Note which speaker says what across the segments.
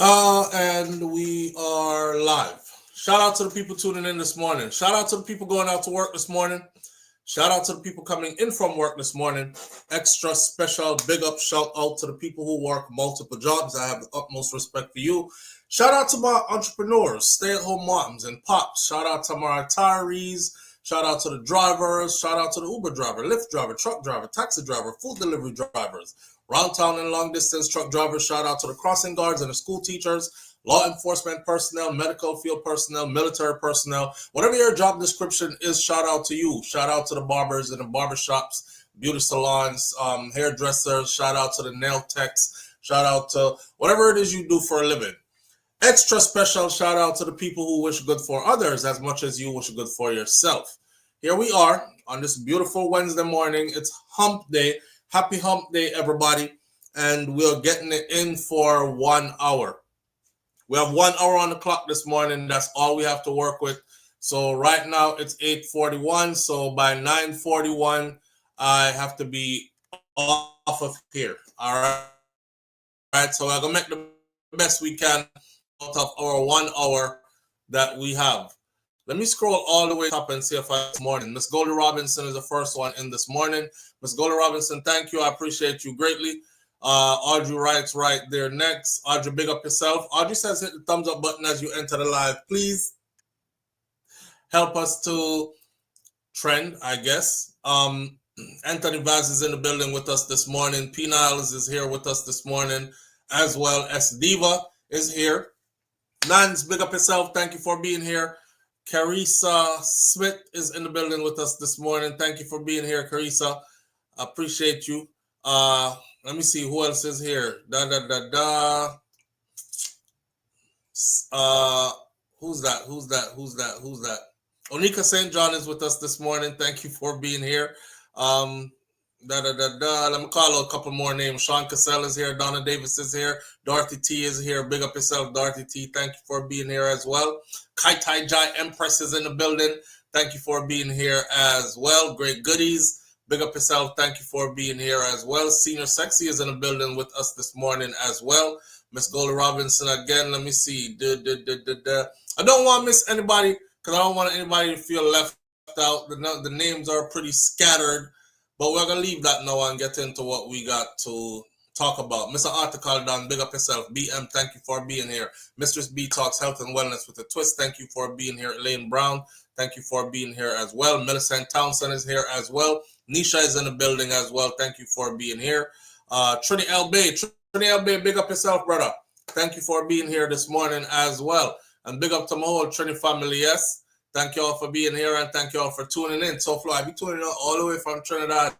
Speaker 1: And we are live. Shout out to the people tuning in this morning. Shout out to the people going out to work this morning. Shout out to the people coming in from work this morning. Extra special big up shout out to the people who work multiple jobs. I have the utmost respect for you. Shout out to my entrepreneurs, stay at home moms and pops. Shout out to my retirees. Shout out to the drivers. Shout out to the Uber driver, Lyft driver, truck driver, taxi driver, food delivery drivers, round town and long distance truck drivers. Shout out to the crossing guards and the school teachers, law enforcement personnel, medical field personnel, military personnel. Whatever your job description is, shout out to you. Shout out to the barbers in the barbershops, beauty salons, hairdressers. Shout out to the nail techs. Shout out to whatever it is you do for a living. Extra special shout out to the people who wish good for others as much as you wish good for yourself. Here we are on this beautiful Wednesday morning. It's hump day. Happy hump day, everybody. And we're getting it in for 1 hour. We have 1 hour on the clock this morning. That's all we have to work with. So right now it's 8:41. So by 9:41, I have to be off of here. All right. So we're gonna make the best we can out of our 1 hour that we have. Let me scroll all the way to the top and see if I this morning. Miss Goldie Robinson is the first one in this morning. Miss Goldie Robinson, thank you. I appreciate you greatly. Audrey writes right there next. Audrey, big up yourself. Audrey says hit the thumbs up button as you enter the live. Please help us to trend, I guess. Anthony Vaz is in the building with us this morning. P. Niles is here with us this morning, as well as Diva is here. Nance, big up yourself. Thank you for being here. Carissa Smith is in the building with us this morning. Thank you for being here, Carissa. Appreciate you. Let me see who else is here. Who's that? Onika St. John is with us this morning. Thank you for being here. Let me call out a couple more names. Sean Cassell is here. Donna Davis is here. Dorothy T is here. Big up yourself, Dorothy T. Thank you for being here as well. Kai Tai Jai Empress is in the building. Thank you for being here as well. Great goodies. Big up yourself. Thank you for being here as well. Senior Sexy is in the building with us this morning as well. Miss Goldie Robinson again. Let me see. I don't want to miss anybody because I don't want anybody to feel left out. The names are pretty scattered, but we're going to leave that now and get into what we got to talk about. Mr. Article Don, big up yourself. BM, thank you for being here. Mistress B Talks Health and Wellness with a Twist. Thank you for being here. Elaine Brown, thank you for being here as well. Millicent Townsend is here as well. Nisha is in the building as well. Thank you for being here. Trini L. Bay, big up yourself, brother. Thank you for being here this morning as well. And big up to my whole Trini family, yes. Thank you all for being here and thank you all for tuning in. SouFLo, I be tuning in all the way from Trinidad.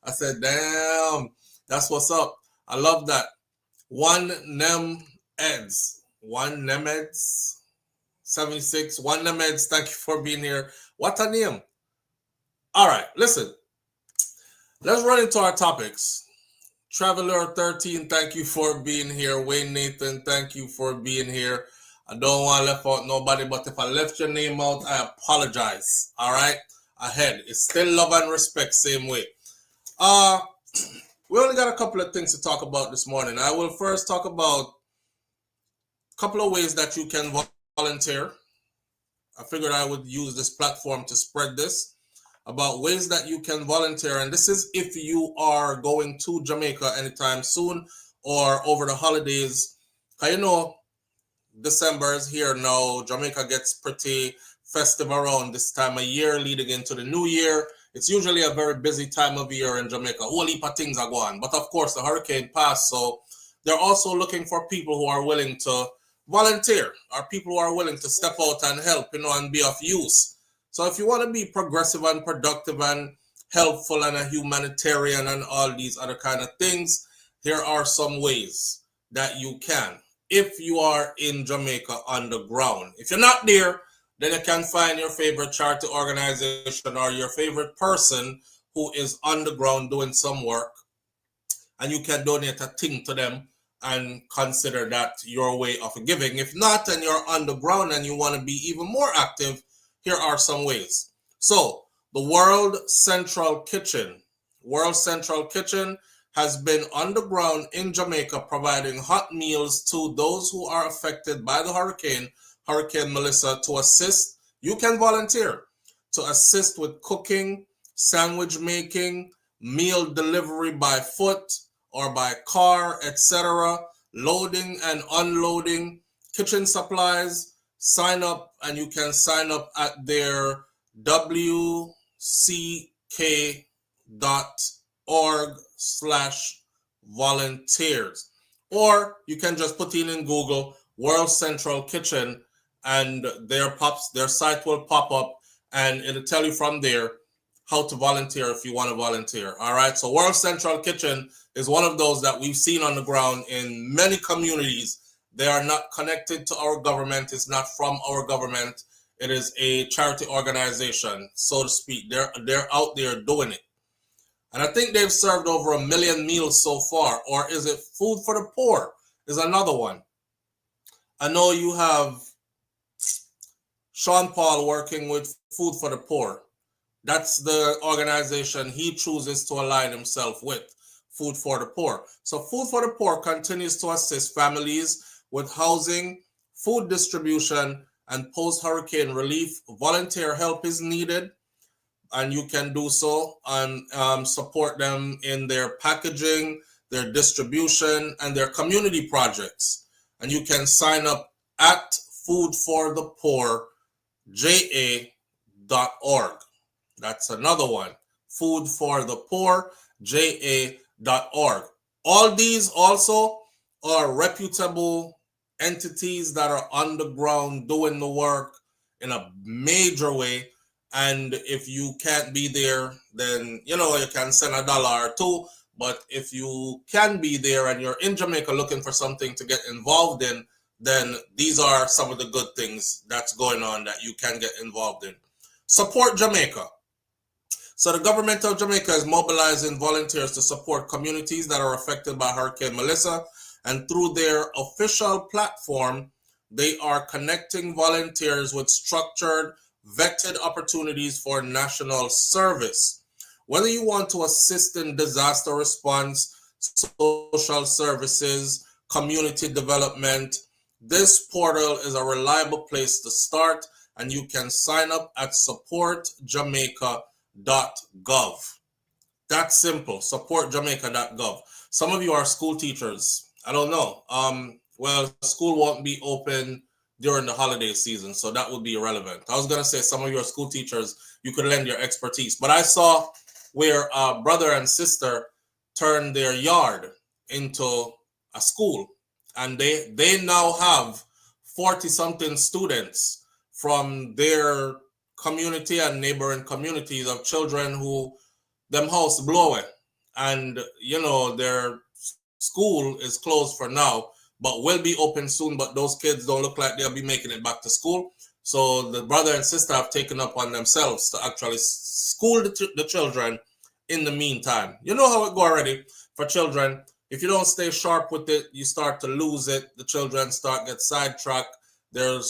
Speaker 1: I said, damn, that's what's up. I love that. One Nemeds, 76, One Nemeds, thank you for being here. What a name. All right, listen. Let's run into our topics. Traveler 13, thank you for being here. Wayne Nathan, thank you for being here. I don't want to left out nobody, but if I left your name out, I apologize. All right? Ahead. It's still love and respect, same way. We only got a couple of things to talk about this morning. I will first talk about a couple of ways that you can volunteer. I figured I would use this platform to spread this about ways that you can volunteer. And this is if you are going to Jamaica anytime soon or over the holidays. You know, December is here now. Jamaica gets pretty festive around this time of year, leading into the new year. It's usually a very busy time of year in Jamaica. A whole heap of things are going. But of course, the hurricane passed, so they're also looking for people who are willing to volunteer, or people who are willing to step out and help, and be of use. So if you want to be progressive and productive and helpful and a humanitarian and all these other kind of things, here are some ways that you can. If you are in Jamaica on the ground. If you're not there, then you can find your favorite charity organization or your favorite person who is on the ground doing some work, and you can donate a thing to them and consider that your way of giving. If not, and you're on the ground and you want to be even more active, here are some ways. So, the World Central Kitchen has been on the ground in Jamaica providing hot meals to those who are affected by the Hurricane Melissa, to assist. You can volunteer to assist with cooking, sandwich making, meal delivery by foot or by car, etc., loading and unloading, kitchen supplies. Sign up, and you can sign up at their wck.org/volunteers. Or you can just put in Google World Central Kitchen, and their site will pop up, and it'll tell you from there how to volunteer if you want to volunteer. All right. So World Central Kitchen is one of those that we've seen on the ground in many communities. They are not connected to our government. It's not from our government. It is a charity organization, so to speak. They're out there doing it. And I think they've served over 1 million meals so far. Or is it Food for the Poor is another one. I know you have Sean Paul working with Food for the Poor. That's the organization he chooses to align himself with, Food for the Poor. So Food for the Poor continues to assist families with housing, food distribution, and post-hurricane relief. Volunteer help is needed, and you can do so and support them in their packaging, their distribution, and their community projects. And you can sign up at foodforthepoorja.org. That's another one, foodforthepoorja.org. All these also are reputable entities that are on the ground doing the work in a major way. And if you can't be there, then you can send $1 or $2. But if you can be there and you're in Jamaica looking for something to get involved in, then these are some of the good things that's going on that you can get involved in. Support Jamaica. So the government of Jamaica is mobilizing volunteers to support communities that are affected by Hurricane Melissa. And through their official platform, they are connecting volunteers with structured, vetted opportunities for national service. Whether you want to assist in disaster response, social services, community development, this portal is a reliable place to start, and you can sign up at supportjamaica.gov. That's simple, supportjamaica.gov. Some of you are school teachers. I don't know. Well, school won't be open during the holiday season, so that would be irrelevant. I was going to say some of your school teachers, you could lend your expertise. But I saw where a brother and sister turned their yard into a school, and they now have 40-something students from their community and neighboring communities of children who them house blow away. And, their school is closed for now, but will be open soon. But those kids don't look like they'll be making it back to school. So the brother and sister have taken up on themselves to actually school the children in the meantime. You know how it go already for children. If you don't stay sharp with it, you start to lose it. The children get sidetracked. Their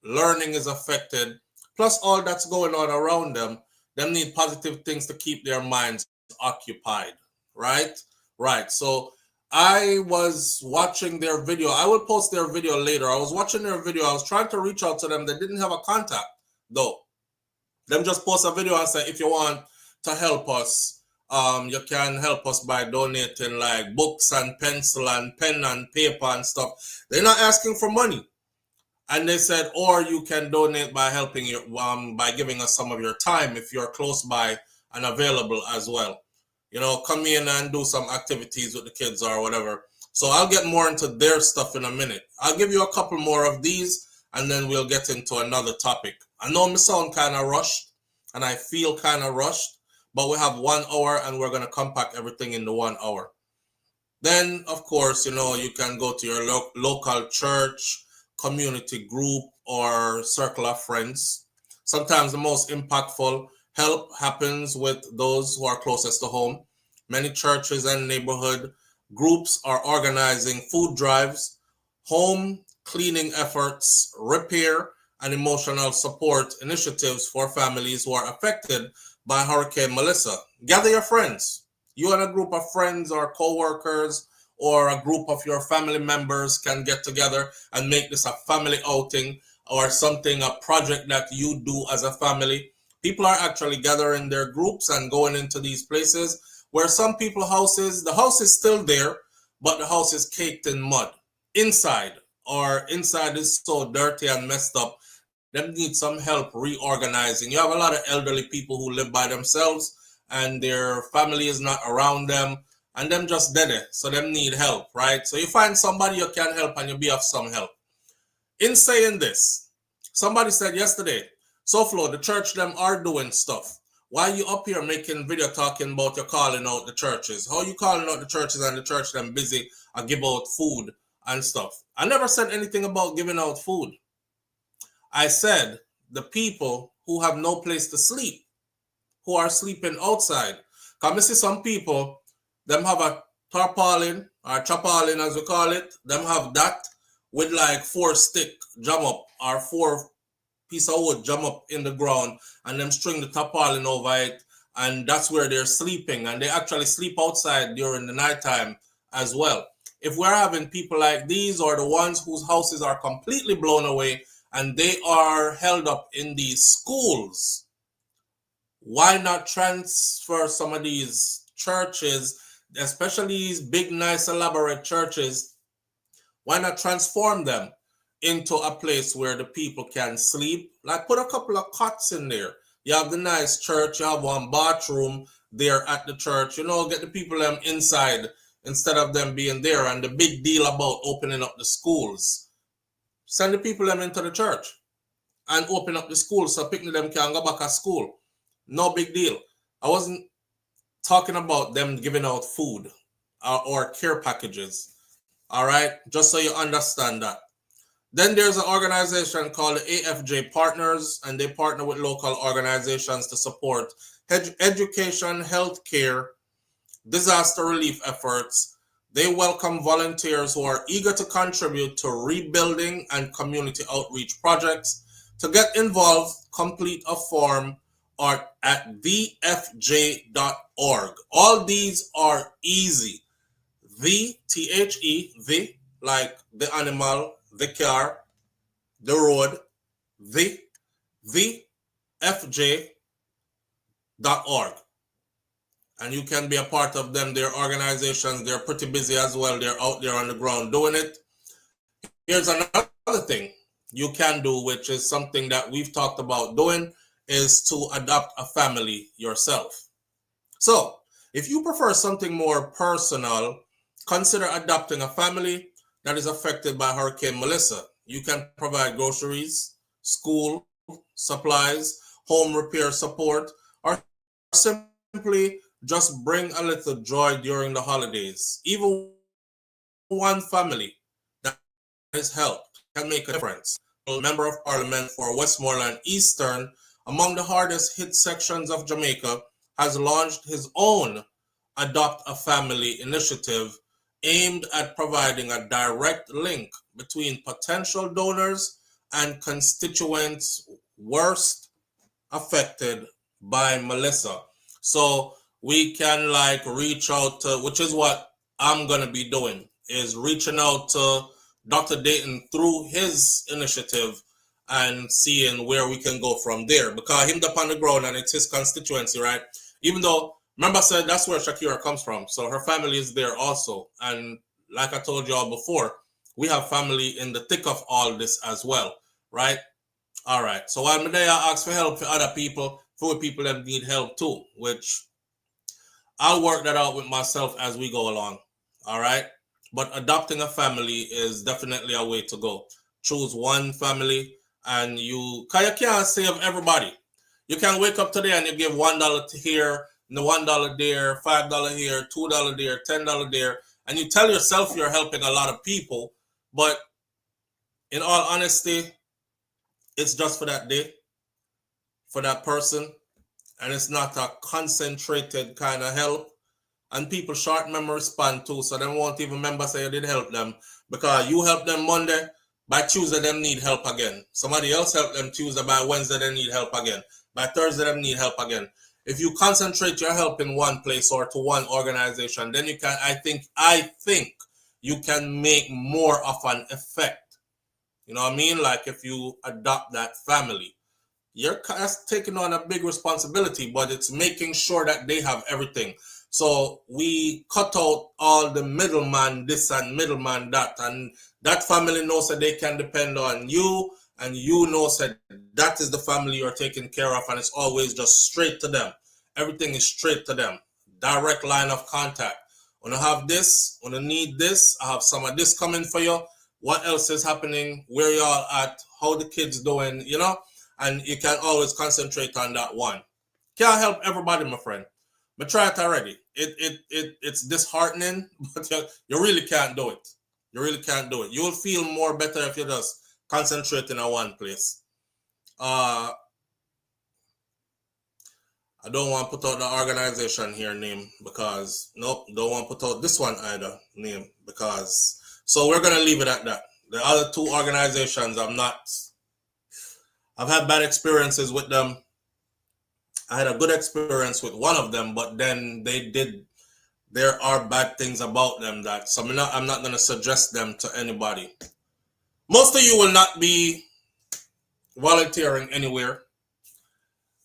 Speaker 1: learning is affected. Plus all that's going on around them. Them need positive things to keep their minds occupied, right? Right. So I was watching their video. I will post their video later. I was watching their video. I was trying to reach out to them. They didn't have a contact, though. Them just post a video and say, if you want to help us, you can help us by donating like books and pencil and pen and paper and stuff. They're not asking for money. And they said, or you can donate by helping you, by giving us some of your time if you're close by and available as well. Come in and do some activities with the kids or whatever. So I'll get more into their stuff in a minute. I'll give you a couple more of these, and then we'll get into another topic. I know I sound kind of rushed, and I feel kind of rushed, but we have 1 hour, and we're going to compact everything into 1 hour. Then, of course, you can go to your local church, community group, or circle of friends. Sometimes the most impactful help happens with those who are closest to home. Many churches and neighborhood groups are organizing food drives, home cleaning efforts, repair, and emotional support initiatives for families who are affected by Hurricane Melissa. Gather your friends. You and a group of friends or co-workers or a group of your family members can get together and make this a family outing or something, a project that you do as a family. People are actually gathering their groups and going into these places where some people houses, the house is still there, but the house is caked in mud inside, or inside is so dirty and messed up. Them need some help reorganizing. You have a lot of elderly people who live by themselves and their family is not around them and them just dead it. So them need help, right? So you find somebody you can help and you be of some help. In saying this, somebody said yesterday, SouFlo, the church them are doing stuff. Why you up here making video talking about you calling out the churches? How you calling out the churches and the church them busy and give out food and stuff? I never said anything about giving out food. I said the people who have no place to sleep, who are sleeping outside. Because I see some people, them have a tarpaulin or chapaulin as we call it. Them have that with like 4 stick jam up or 4 piece of wood jam up in the ground and them string the tarpaulin over it, and that's where they're sleeping, and they actually sleep outside during the nighttime as well. If we're having people like these, or the ones whose houses are completely blown away and they are held up in these schools, why not transfer some of these churches, especially these big, nice, elaborate churches, why not transform them into a place where the people can sleep? Like put a couple of cots in there. You have the nice church, you have one bathroom there at the church, you know, get the people them inside instead of them being there. And the big deal about opening up the schools, send the people them into the church and open up the schools so people them can go back to school. No big deal. I wasn't talking about them giving out food or care packages. All right, just so you understand that. Then there's an organization called the AFJ Partners, and they partner with local organizations to support education, healthcare, disaster relief efforts. They welcome volunteers who are eager to contribute to rebuilding and community outreach projects. To get involved, complete a form or at thefj.org. All these are easy. the, like the animal, the car, the road, thefj.org. And you can be a part of them. Their organizations, they're pretty busy as well. They're out there on the ground doing it. Here's another thing you can do, which is something that we've talked about doing, is to adopt a family yourself. So if you prefer something more personal, consider adopting a family that is affected by Hurricane Melissa. You can provide groceries, school supplies, home repair support, or simply just bring a little joy during the holidays. Even one family that is helped can make a difference. A member of Parliament for Westmoreland Eastern, among the hardest hit sections of Jamaica, has launched his own Adopt a Family initiative aimed at providing a direct link between potential donors and constituents worst affected by Melissa. So we can like reach out to, which is what I'm going to be doing, is reaching out to Dr. Dayton through his initiative and seeing where we can go from there, because him up on the ground and it's his constituency, right? Even though, remember I said that's where Shakira comes from, so her family is there also. And like I told y'all before, we have family in the thick of all this as well, right? All right, so while I'm there, I ask for help for other people, for people that need help too, which I'll work that out with myself as we go along, all right? But adopting a family is definitely a way to go. Choose one family, and you can't save everybody. You can wake up today and you give $1 to here, the $1 there, $5 here, $2 there, $10 there, and you tell yourself you're helping a lot of people, but in all honesty, it's just for that day, for that person, and it's not a concentrated kind of help. And people short memory span too, so they won't even remember say you did help them, because you help them Monday, by Tuesday them need help again. Somebody else helped them Tuesday, by Wednesday they need help again. By Thursday them need help again. if you concentrate your help in one place or to one organization, then you can, I think you can make more of an effect. You know what I mean? Like if you adopt that family, you're taking on a big responsibility, but it's making sure that they have everything. So we cut out all the middleman this and middleman that, and that family knows that they can depend on you, and you know that that is the family you're taking care of, and it's always just straight to them. Everything is straight to them. Direct line of contact. When I have this, when I need this, I have some of this coming for you. What else is happening? Where y'all at? How the kids doing? You know? And you can always concentrate on that one. Can't help everybody, my friend. But try it already. It's disheartening, but you really can't do it. You really can't do it. You'll feel more better if you just concentrate in one place. I don't want to put out the organization here name because nope, don't want to put out this one either name because so we're gonna leave it at that. The other two organizations I've had bad experiences with them. I had a good experience with one of them, but then there are bad things about them that so I'm not going to suggest them to anybody. Most of you will not be volunteering anywhere.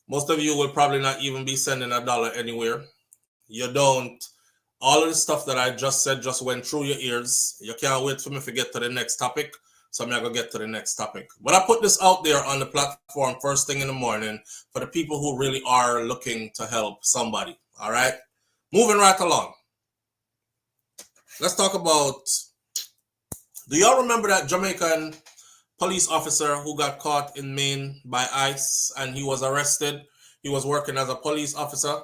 Speaker 1: Most of you will probably not even be sending $1 anywhere. You don't. All of the stuff that I just said just went through your ears. You can't wait for me to get to the next topic. So I'm going to get to the next topic. But I put this out there on the platform first thing in the morning for the people who really are looking to help somebody. All right? Moving right along. Let's talk about, do y'all remember that Jamaican police officer who got caught in Maine by ICE and he was arrested? He was working as a police officer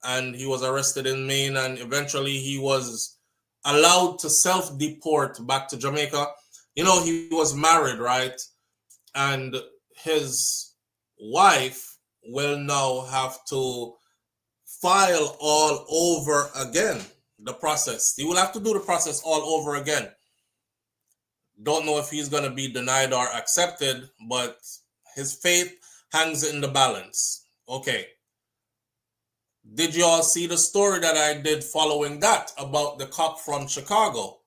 Speaker 1: and he was arrested in Maine and eventually he was allowed to self-deport back to Jamaica. You know, he was married, right? And his wife will now have to file all over again the process. He will have to do the process all over again. Don't know if he's going to be denied or accepted, but his fate hangs in the balance. Okay. Did you all see the story that I did following that about the cop from Chicago?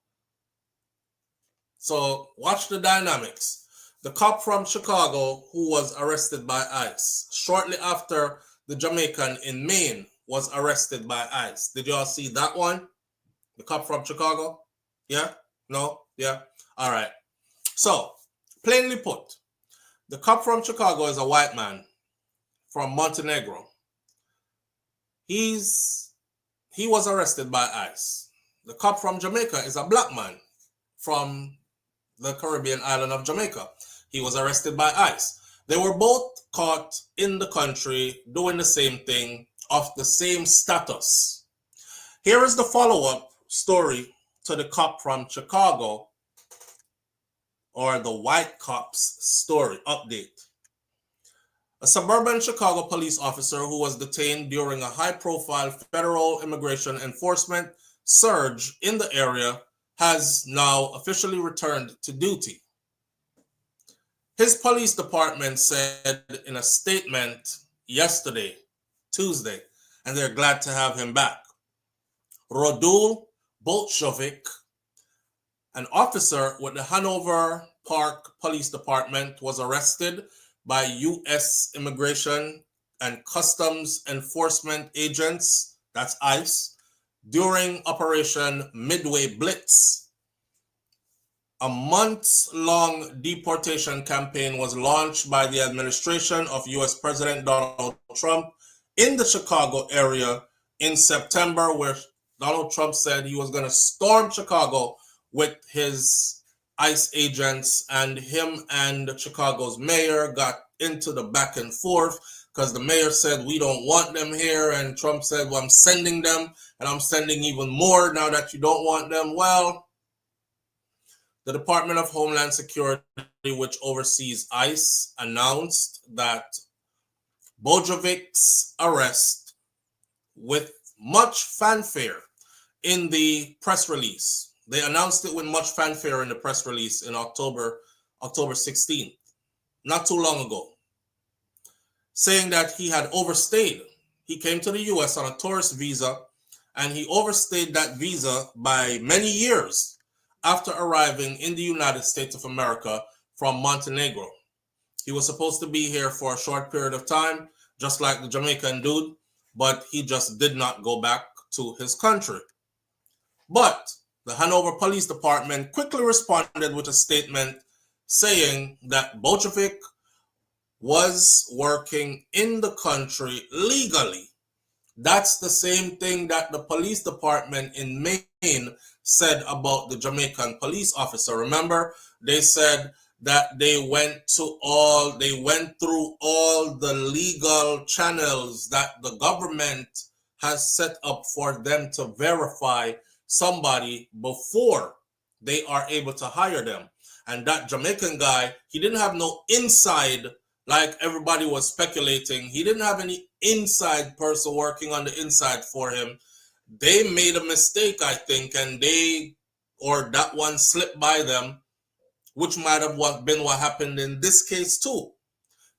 Speaker 1: So watch the dynamics. The cop from Chicago who was arrested by ICE shortly after the Jamaican in Maine was arrested by ICE. Did y'all see that one? The cop from Chicago? Yeah? No? Yeah? All right. So, plainly put, the cop from Chicago is a white man from Montenegro. He was arrested by ICE. The cop from Jamaica is a black man from the Caribbean island of Jamaica. He was arrested by ICE. They were both caught in the country doing the same thing of the same status. Here is the follow-up story to the cop from Chicago, or the white cop's story update. A suburban Chicago police officer who was detained during a high-profile federal immigration enforcement surge in the area has now officially returned to duty. His police department said in a statement yesterday, Tuesday, and they're glad to have him back. Rodul Bolshevik, an officer with the Hanover Park Police Department, was arrested by U.S. Immigration and Customs Enforcement agents, that's ICE, during Operation Midway Blitz. A months-long deportation campaign was launched by the administration of U.S. President Donald Trump in the Chicago area in September, where Donald Trump said he was going to storm Chicago with his ICE agents, and him and Chicago's mayor got into the back and forth because the mayor said, we don't want them here, and Trump said, well, I'm sending them, and I'm sending even more now that you don't want them. Well, the Department of Homeland Security, which oversees ICE, announced that Bolshevik's arrest with much fanfare in the press release. They announced it with much fanfare in the press release in October 16th, not too long ago, saying that he had overstayed he came to the US on a tourist visa, and he overstayed that visa by many years after arriving in the United States of America from Montenegro. He was supposed to be here for a short period of time, just like the Jamaican dude, but he just did not go back to his country. But the Hanover Police Department quickly responded with a statement saying that Bojovic was working in the country legally. That's the same thing that the police department in Maine said about the Jamaican police officer. Remember, they said that they went through all the legal channels that the government has set up for them to verify somebody before they are able to hire them. And that Jamaican guy, he didn't have no inside, like everybody was speculating. He didn't have any inside person working on the inside for him. They made a mistake, I think, and that one slipped by them, which might have been what happened in this case too.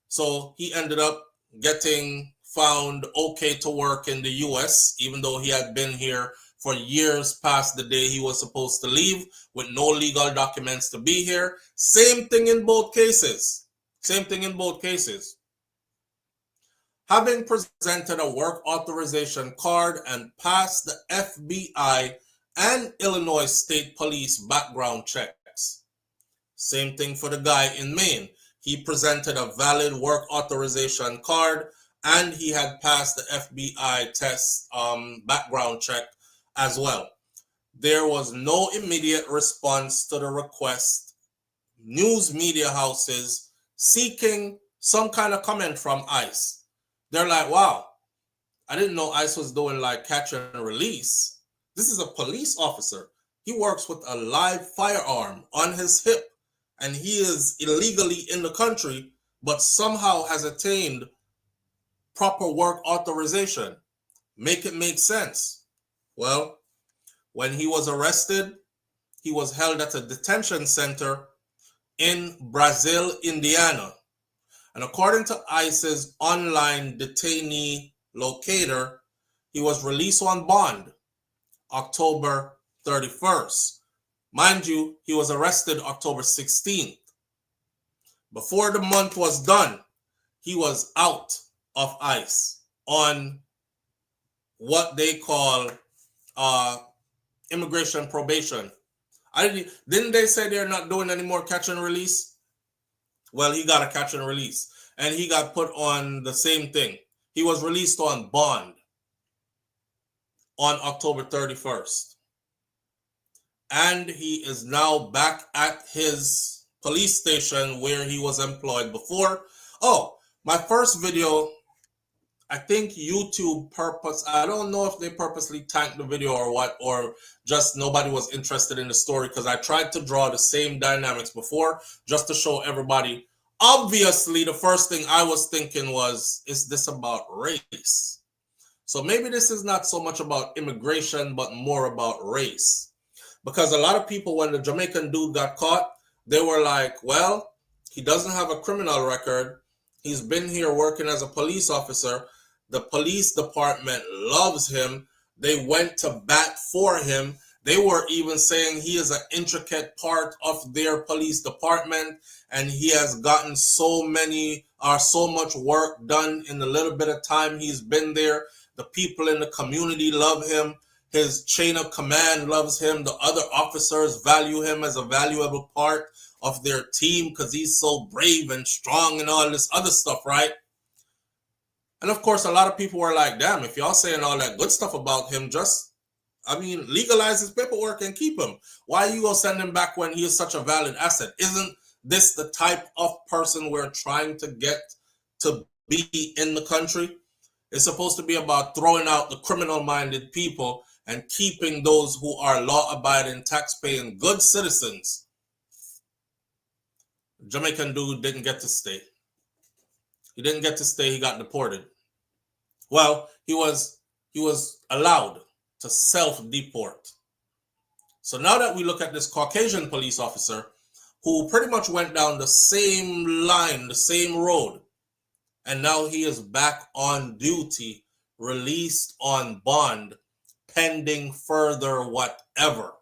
Speaker 1: So he ended up getting found okay to work in the US, even though he had been here for years past the day he was supposed to leave with no legal documents to be here. Same thing in both cases. Having presented a work authorization card and passed the FBI and Illinois State Police background checks. Same thing for the guy in Maine. He presented a valid work authorization card and he had passed the FBI test background check as well. There was no immediate response to the request. News media houses seeking some kind of comment from ICE. They're like, wow, I didn't know ICE was doing like catch and release. This is a police officer. He works with a live firearm on his hip, and he is illegally in the country, but somehow has attained proper work authorization. Make it make sense. Well, when he was arrested, he was held at a detention center in Brazil, Indiana. And according to ICE's online detainee locator, he was released on bond October 31st. Mind you, he was arrested October 16th. Before the month was done, he was out of ICE on what they call immigration probation. Didn't they say they're not doing any more catch and release? Well, he got a catch and release, and he got put on the same thing. He was released on bond on October 31st. And he is now back at his police station where he was employed before. Oh, my first video, I think YouTube I don't know if they purposely tanked the video or what, or just nobody was interested in the story, because I tried to draw the same dynamics before just to show everybody. Obviously, the first thing I was thinking was, is this about race? So maybe this is not so much about immigration, but more about race. Because a lot of people, when the Jamaican dude got caught, they were like, well, he doesn't have a criminal record. He's been here working as a police officer. The police department loves him. They went to bat for him. They were even saying he is an intricate part of their police department, and he has gotten so much work done in the little bit of time he's been there. The people in the community love him. His chain of command loves him. The other officers value him as a valuable part of their team because he's so brave and strong and all this other stuff, right? And of course, a lot of people were like, damn, if y'all saying all that good stuff about him, legalize his paperwork and keep him. Why are you going to send him back when he is such a valid asset? Isn't this the type of person we're trying to get to be in the country? It's supposed to be about throwing out the criminal-minded people and keeping those who are law-abiding, tax-paying, good citizens. Jamaican dude didn't get to stay. He didn't get to stay. He got deported. Well, he was allowed to self-deport. So now that we look at this Caucasian police officer who pretty much went down the same line, the same road, and now he is back on duty released on bond pending further whatever.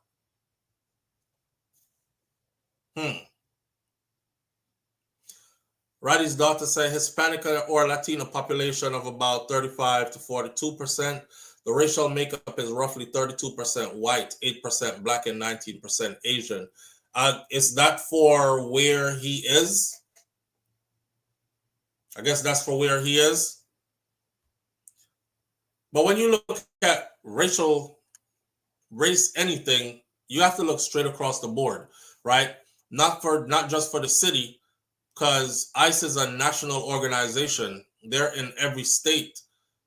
Speaker 1: Roddy's daughter said Hispanic or Latino population of about 35 to 42%. The racial makeup is roughly 32% white, 8% black, and 19% Asian. Is that for where he is? I guess that's for where he is. But when you look at race anything, you have to look straight across the board, right? Not just for the city, because ICE is a national organization. They're in every state.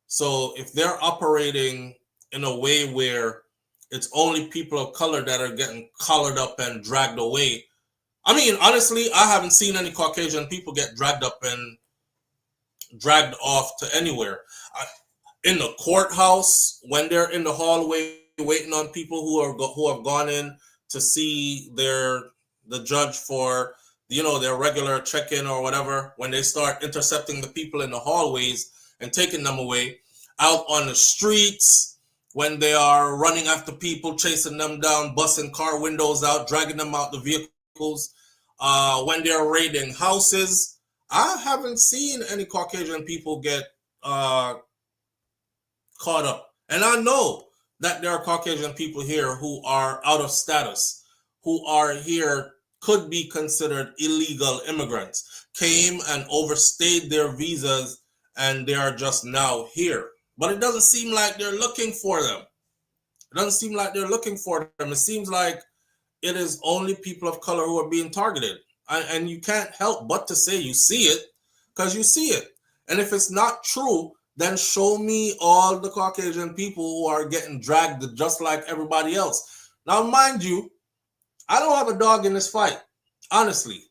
Speaker 1: So if they're operating in a way where it's only people of color that are getting collared up and dragged away, I mean, honestly, I haven't seen any Caucasian people get dragged up and dragged off to anywhere. In the courthouse, when they're in the hallway waiting on people who have gone in to see the judge for their regular check-in or whatever, when they start intercepting the people in the hallways and taking them away, out on the streets, when they are running after people, chasing them down, busting car windows out, dragging them out the vehicles, when they're raiding houses, I haven't seen any Caucasian people get caught up. And I know that there are Caucasian people here who are out of status, who are here, could be considered illegal immigrants, came and overstayed their visas, and they are just now here. But it doesn't seem like they're looking for them. It doesn't seem like they're looking for them. It seems like it is only people of color who are being targeted. And you can't help but to say you see it, because you see it. And if it's not true, then show me all the Caucasian people who are getting dragged just like everybody else. Now, mind you, I don't have a dog in this fight, honestly.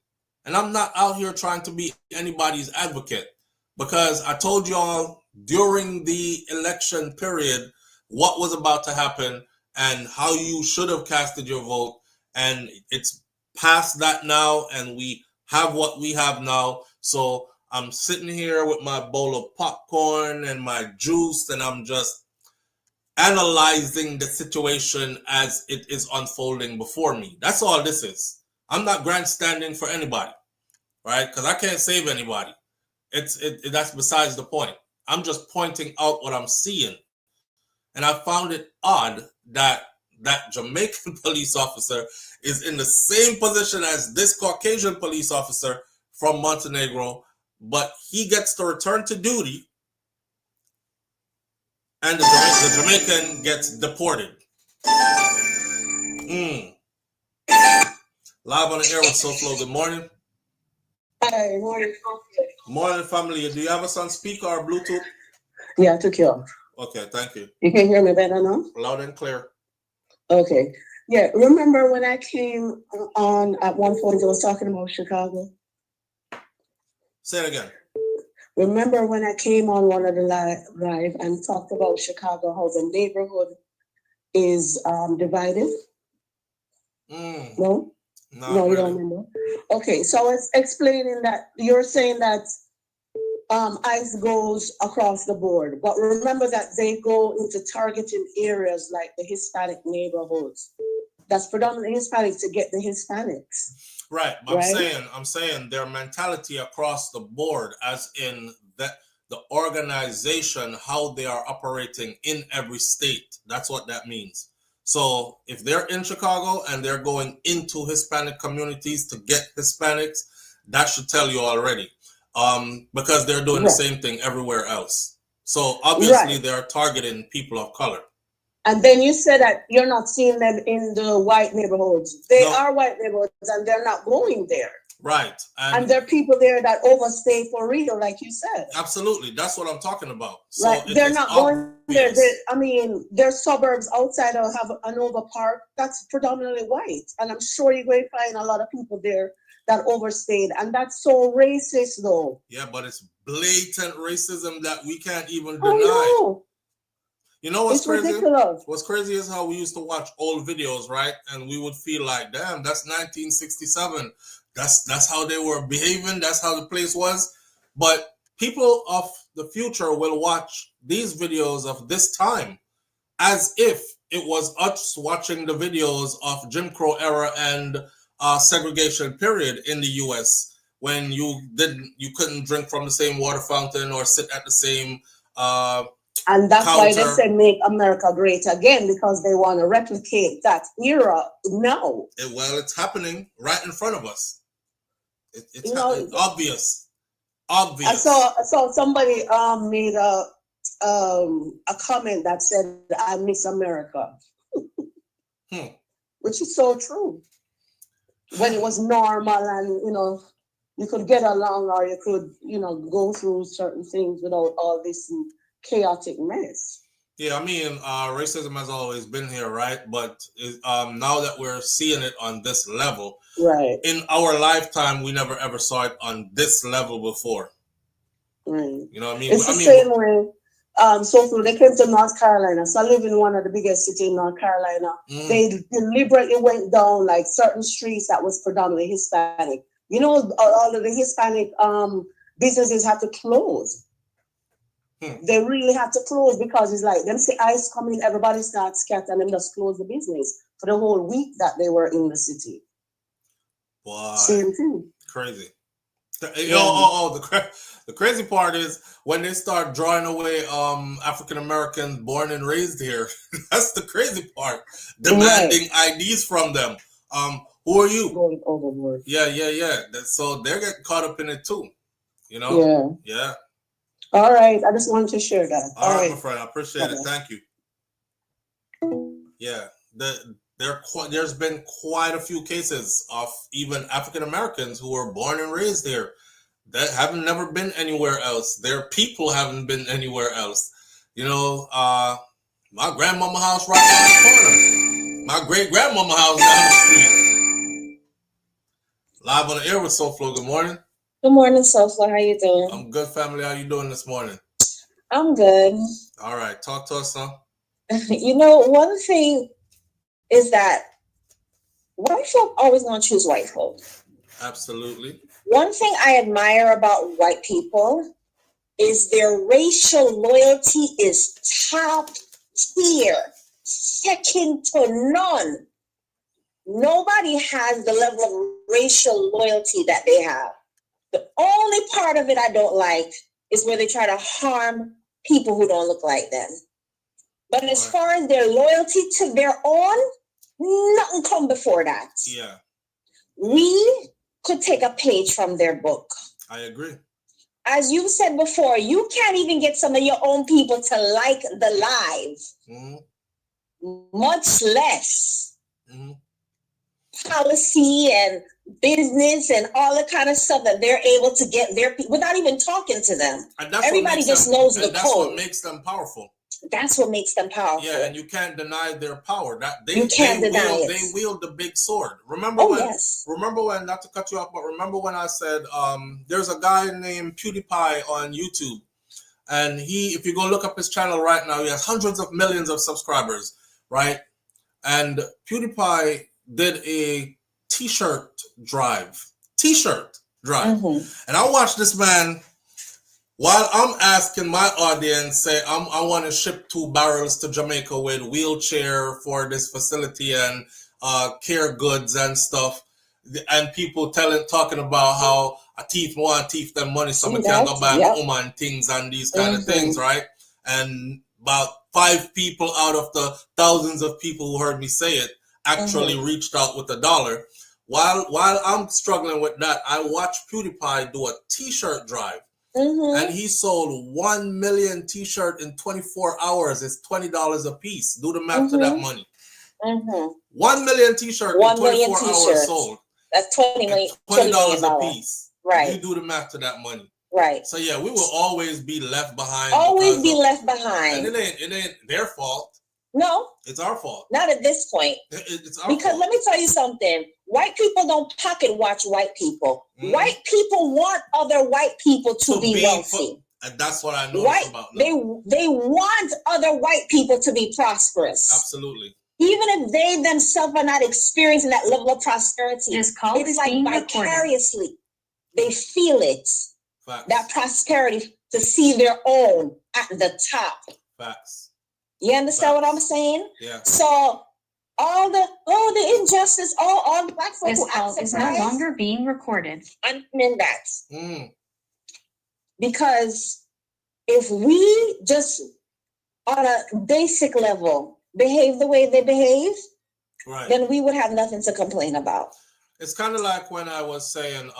Speaker 1: And I'm not out here trying to be anybody's advocate, because I told y'all during the election period what was about to happen and how you should have casted your vote. And it's past that now, and we have what we have now. So I'm sitting here with my bowl of popcorn and my juice, and I'm just analyzing the situation as it is unfolding before me. That's all this is. I'm not grandstanding for anybody, right? Because I can't save anybody. That's besides the point. I'm just pointing out what I'm seeing. And I found it odd that Jamaican police officer is in the same position as this Caucasian police officer from Montenegro, but he gets to return to duty, and the Jamaican gets deported. Live on the air with SouFLo. Good morning.
Speaker 2: Hi, morning.
Speaker 1: Morning, family. Do you have us on speaker or Bluetooth?
Speaker 2: Yeah, I took you off.
Speaker 1: Okay, thank you.
Speaker 2: You can hear me better now?
Speaker 1: Loud and clear.
Speaker 2: Okay. Yeah, remember when I came on at one point, I was talking about Chicago?
Speaker 1: Say it again.
Speaker 2: Remember when I came on one of the live and talked about Chicago, how the neighborhood is divided? No? No, you don't remember? Okay, so I was explaining that you're saying that ICE goes across the board, but remember that they go into targeting areas like the Hispanic neighborhoods. That's predominantly Hispanic to get the Hispanics.
Speaker 1: Right. I'm saying their mentality across the board, as in that the organization, how they are operating in every state. That's what that means. So if they're in Chicago and they're going into Hispanic communities to get Hispanics, that should tell you already. Because they're doing the same thing everywhere else. So obviously they're targeting people of color.
Speaker 2: And then you said that you're not seeing them in the white neighborhoods. They are white neighborhoods and they're not going there.
Speaker 1: Right.
Speaker 2: And there are people there that overstay for real, like you said.
Speaker 1: Absolutely. That's what I'm talking about. So
Speaker 2: right. They're not going there. There's suburbs outside of Hanover Park. That's predominantly white. And I'm sure you're going to find a lot of people there that overstayed. And that's so racist, though.
Speaker 1: Yeah, but it's blatant racism that we can't even deny. You know what's crazy?
Speaker 2: Ridiculous.
Speaker 1: What's crazy is how we used to watch old videos, right? And we would feel like, damn, that's 1967. That's how they were behaving. That's how the place was. But people of the future will watch these videos of this time as if it was us watching the videos of Jim Crow era and segregation period in the U.S. when you couldn't drink from the same water fountain or sit at the same
Speaker 2: and that's
Speaker 1: counter.
Speaker 2: why they say make America great again, because they want to replicate that era now.
Speaker 1: Well, it's happening right in front of us. It's obvious.
Speaker 2: I saw somebody made a comment that said, "I miss America," which is so true. When it was normal and you could get along, or you could go through certain things without all this chaotic mess.
Speaker 1: Yeah, I mean, racism has always been here, right? But now that we're seeing it on this level,
Speaker 2: right?
Speaker 1: In our lifetime, we never ever saw it on this level before.
Speaker 2: Right.
Speaker 1: You know what I mean?
Speaker 2: It's the same way. So they came to North Carolina. So I live in one of the biggest cities in North Carolina. They deliberately went down like certain streets that was predominantly Hispanic. All of the Hispanic businesses had to close. They really had to close because it's like them see ICE coming, everybody starts scattering, and them just close the business for the whole week that they were in the city.
Speaker 1: Wow.
Speaker 2: Same thing.
Speaker 1: Crazy. The crazy part is when they start drawing away African Americans born and raised here. That's the crazy part. Demanding IDs from them. Who are you?
Speaker 2: Going overboard.
Speaker 1: Yeah. So they're getting caught up in it too. Yeah.
Speaker 2: All right. I just wanted to share that.
Speaker 1: All right, my friend. I appreciate it. Thank you. Yeah. There's been quite a few cases of even African Americans who were born and raised here that haven't never been anywhere else. Their people haven't been anywhere else. My grandmama house right down the corner. My great grandmama house down the street. Live on the air with SouFLo. Good morning.
Speaker 3: Good morning, SouFLo. How you doing?
Speaker 1: I'm good, family. How you doing this morning?
Speaker 3: I'm good.
Speaker 1: All right. Talk to us, son.
Speaker 3: One thing is that white folk always going to choose white folk.
Speaker 1: Absolutely.
Speaker 3: One thing I admire about white people is their racial loyalty is top tier, second to none. Nobody has the level of racial loyalty that they have. The only part of it I don't like is where they try to harm people who don't look like them. But as far as their loyalty to their own, nothing come before that.
Speaker 1: Yeah.
Speaker 3: We could take a page from their book.
Speaker 1: I agree.
Speaker 3: As you said before, you can't even get some of your own people to like the live, much less policy and business and all the kind of stuff that they're able to get their people without even talking to them. Everybody just knows the code.
Speaker 1: That's what makes them powerful.
Speaker 3: That's what makes them powerful.
Speaker 1: Yeah, and you can't deny their power.
Speaker 3: You can't deny it.
Speaker 1: They wield the big sword. Remember when, not to cut you off, but remember when I said there's a guy named PewDiePie on YouTube, and if you go look up his channel right now, he has hundreds of millions of subscribers, right? And PewDiePie did a t-shirt drive. And I watched this man. While I'm asking my audience, say I want to ship 2 barrels to Jamaica with wheelchair for this facility and care goods and stuff, and people talking about how a thief want to thief them money so we can go buy woman things and these kind of things, right? And about 5 people out of the thousands of people who heard me say it actually reached out with $1. While I'm struggling with that, I watched PewDiePie do a t-shirt drive. And he sold 1 million t-shirts in 24 hours. It's $20 a piece. Do the math to that money. 1 million t-shirts in 24 hours sold.
Speaker 3: That's $20
Speaker 1: a piece.
Speaker 3: Right.
Speaker 1: You do the math to that money.
Speaker 3: Right.
Speaker 1: So yeah, we will always be left behind.
Speaker 3: Always be left behind.
Speaker 1: And it ain't their fault.
Speaker 3: No.
Speaker 1: It's our fault.
Speaker 3: Not at this point.
Speaker 1: It's our fault.
Speaker 3: Because let me tell you something. White people don't pocket watch white people. White people want other white people to be wealthy.
Speaker 1: And that's what I noticed about
Speaker 3: them. They want other white people to be prosperous.
Speaker 1: Absolutely.
Speaker 3: Even if they themselves are not experiencing that level of prosperity, it's like vicariously. They feel it.
Speaker 1: Facts.
Speaker 3: That prosperity to see their own at the top.
Speaker 1: Facts.
Speaker 3: You understand what I'm saying?
Speaker 1: Yeah.
Speaker 3: So all the injustice, all the black folks
Speaker 4: This call is no longer being recorded.
Speaker 3: I'm in that.
Speaker 1: Mm.
Speaker 3: Because if we just on a basic level behave the way they behave,
Speaker 1: Right.
Speaker 3: then we would have nothing to complain about.
Speaker 1: It's kind of like when I was saying,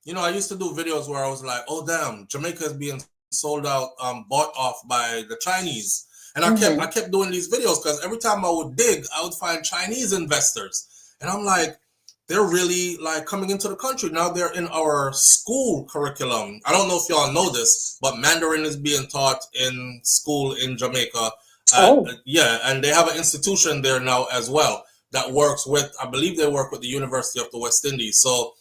Speaker 1: you know, I used to do videos where I was like, oh damn, Jamaica is being sold out, bought off by the Chinese. And I kept doing these videos because every time I would dig, I would find Chinese investors. And I'm like, they're really like coming into the country. Now they're in our school curriculum. I don't know if y'all know this, but Mandarin is being taught in school in Jamaica. Yeah, and they have an institution there now as well that works with, I believe they work with the University of the West Indies. So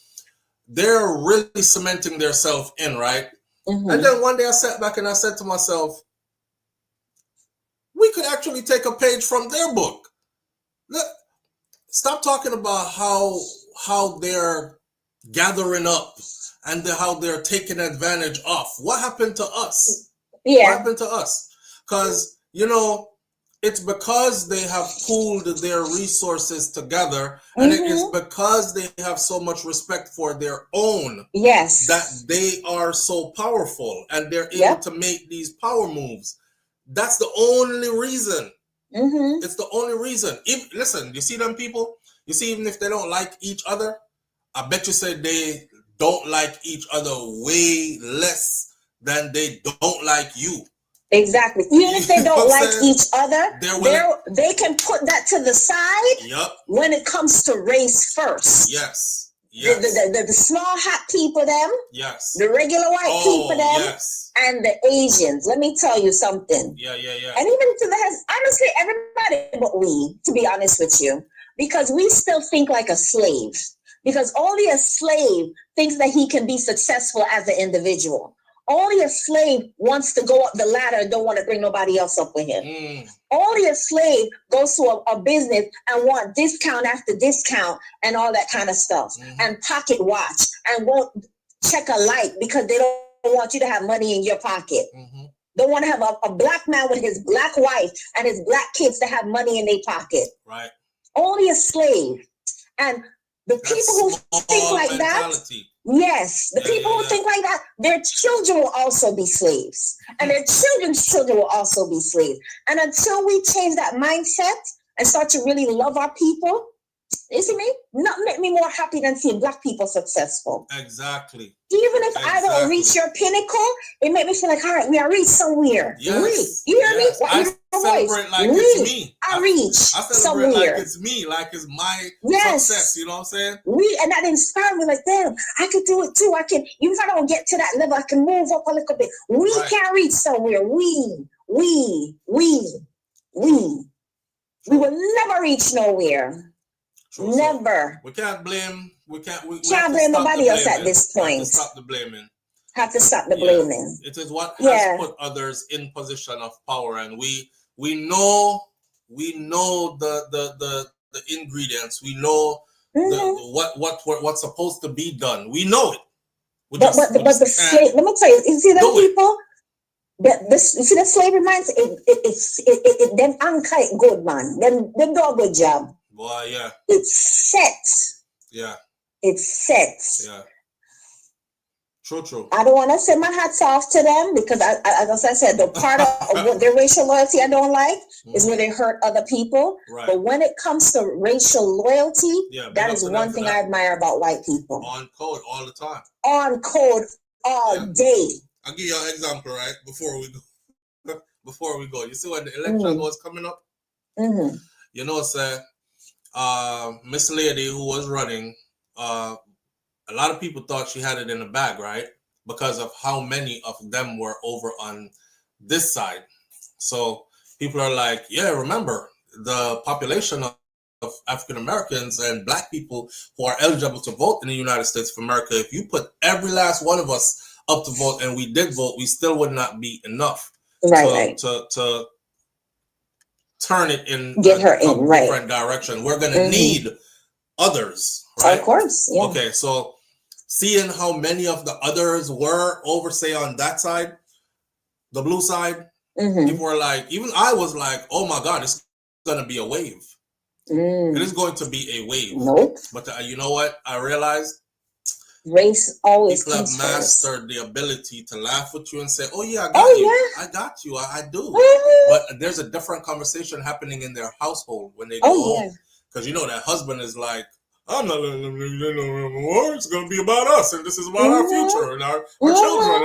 Speaker 1: they're really cementing themselves in, right? And then one day I sat back and I said to myself, we could actually take a page from their book. Look, stop talking about how they're gathering up and how they're taking advantage of. What happened to us?
Speaker 3: Yeah.
Speaker 1: What happened to us? Because, you know, it's because they have pooled their resources together, and it is because they have so much respect for their own that they are so powerful and they're able to make these power moves. That's the only reason. It's the only reason. Listen, you see them people? You see, even if they don't like each other, I bet you say they don't like each other way less than they don't like you.
Speaker 3: Exactly. Even if they don't like each other, they can put that to the side when it comes to race first.
Speaker 1: Yes.
Speaker 3: The small hot people, them.
Speaker 1: Yes.
Speaker 3: The regular white people, them.
Speaker 1: Yes.
Speaker 3: And the Asians. Let me tell you something.
Speaker 1: Yeah.
Speaker 3: And even to the honestly, everybody but we, to be honest with you, because we still think like a slave. Because only a slave thinks that he can be successful as an individual. Only a slave wants to go up the ladder and don't want to bring nobody else up with him. Only a slave goes to a business and want discount after discount and all that kind of stuff. And pocket watch and won't check a light because they don't want you to have money in your pocket. They want to have a black man with his black wife and his black kids to have money in their pocket.
Speaker 1: Right.
Speaker 3: Only a slave. And the people who think like that, the people who think like that, their children will also be slaves. And their children's children will also be slaves. And until we change that mindset and start to really love our people, you see me? Nothing make me more happy than seeing black people successful.
Speaker 1: Exactly.
Speaker 3: Even if I don't reach your pinnacle, it make me feel like, all right, we are reached somewhere.
Speaker 1: Yes.
Speaker 3: You hear me?
Speaker 1: I celebrate like it's me.
Speaker 3: I reach
Speaker 1: celebrate
Speaker 3: somewhere.
Speaker 1: like it's me, like it's my success. You know what I'm saying?
Speaker 3: And that inspired me like, damn, I could do it too. I can, even if I don't get to that level, I can move up a little bit. We can reach somewhere. We will never reach nowhere.
Speaker 1: True.
Speaker 3: Never.
Speaker 1: We can't blame. We can't
Speaker 3: blame nobody else at this point.
Speaker 1: Have to stop the blaming.
Speaker 3: Have to stop the blaming.
Speaker 1: It is what has put others in position of power, and we know the ingredients. We know what's supposed to be done. We know it. But the slave. Let
Speaker 3: me tell you. You see them people. You see the slavery minds. It them anchor it good, man. Them do a good job.
Speaker 1: Boy, yeah.
Speaker 3: It's set.
Speaker 1: Yeah.
Speaker 3: It's set.
Speaker 1: Yeah. True.
Speaker 3: I don't want to say my hats off to them because, as I said, the part of their racial loyalty I don't like is when they hurt other people.
Speaker 1: Right.
Speaker 3: But when it comes to racial loyalty, that is one thing I admire about white people.
Speaker 1: On code all the time.
Speaker 3: On code all day.
Speaker 1: I'll give you an example, right? Before we go. You see when the election was coming up? You know, say, Miss Lady who was running, a lot of people thought she had it in the bag, right? Because of how many of them were over on this side. So people are like, yeah, remember the population of African Americans and black people who are eligible to vote in the United States of America. If you put every last one of us up to vote and we did vote, we still would not be enough to turn it in a different direction. We're going to need others. Right?
Speaker 3: Of course. Yeah.
Speaker 1: Okay. So seeing how many of the others were over, say, on that side, the blue side, people were like, even I was like, oh my God, it's going to be a wave. It is going to be a wave.
Speaker 2: Nope.
Speaker 1: But you know what? I realized
Speaker 2: race always
Speaker 1: people have
Speaker 2: comes
Speaker 1: mastered
Speaker 2: first.
Speaker 1: the ability to laugh with you and say, oh yeah, I got
Speaker 2: Oh,
Speaker 1: you.
Speaker 2: yeah.
Speaker 1: I got you. I do.
Speaker 2: Mhm.
Speaker 1: But there's a different conversation happening in their household when they go home. Because you know that husband is like, I'm not letting them leave no more. It's going to be about us, and this is about our future and our children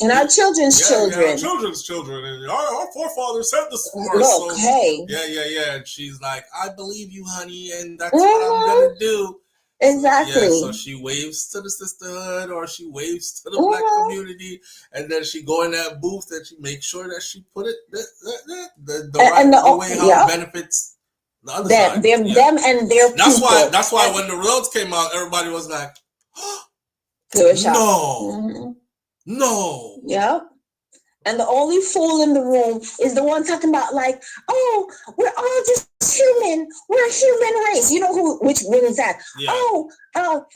Speaker 1: and our children's children. Yeah, our children's children. And our forefathers said this for us.
Speaker 2: Look,
Speaker 1: so,
Speaker 2: hey.
Speaker 1: Yeah. And she's like, I believe you, honey, and that's what I'm going to do.
Speaker 2: Exactly.
Speaker 1: So she waves to the sisterhood or she waves to the black community, and then she go in that booth and she makes sure that she put it the way how it benefits the other side.
Speaker 2: Them and their
Speaker 1: That's
Speaker 2: people.
Speaker 1: That's why when the results came out, everybody was like, oh, no.
Speaker 2: Yep. And the only fool in the room is the one talking about like, oh, we're all just human. We're a human race. You know which one is that? Yeah. Oh,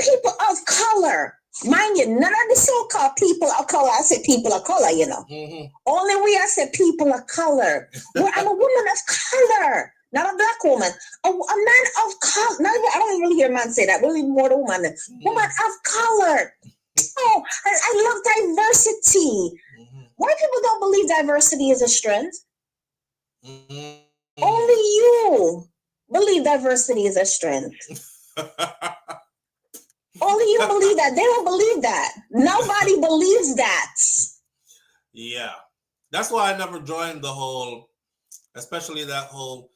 Speaker 2: people of color. Mind you, none of the so-called people of color. I said people of color, you know. Only we I said people of color. I'm a woman of color, not a black woman. A man of color. I don't really hear a man say that. Really more the woman. Woman of color. Oh, I love diversity. White people don't believe diversity is a strength. Only you believe diversity is a strength. Only you believe that. They don't believe that. Nobody believes that.
Speaker 1: Yeah. That's why I never joined the whole, especially that whole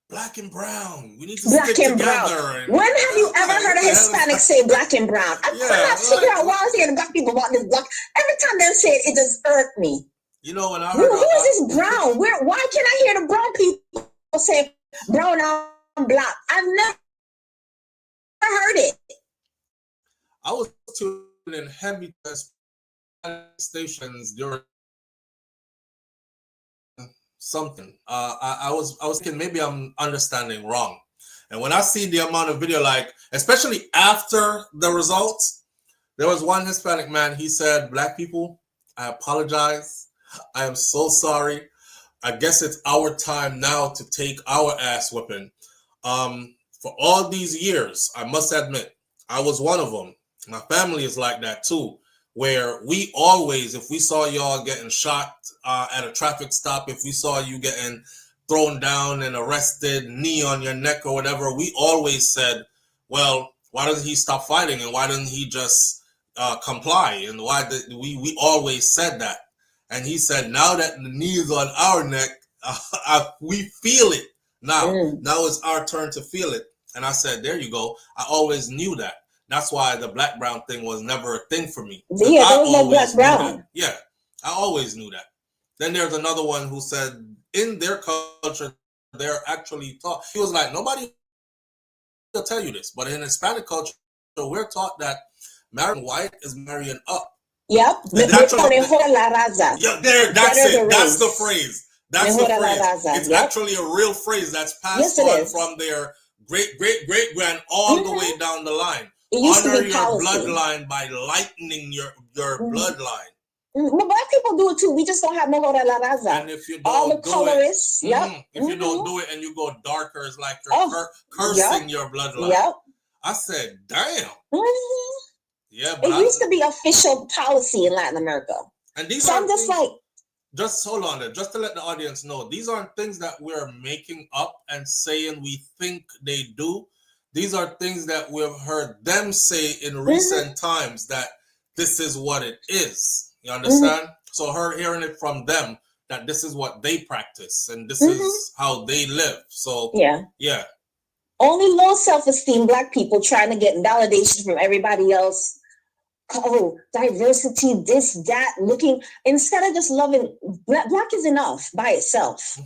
Speaker 1: black and brown. We need to stick together.
Speaker 2: When have you ever heard a Hispanic say black and brown? I could not figure out why I was hearing black people want this black. Every time they say it, it just irked me.
Speaker 1: You know, when I heard
Speaker 2: who is this brown? Why can't I hear the brown people say brown and black? I've never heard it.
Speaker 1: I was tuning in heavy stations during something. I was thinking maybe I'm understanding wrong. And when I see the amount of video, like especially after the results, there was one Hispanic man. He said, "Black people, I apologize. I am so sorry. I guess it's our time now to take our ass whipping. For all these years, I must admit, I was one of them. My family is like that too, where we always, if we saw y'all getting shot at a traffic stop, if we saw you getting thrown down and arrested, knee on your neck or whatever, we always said, well, why doesn't he stop fighting and why doesn't he just comply? And why did we always said that. And he said, now that the knee is on our neck, we feel it now. Now it's our turn to feel it. And I said, there you go. I always knew that. That's why the black brown thing was never a thing for me.
Speaker 2: Yeah, there was no black brown.
Speaker 1: Yeah, I always knew that. Then there's another one who said in their culture, they're actually taught. He was like, nobody will tell you this, but in Hispanic culture, we're taught that marrying white is marrying up.
Speaker 2: Yep.
Speaker 1: Yeah, that's it. That's the phrase. That's the phrase. It's actually a real phrase that's passed on from their great-great-great-grand all the way down the line. Honor your bloodline by lightening your bloodline.
Speaker 2: But black people do it too. We just don't have mejor la raza.
Speaker 1: And if you don't
Speaker 2: all the colorists,
Speaker 1: if you don't do it and you go darker, it's like you're cursing your bloodline. Yep. I said, damn. Yeah, but
Speaker 2: it used to be official policy in Latin America.
Speaker 1: And these
Speaker 2: so I'm just like,
Speaker 1: just hold on there, just to let the audience know, these aren't things that we're making up and saying we think they do. These are things that we've heard them say in recent times that this is what it is. You understand? So her hearing it from them that this is what they practice and this is how they live. So yeah.
Speaker 2: Only low self-esteem black people trying to get validation from everybody else. Oh, diversity, this, that, looking, instead of just loving, black is enough by itself.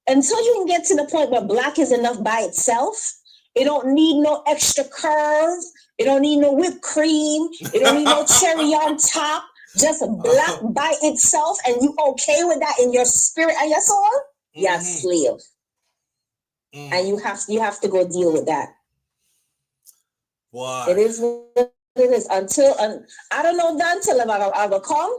Speaker 2: Until you can get to the point where black is enough by itself, it don't need no extra curve, it don't need no whipped cream, it don't need no cherry on top, just black by itself, and you okay with that in your spirit and your soul? You're slave. And you have to go deal with that.
Speaker 1: Why?
Speaker 2: It is what
Speaker 3: it is. Until I don't know that until I will come,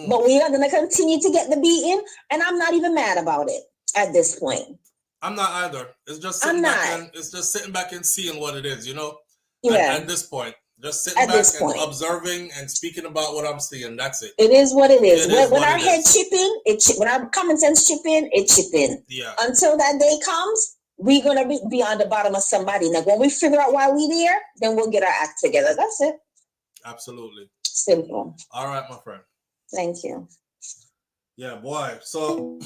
Speaker 3: but we are gonna continue to get the beating, and I'm not even mad about it at this point.
Speaker 1: I'm not either. It's just sitting back and seeing what it is, you know?
Speaker 3: Yeah.
Speaker 1: At this point. Just sitting back and observing and speaking about what I'm seeing. That's it.
Speaker 3: It is what it is. When our head chip in, when our common sense chip in, it chip in.
Speaker 1: Yeah.
Speaker 3: Until that day comes, we're gonna be on the bottom of somebody. Now, when we figure out why we there, then we'll get our act together. That's it.
Speaker 1: Absolutely.
Speaker 3: Simple.
Speaker 1: All right, my friend.
Speaker 3: Thank you.
Speaker 1: Yeah, boy. So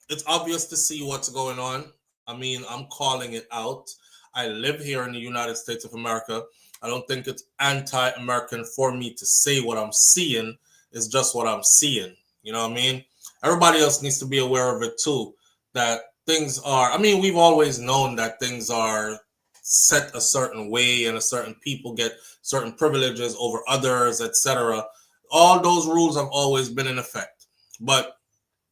Speaker 1: it's obvious to see what's going on. I mean, I'm calling it out. I live here in the United States of America. I don't think it's anti-American for me to say what I'm seeing. It's just what I'm seeing. You know what I mean? Everybody else needs to be aware of it too. That things are, I mean, we've always known that things are set a certain way and a certain people get certain privileges over others, etc. All those rules have always been in effect. But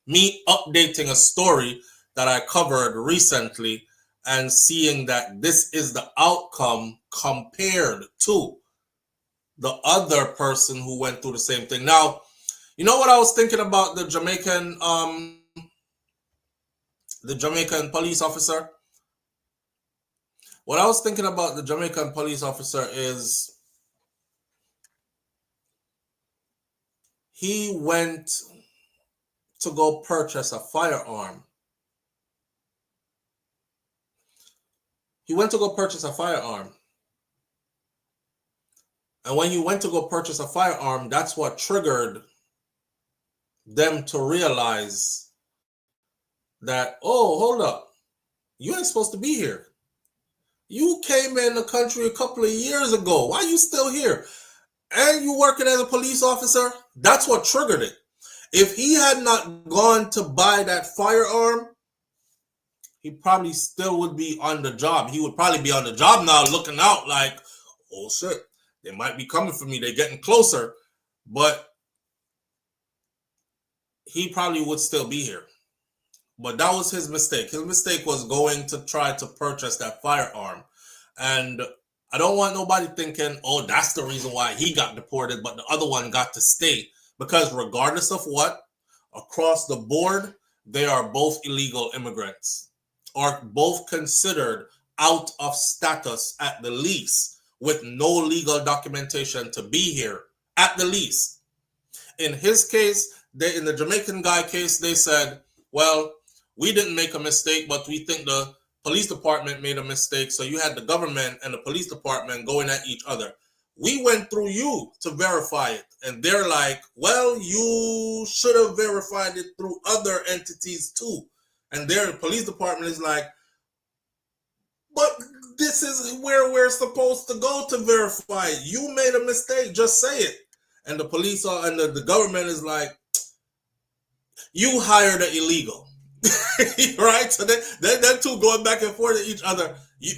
Speaker 1: me updating a story that I covered recently and seeing that this is the outcome compared to the other person who went through the same thing. Now, you know what I was thinking about the Jamaican police officer? What I was thinking about the Jamaican police officer is he went to go purchase a firearm. He went to go purchase a firearm. And when he went to go purchase a firearm, that's what triggered them to realize that, oh, hold up. You ain't supposed to be here. You came in the country a couple of years ago. Why are you still here? And you working as a police officer? That's what triggered it. If he had not gone to buy that firearm, he probably still would be on the job. He would probably be on the job now looking out like, oh shit, they might be coming for me. They're getting closer. But he probably would still be here. But that was his mistake. His mistake was going to try to purchase that firearm. And I don't want nobody thinking, oh, that's the reason why he got deported, but the other one got to stay. Because regardless of what, across the board, they are both illegal immigrants. Are both considered out of status at the least, with no legal documentation to be here at the least. In his case, in the Jamaican guy case, they said, well, we didn't make a mistake, but we think the police department made a mistake. So you had the government and the police department going at each other. We went through you to verify it. And they're like, well, you should have verified it through other entities too. And their police department is like, but this is where we're supposed to go to verify it. You made a mistake. Just say it. And the police and the government is like, you hired an illegal. Right? So they're two going back and forth at each other. You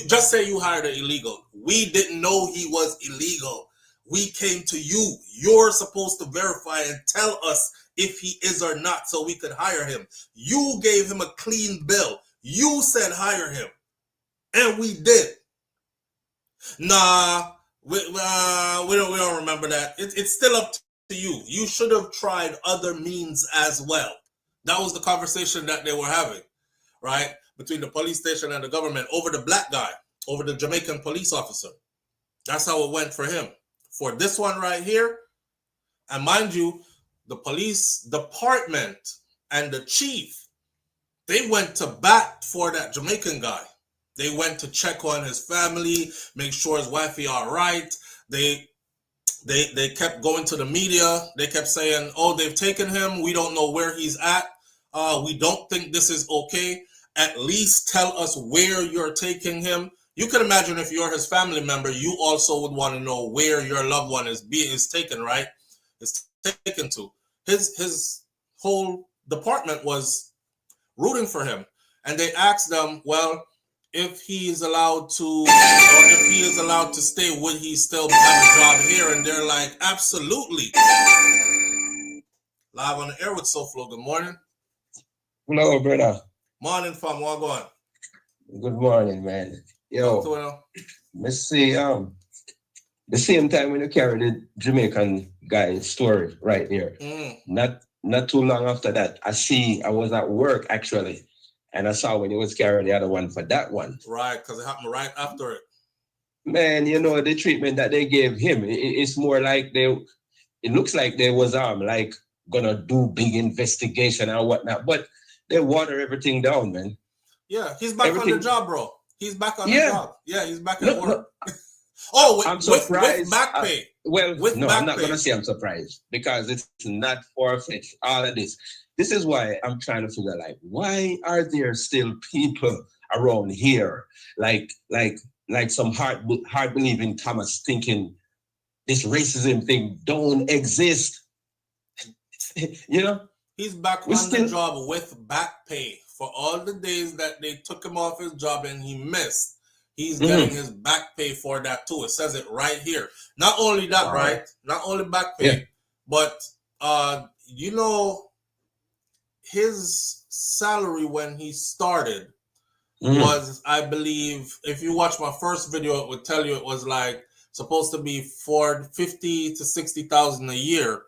Speaker 1: just say you hired an illegal. We didn't know he was illegal. We came to you. You're supposed to verify and tell us if he is or not so we could hire him. You gave him a clean bill. You said hire him. And we did. Nah, we don't remember that. It's still up to you. You should have tried other means as well. That was the conversation that they were having, right? Between the police station and the government over the black guy, over the Jamaican police officer. That's how it went for him. For this one right here, and mind you, the police department and the chief, they went to bat for that Jamaican guy. They went to check on his family, make sure his wifey all right. They kept going to the media. They kept saying, oh, they've taken him. We don't know where he's at. We don't think this is okay. At least tell us where you're taking him. You can imagine if you're his family member, you also would want to know where your loved one is taken, right? Is taken to. His whole department was rooting for him. And they asked them, well, if he is allowed to, or if he is allowed to stay, would he still have a job here? And they're like, absolutely. Live on the air with SouFLo. Good morning.
Speaker 5: Hello, brother.
Speaker 1: Morning, fam. What going?
Speaker 5: Good morning, man. Yo, let's see, The same time when you carry the Jamaican guy story right there. Not too long after that, I was at work actually, and I saw when he was carrying the other one for that one.
Speaker 1: Right, because it happened right after it.
Speaker 5: Man, you know, the treatment that they gave him, it's more like it looks like they was like gonna do big investigation and whatnot, but they water everything down, man.
Speaker 1: Yeah, he's back on the job, bro. He's back on the job. Yeah, he's back at work.
Speaker 5: I'm surprised.
Speaker 1: With back pay.
Speaker 5: I'm not going to say I'm surprised because it's not far-fetched, all of this. This is why I'm trying to figure, like, why are there still people around here, like some hard-believing Thomas thinking this racism thing don't exist? You know?
Speaker 1: He's back on the job with back pay for all the days that they took him off his job and he missed. He's getting his back pay for that too. It says it right here. Not only that, right? Not only back pay, but you know, his salary when he started was, I believe, if you watch my first video, it would tell you it was like supposed to be $50,000 to $60,000 a year,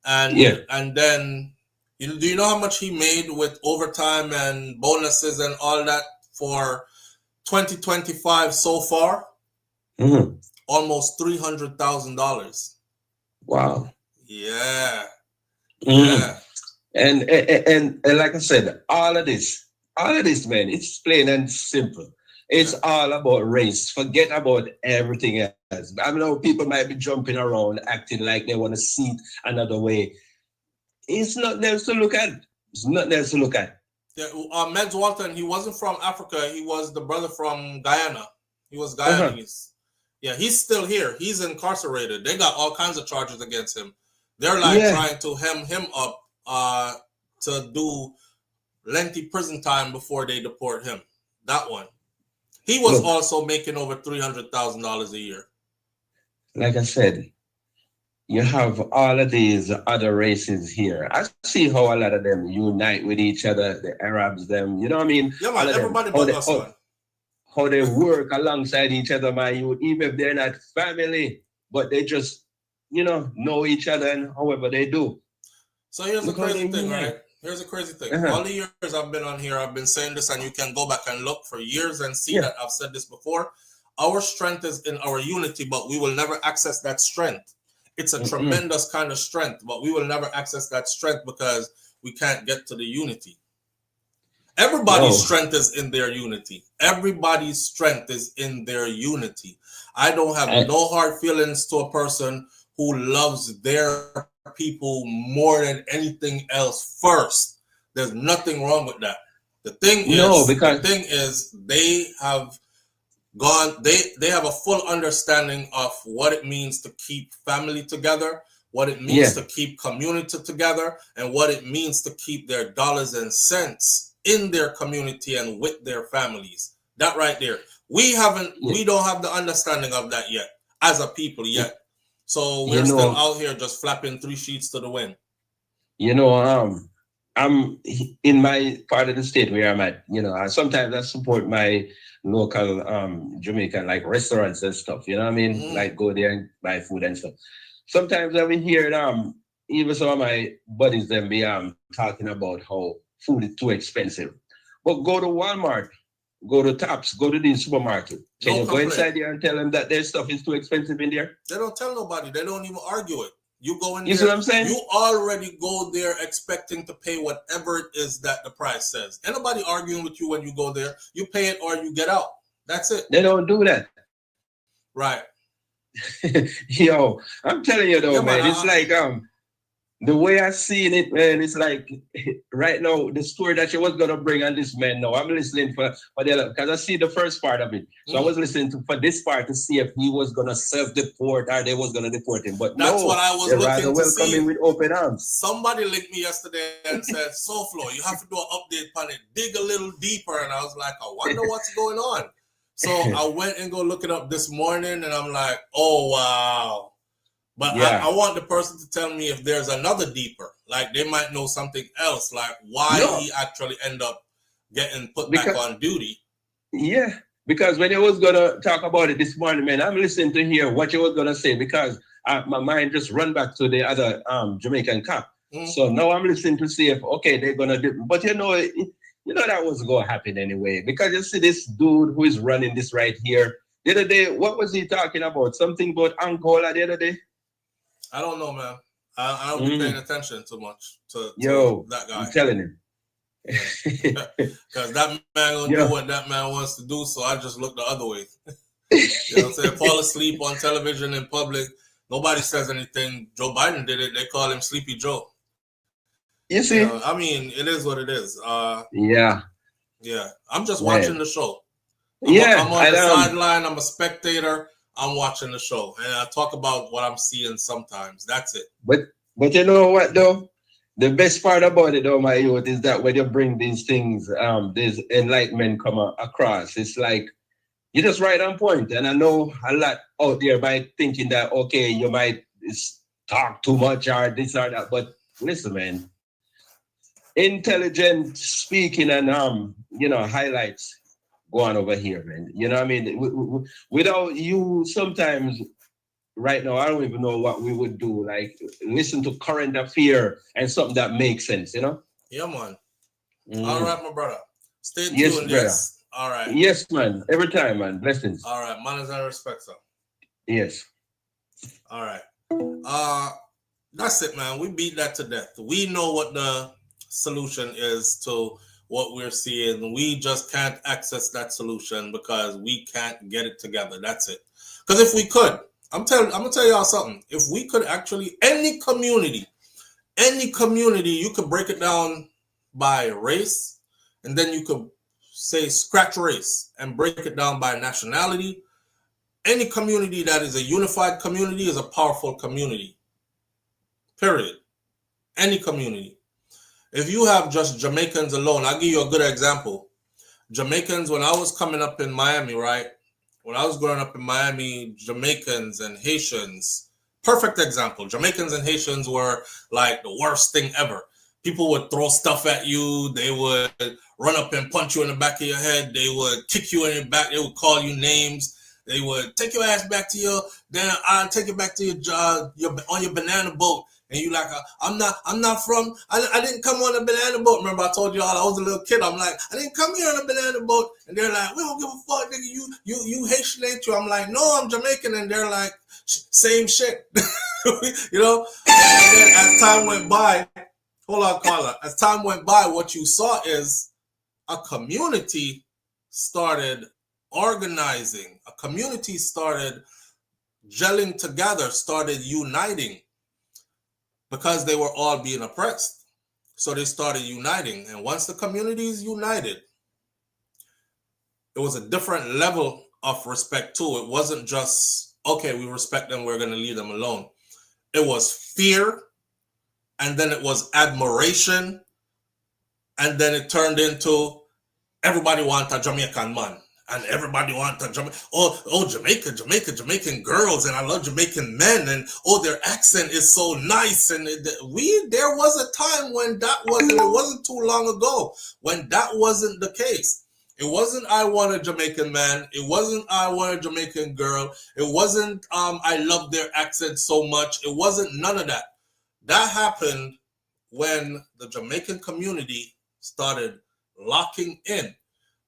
Speaker 1: and then do you know how much he made with overtime and bonuses and all that for 2025 so far? Almost $300,000.
Speaker 5: Wow.
Speaker 1: Yeah.
Speaker 5: Yeah. And like I said, all of this, man, it's plain and simple. It's all about race. Forget about everything else. I know people might be jumping around, acting like they want to see it another way. It's not there to look at. It's not there to look at.
Speaker 1: Yeah, Meds Walton, he wasn't from Africa. He was the brother from Guyana. He was Guyanese. Yeah, he's still here. He's incarcerated. They got all kinds of charges against him. They're like trying to hem him up to do lengthy prison time before they deport him. That one. He was also making over $300,000 a year.
Speaker 5: Like I said, you have all of these other races here. I see how a lot of them unite with each other, the Arabs, them, you know what I mean?
Speaker 1: Yeah, man, everybody but us, man.
Speaker 5: How they work alongside each other, man. Even if they're not family, but they just, know each other and however they do.
Speaker 1: So here's the crazy thing, right? Here's the crazy thing. All the years I've been on here, I've been saying this, and you can go back and look for years and see that I've said this before. Our strength is in our unity, but we will never access that strength. It's a tremendous kind of strength, but we will never access that strength because we can't get to the unity. Everybody's strength is in their unity. Everybody's strength is in their unity. I don't have no hard feelings to a person who loves their people more than anything else first. There's nothing wrong with that. The thing is they have they have a full understanding of what it means to keep family together, what it means to keep community together, and what it means to keep their dollars and cents in their community and with their families. That right there. We don't have the understanding of that yet as a people yet. So we're still out here just flapping 3 sheets to the wind.
Speaker 5: I'm in my part of the state where I'm at, sometimes I support my local Jamaican like restaurants and stuff, you know what I mean? Like go there and buy food and stuff. Sometimes I've been hearing even some of my buddies them be talking about how food is too expensive. But go to Walmart, go to Tops, go to the supermarket. Can you go inside there and tell them that their stuff is too expensive in there?
Speaker 1: They don't tell nobody. They don't even argue it. You go in
Speaker 5: there. You see what I'm saying?
Speaker 1: You already go there expecting to pay whatever it is that the price says. Ain't nobody arguing with you when you go there. You pay it or you get out. That's it.
Speaker 5: They don't do that.
Speaker 1: Right.
Speaker 5: Yo, I'm telling you though, man, it's like the way I seen it, man, it's like right now the story that you was gonna bring on this man. Now I'm listening for the other because I see the first part of it. So I was listening for this part to see if he was gonna self-deport or they was gonna deport him. But
Speaker 1: that's what I was looking to see.
Speaker 5: With open arms.
Speaker 1: Somebody linked me yesterday and said, SouFlo, you have to do an update on it, dig a little deeper. And I was like, I wonder what's going on. So I went and go look it up this morning, and I'm like, oh wow. But I want the person to tell me if there's another deeper. Like they might know something else, like why he actually end up getting put back on duty.
Speaker 5: Yeah, Because when you was gonna talk about it this morning, man, I'm listening to hear what you was gonna say because my mind just run back to the other Jamaican cop. So now I'm listening to see if okay they're gonna do, but you know that was gonna happen anyway because you see this dude who is running this right here. The other day, what was he talking about? Something about Angola the other day.
Speaker 1: I don't know, man. I don't be paying attention too much to that guy.
Speaker 5: I'm telling him.
Speaker 1: Because that man gonna do what that man wants to do, so I just look the other way. You know what I'm saying? Fall asleep on television in public. Nobody says anything. Joe Biden did it. They call him Sleepy Joe.
Speaker 5: You see?
Speaker 1: I mean, it is what it is.
Speaker 5: Yeah.
Speaker 1: I'm just watching the show. I'm on the sideline. I'm a spectator. I'm watching the show, and I talk about what I'm seeing sometimes. That's it.
Speaker 5: But you know what though? The best part about it, though, my youth, is that when you bring these things, this enlightenment come across. It's like you're just right on point. And I know a lot out there by thinking that okay, you might talk too much or this or that. But listen, man, intelligent speaking and highlights go on over here, man. You know what I mean? Without you, sometimes. Right now, I don't even know what we would do. Like listen to current affair and something that makes sense, you know?
Speaker 1: Yeah, man. All right, my brother. Stay tuned.
Speaker 5: Yes, brother.
Speaker 1: All right.
Speaker 5: Yes, man. Every time, man. Blessings.
Speaker 1: All right. Manners and respect, sir.
Speaker 5: Yes.
Speaker 1: All right. That's it, man. We beat that to death. We know what the solution is to what we're seeing. We just can't access that solution because we can't get it together. That's it. Because if we could, I'm gonna tell y'all something. If we could actually, any community, you could break it down by race, and then you could say scratch race and break it down by nationality. Any community that is a unified community is a powerful community. Period. Any community. If you have just Jamaicans alone, I'll give you a good example. Jamaicans, when I was coming up in Miami, right? When I was growing up in Miami, Jamaicans and Haitians, perfect example. Jamaicans and Haitians were like the worst thing ever. People would throw stuff at you. They would run up and punch you in the back of your head. They would kick you in your back. They would call you names. They would take your ass back to I'll take it back to your on your banana boat. And you like, I didn't come on a banana boat. Remember I told y'all I was a little kid. I'm like, I didn't come here on a banana boat. And they're like, we don't give a fuck, nigga. You Haitian, ain't you? I'm like, no, I'm Jamaican. And they're like, same shit. You know? And then as time went by, hold on, Carla. As time went by, what you saw is a community started organizing. A community started gelling together, started uniting. Because they were all being oppressed. So they started uniting. And once the communities united, it was a different level of respect too. It wasn't just, okay, we respect them, we're going to leave them alone. It was fear, and then it was admiration, and then it turned into everybody want a Jamaican man. And everybody want to Jamaican girls, and I love Jamaican men, and their accent is so nice. And there was a time when it wasn't too long ago when that wasn't the case. It wasn't I want a Jamaican man. It wasn't I want a Jamaican girl. It wasn't I love their accent so much. It wasn't none of that. That happened when the Jamaican community started locking in.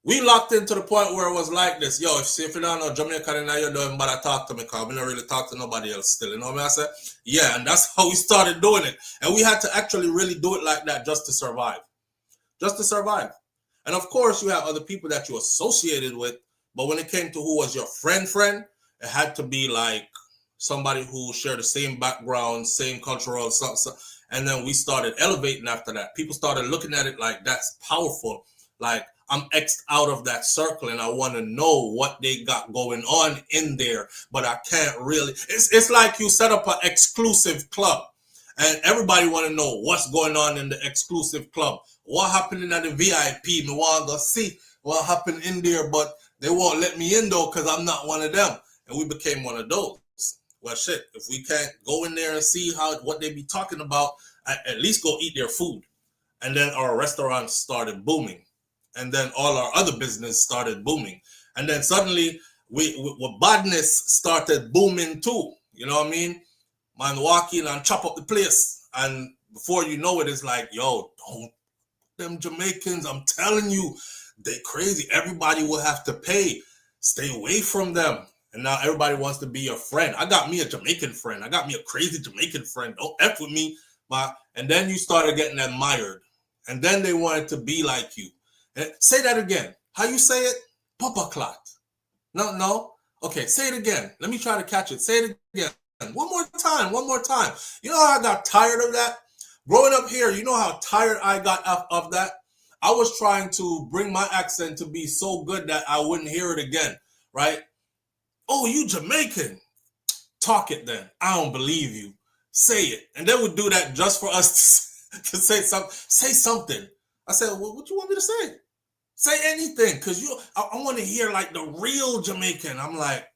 Speaker 1: We locked into the point where it was like this. Yo, if you don't know Jamaican and you don't bother talk to me, because we don't really talk to nobody else still. You know what I said? Yeah, and that's how we started doing it. And we had to actually really do it like that just to survive. Just to survive. And of course, you have other people that you associated with. But when it came to who was your friend, it had to be like somebody who shared the same background, same cultural something. And then we started elevating after that. People started looking at it like that's powerful. Like, I'm X'd out of that circle and I want to know what they got going on in there, but I can't really. It's like you set up an exclusive club and everybody want to know what's going on in the exclusive club. What happened in the VIP? Me want to go see what happened in there, but they won't let me in though because I'm not one of them. And we became one of those. Well, shit, if we can't go in there and see what they be talking about, at least go eat their food. And then our restaurants started booming. And then all our other business started booming. And then suddenly badness started booming too. You know what I mean? Man walk in and chop up the place. And before you know it, it's like, yo, don't them Jamaicans, I'm telling you, they crazy. Everybody will have to pay. Stay away from them. And now everybody wants to be your friend. I got me a Jamaican friend. I got me a crazy Jamaican friend. Don't F with me. And then you started getting admired. And then they wanted to be like you. And say that again. How you say it? Papa clot. No. Okay, say it again. Let me try to catch it. Say it again. One more time. You know how I got tired of that? Growing up here, you know how tired I got of that? I was trying to bring my accent to be so good that I wouldn't hear it again, right? Oh, you Jamaican. Talk it then. I don't believe you. Say it. And they would do that just for us to say something. I said, well, what you want me to say? Say anything, because I want to hear like the real Jamaican. I'm like,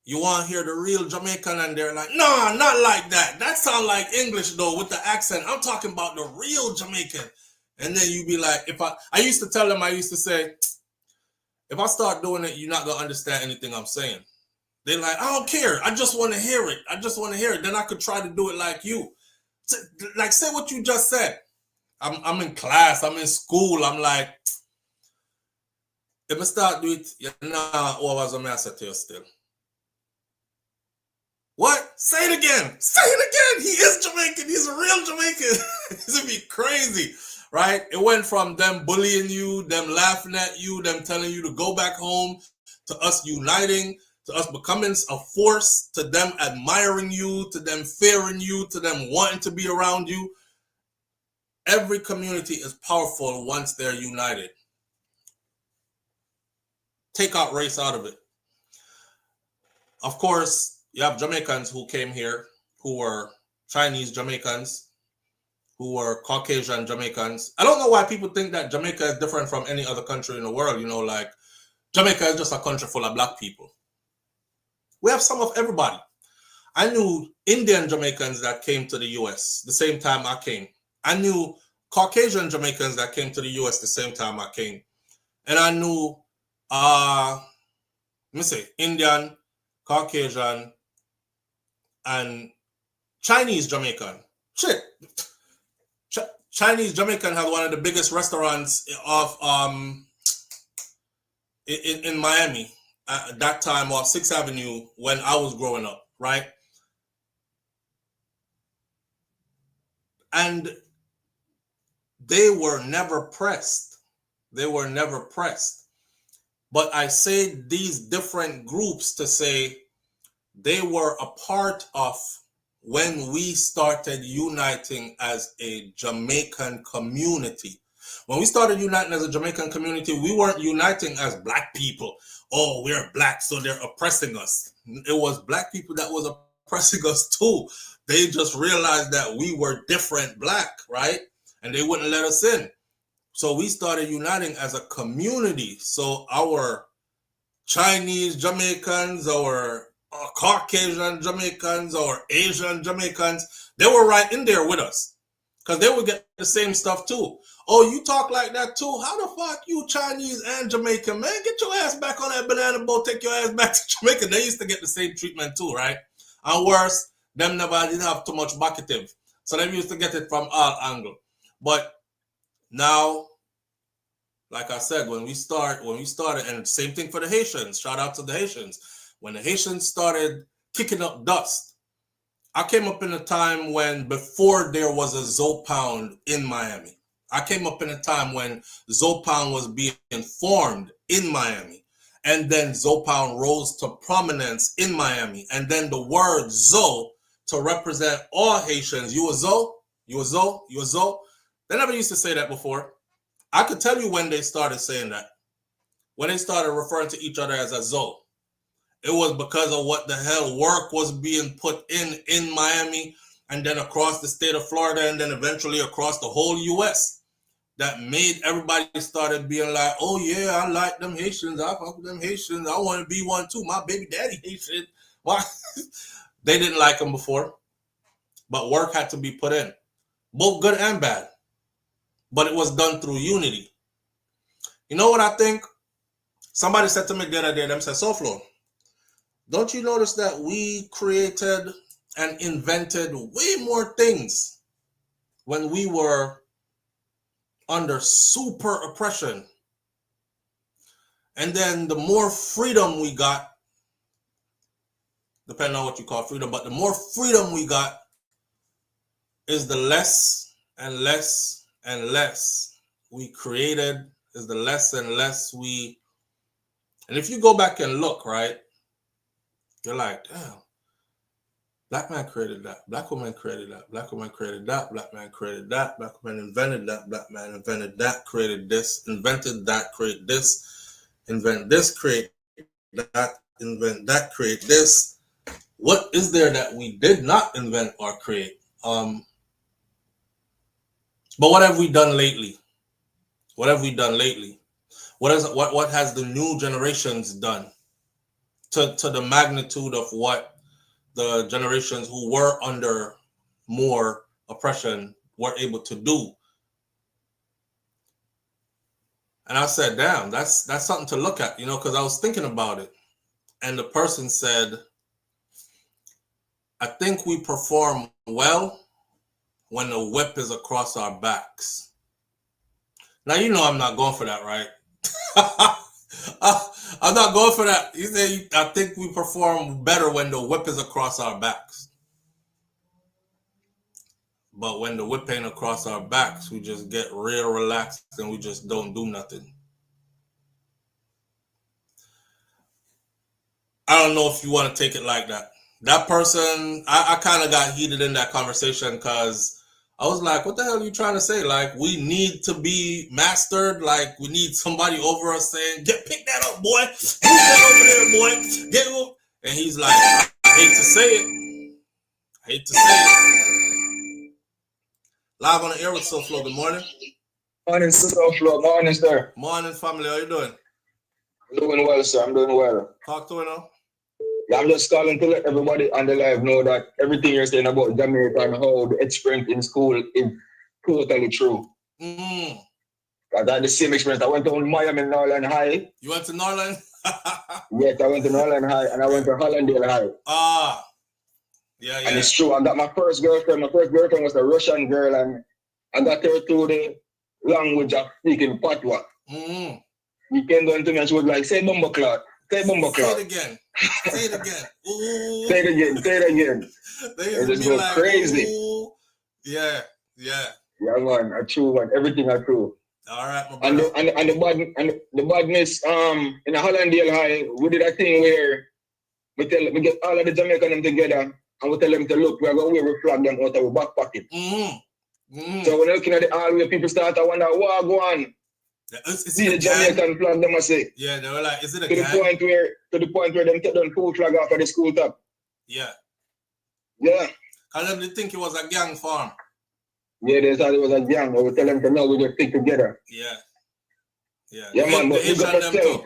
Speaker 1: you want to hear the real Jamaican? And they're like, nah, not like that. That sounds like English though with the accent. I'm talking about the real Jamaican. And then you be like, I used to tell them, I used to say, if I start doing it, you're not going to understand anything I'm saying. They're like, I don't care. I just want to hear it. Then I could try to do it like you. Like, say what you just said. I'm in class. I'm in school. I'm like, if I start doing it, you're not always a master to you still. What? Say it again. He is Jamaican. He's a real Jamaican. It's gonna be crazy, right? It went from them bullying you, them laughing at you, them telling you to go back home, to us uniting, to us becoming a force, to them admiring you, to them fearing you, to them wanting to be around you. Every community is powerful once they're united. Take out race out of it. Of course, you have Jamaicans who came here, who were Chinese Jamaicans, who were Caucasian Jamaicans. I don't know why people think that Jamaica is different from any other country in the world. You know, like Jamaica is just a country full of black people. We have some of everybody. I knew Indian Jamaicans that came to the US the same time I came. I knew Caucasian Jamaicans that came to the US the same time I came. And I knew, Indian, Caucasian, and Chinese Jamaican. Shit. Chinese Jamaican had one of the biggest restaurants of in Miami at that time, off 6th Avenue, when I was growing up, right? And they were never pressed. But I say these different groups to say they were a part of when we started uniting as a Jamaican community. When we started uniting as a Jamaican community, we weren't uniting as black people. Oh, we're black, so they're oppressing us. It was black people that was oppressing us too. They just realized that we were different black, right? And they wouldn't let us in. So we started uniting as a community. So our Chinese Jamaicans, our Caucasian Jamaicans, or Asian Jamaicans, they were right in there with us because they would get the same stuff too. Oh, you talk like that too? How the fuck you Chinese and Jamaican, man? Get your ass back on that banana boat. Take your ass back to Jamaica. They used to get the same treatment too, right? And worse, them never didn't have too much bucketive. So they used to get it from all angles. But now, like I said, when we started, and same thing for the Haitians. Shout out to the Haitians. When the Haitians started kicking up dust, I came up in a time when before there was a Zopound in Miami. I came up in a time when Zopound was being formed in Miami. And then Zopound rose to prominence in Miami. And then the word Zo to represent all Haitians. You a Zo? You a Zo? You a Zo? They never used to say that before. I could tell you when they started saying that. When they started referring to each other as a Zo. It was because of what the hell work was being put in Miami and then across the state of Florida and then eventually across the whole US. That made everybody started being like, oh yeah, I like them Haitians. I fuck with them Haitians. I want to be one too. My baby daddy Haitian. Why? They didn't like them before. But work had to be put in. Both good and bad. But it was done through unity. You know what I think? Somebody said to me the other day, them said, SouFlo, don't you notice that we created and invented way more things when we were under super oppression? And then the more freedom we got, depending on what you call freedom, but the more freedom we got is the less and less and less we created, is the less and less we, and if you go back and look, right, you're like, damn, black man created that, black woman created that, black woman created that, black man created that, black woman invented that, black man invented that, created this, invented that, create this, invent this, create that, invent that, create this. What is there that we did not invent or create? But what have we done lately? What have we done lately? What has the new generations done to the magnitude of what the generations who were under more oppression were able to do? And I said, damn, that's something to look at, because I was thinking about it. And the person said, I think we perform well when the whip is across our backs. Now, I'm not going for that, right? I'm not going for that. He said, I think we perform better when the whip is across our backs. But when the whip ain't across our backs, we just get real relaxed and we just don't do nothing. I don't know if you want to take it like that. That person, I kind of got heated in that conversation because I was like, what the hell are you trying to say? Like, we need to be mastered. Like, we need somebody over us saying, pick that up, boy. Move that over there, boy. Get over. And he's like, I hate to say it. I hate to say it. Live on the air with SouFlo. Good morning.
Speaker 6: Morning, SouFlo. Morning, sir.
Speaker 1: Morning, family. How you doing?
Speaker 6: I'm doing well, sir. I'm doing well.
Speaker 1: Talk to me now.
Speaker 6: Yeah, I'm just calling to let everybody on the live know that everything you're saying about Jamaica and how the experience in school is totally true. I had the same experience. I went to Miami Norland High.
Speaker 1: You went to Norland?
Speaker 6: Yes, I went to Norland High and I went to Hollandale High.
Speaker 1: Yeah.
Speaker 6: And it's true. I got my first girlfriend. My first girlfriend was a Russian girl, and I got her through the language of speaking Patois. He came down to me and she was like, say bumbo clout. Say bumbo clout.
Speaker 1: Say it again. Say it again. Ooh.
Speaker 6: Say it again. Say it again.
Speaker 1: They
Speaker 6: just go like, crazy.
Speaker 1: Ooh. Yeah.
Speaker 6: Yeah, man. I true, man. Everything I true.
Speaker 1: All right, my brother.
Speaker 6: And the badness in the Hollandale High, we did a thing where we get all of the Jamaicans together and we tell them to look, we're going to wear a flag them out of our back pocket. So when you're looking at the hallway, people start to wonder, what go on? See the Jamaican flag, them must say.
Speaker 1: Yeah, they were like, is it a
Speaker 6: to
Speaker 1: gang?
Speaker 6: The point where them take down full flag off of the school top.
Speaker 1: Yeah.
Speaker 6: Yeah.
Speaker 1: Because they think it was a gang farm.
Speaker 6: Yeah, they thought it was a gang. We would tell them to know we just stick together.
Speaker 1: Yeah.
Speaker 6: Yeah, man, but
Speaker 1: the Haitian them too.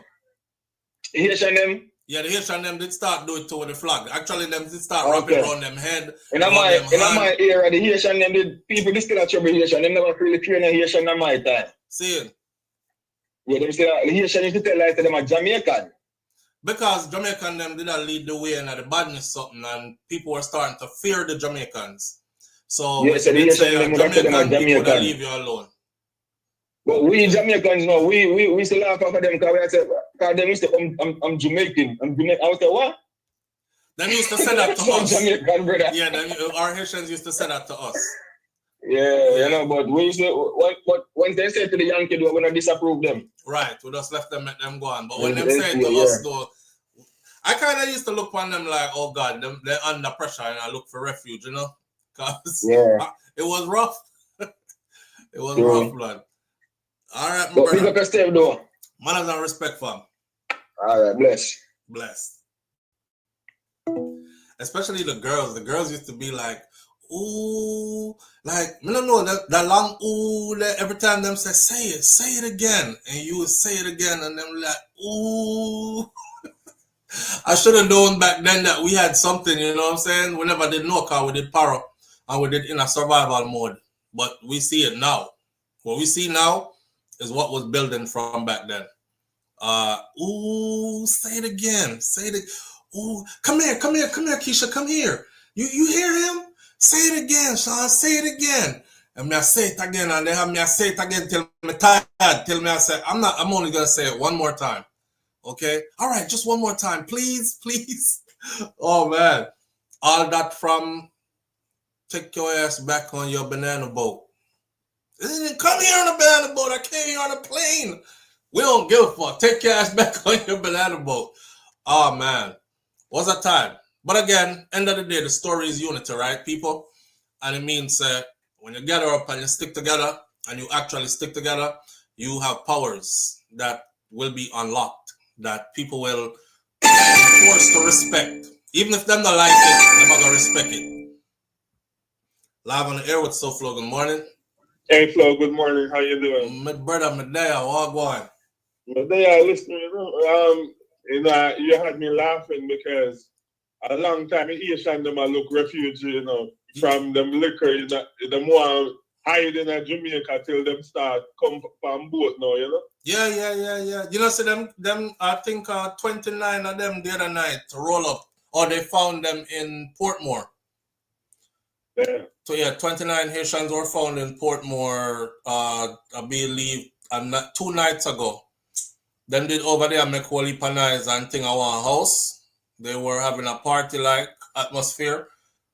Speaker 6: The Haitian them?
Speaker 1: Yeah, the Haitian them did start doing it too with the flag. Actually, them did start wrapping around them head.
Speaker 6: In my era, the Haitian them did people they still have trouble Haitian. They never really train a Haitian in my time.
Speaker 1: See it?
Speaker 6: Yeah, they still the Haitian used to tell like them are Jamaican.
Speaker 1: Because Jamaican them did not lead the way in the badness something, and people were starting to fear the Jamaicans. So
Speaker 6: yes, the Haitian them would tell them are Jamaican.
Speaker 1: Leave you alone.
Speaker 6: But we Jamaicans know we still laugh after them because we said because them used to I'm Jamaican. I was like, what?
Speaker 1: Them used to say that to us.
Speaker 6: Jamaican, brother.
Speaker 1: Yeah, our Haitians used to say that to us.
Speaker 6: Yeah, but we used to when they say to the young kid, we're gonna disapprove them.
Speaker 1: Right, we just let them go on. But when them say it to us though, I kinda used to look on them like, oh God, they're under pressure and I look for refuge, Because it was rough. It was rough, blood. All right, my
Speaker 6: but
Speaker 1: brother.
Speaker 6: pick up your step though.
Speaker 1: Manners and respect, fam.
Speaker 6: All right, bless.
Speaker 1: Especially the girls. The girls used to be like, ooh, like, I don't know, that long ooh, that every time them say it again. And you would say it again, and them like, ooh. I should have known back then that we had something, you know what I'm saying? We never did no car, we did para, and we did in a survival mode. But we see it now. What we see now is what was building from back then. Ooh, say it again. Say it. Ooh, come here, Keisha, come here. You hear him? Say it again, Sean. Say it again. And me I say it again, and they have me I say it again till me tired. Till me I say I'm only gonna say it one more time. Okay? All right, just one more time, please, please. Oh man. All that from take your ass back on your banana boat. Come here on a banana boat. I came here on a plane. We don't give a fuck. Take your ass back on your banana boat. Oh man, what's that time? But again, end of the day, the story is unity, right, people? And it means when you gather up and you stick together, and you actually stick together, you have powers that will be unlocked, that people will be forced to respect. Even if them don't like it, they're not gonna respect it. Live on the air with SouFLo. Good morning.
Speaker 7: Hey Flo, good morning. How you doing?
Speaker 1: My brother, my day, all going.
Speaker 7: But they are listening. You had me laughing because a long time Asian them a look refugee, from them liquor, them want hide in a Jamaica till them start come from boat now,
Speaker 1: Yeah. You know, see them I think 29 of them the other night roll up, or they found them in Portmore.
Speaker 7: Yeah.
Speaker 1: So yeah, 29 Haitians were found in Portmore, I believe, 2 nights ago. Them did over there make whole heap of noise and thing at one house. They were having a party-like atmosphere,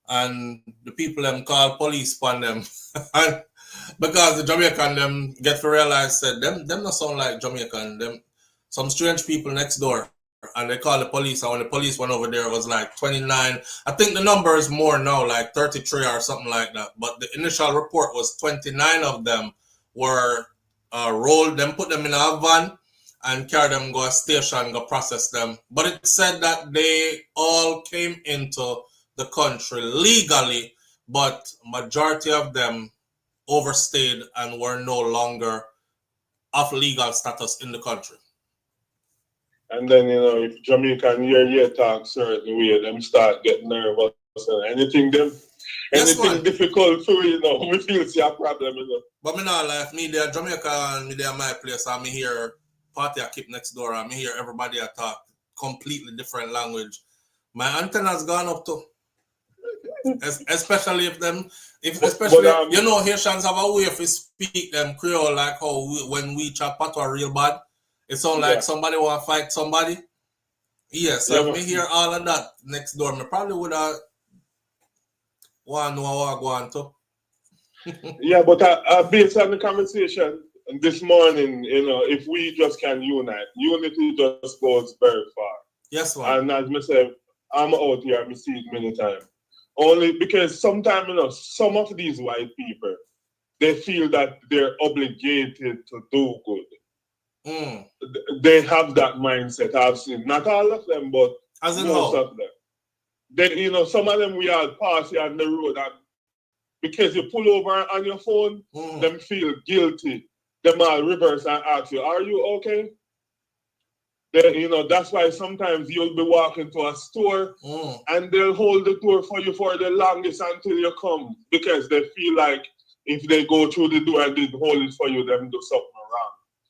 Speaker 1: and the people them call police on them. And because the Jamaican them get to realize that them not sound like Jamaican. Them some strange people next door. And they called the police, and when the police went over there, it was like 29. I think the number is more now, like 33 or something like that. But the initial report was 29 of them were rolled, them put them in a van and carry them go a station, go process them. But it said that they all came into the country legally, but majority of them overstayed and were no longer of legal status in the country.
Speaker 7: And then, if Jamaican hear talk certain way, them start getting nervous and anything difficult for we feel see a problem,
Speaker 1: But me not like me there Jamaica and me there my place, and me hear party I keep next door, and me hear everybody talk completely different language. My antenna's gone up too. Especially Haitians have a way if we speak them Creole, like how when we chat patois real bad, it sounds like somebody want to fight somebody. Yes, so if me hear all of that next door, me probably would have want to know what I go on to.
Speaker 7: Yeah, but based on the conversation this morning, if we just can unity just goes very far.
Speaker 1: Yes, man.
Speaker 7: And as myself, I'm out here, I see it many times. Only because sometimes, some of these white people, they feel that they're obligated to do good. They have that mindset. I've seen not all of them, but most of them. Then some of them we are passing on the road, and because you pull over on your phone, them feel guilty. Them all reverse and ask you, "Are you okay?" Then that's why sometimes you'll be walking to a store and they'll hold the door for you for the longest until you come, because they feel like if they go through the door and didn't hold it for you, them do something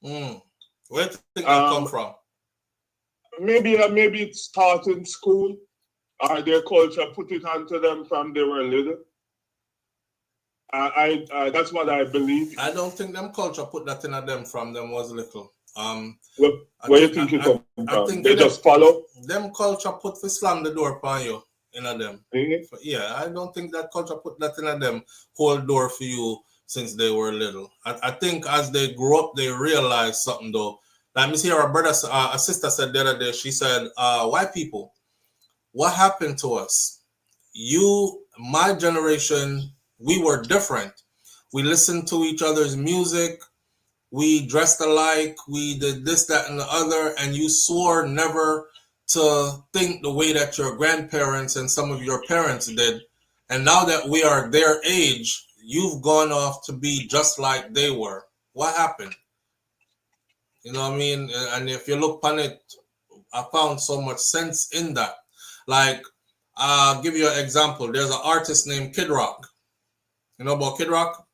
Speaker 7: wrong.
Speaker 1: Where do you think that come from?
Speaker 7: Maybe it's taught in school, or their culture put it onto them from they were little. I that's what I believe.
Speaker 1: I don't think them culture put that in them from them was little.
Speaker 7: Where you think it come from? They just follow?
Speaker 1: Them culture put to slam the door upon you in them.
Speaker 7: Mm-hmm.
Speaker 1: Yeah, I don't think that culture put that in them hold door for you since they were little. I think as they grew up, they realized something though. Like me hear a sister said the other day, she said, white people, what happened to us? My generation, we were different. We listened to each other's music. We dressed alike. We did this, that, and the other. And you swore never to think the way that your grandparents and some of your parents did. And now that we are their age, you've gone off to be just like they were. What happened? You know what I mean? And if you look on it, I found so much sense in that. Like, I'll give you an example. There's an artist named Kid Rock. You know about Kid Rock?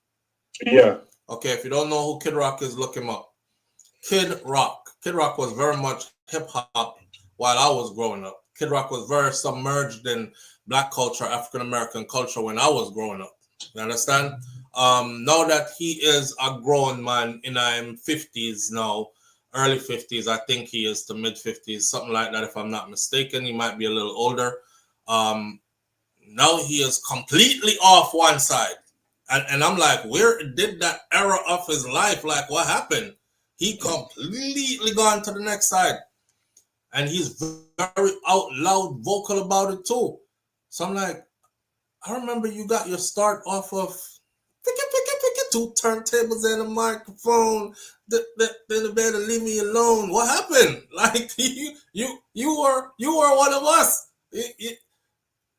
Speaker 7: Yeah.
Speaker 1: Okay, if you don't know who Kid Rock is, look him up. Kid Rock. Kid Rock was very much hip hop while I was growing up. Kid Rock was very submerged in Black culture, African American culture when I was growing up. You understand? Now that he is a grown man in his 50s now, early 50s, I think he is to mid 50s, something like that, if I'm not mistaken. He might be a little older. Now he is completely off one side. And I'm like, where did that era of his life, like, what happened? He completely gone to the next side. And he's very out loud vocal about it too. So I'm like, I remember you got your start off of two turntables and a microphone. Then the better leave me alone. What happened? Like you were one of us.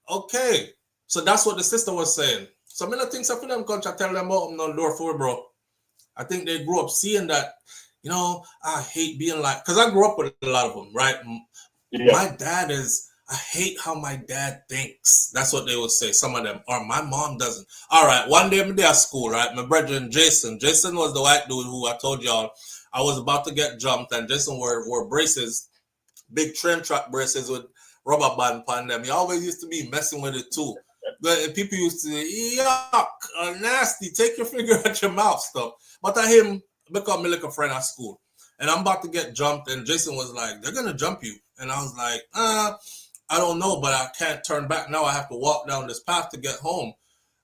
Speaker 1: Okay. So that's what the sister was saying. So many things I for them country tell them about no door for bro. I think they grew up seeing that, you know, I hate being like, because I grew up with a lot of them, right? Yeah. My dad is, I hate how my dad thinks. That's what they would say, some of them. Or my mom doesn't. All right, one day I'm there at school, right? My brother Jason was the white dude who I told y'all I was about to get jumped, and Jason wore braces, big train track braces with rubber band upon them. He always used to be messing with it too. But people used to say, yuck, nasty, take your finger out your mouth stuff. But I him become me like a friend at school. And I'm about to get jumped, and Jason was like, they're gonna jump you. And I was like, I don't know, but I can't turn back now. I have to walk down this path to get home.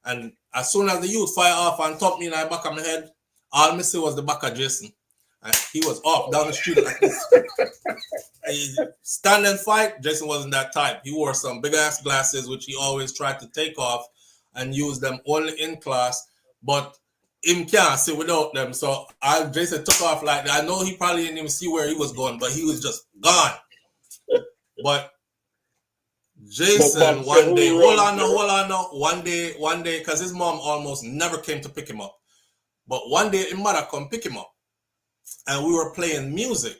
Speaker 1: And as soon as the youth fire off on top of me and I back on my head, all I see was the back of Jason. And he was off down the street like this. Stand and fight, Jason wasn't that type. He wore some big ass glasses, which he always tried to take off and use them only in class. But him can't see without them. So Jason took off like that. I know he probably didn't even see where he was going, but he was just gone. But Jason, one day, hold on, one day, because his mom almost never came to pick him up. But one day, his mother come pick him up, and we were playing music,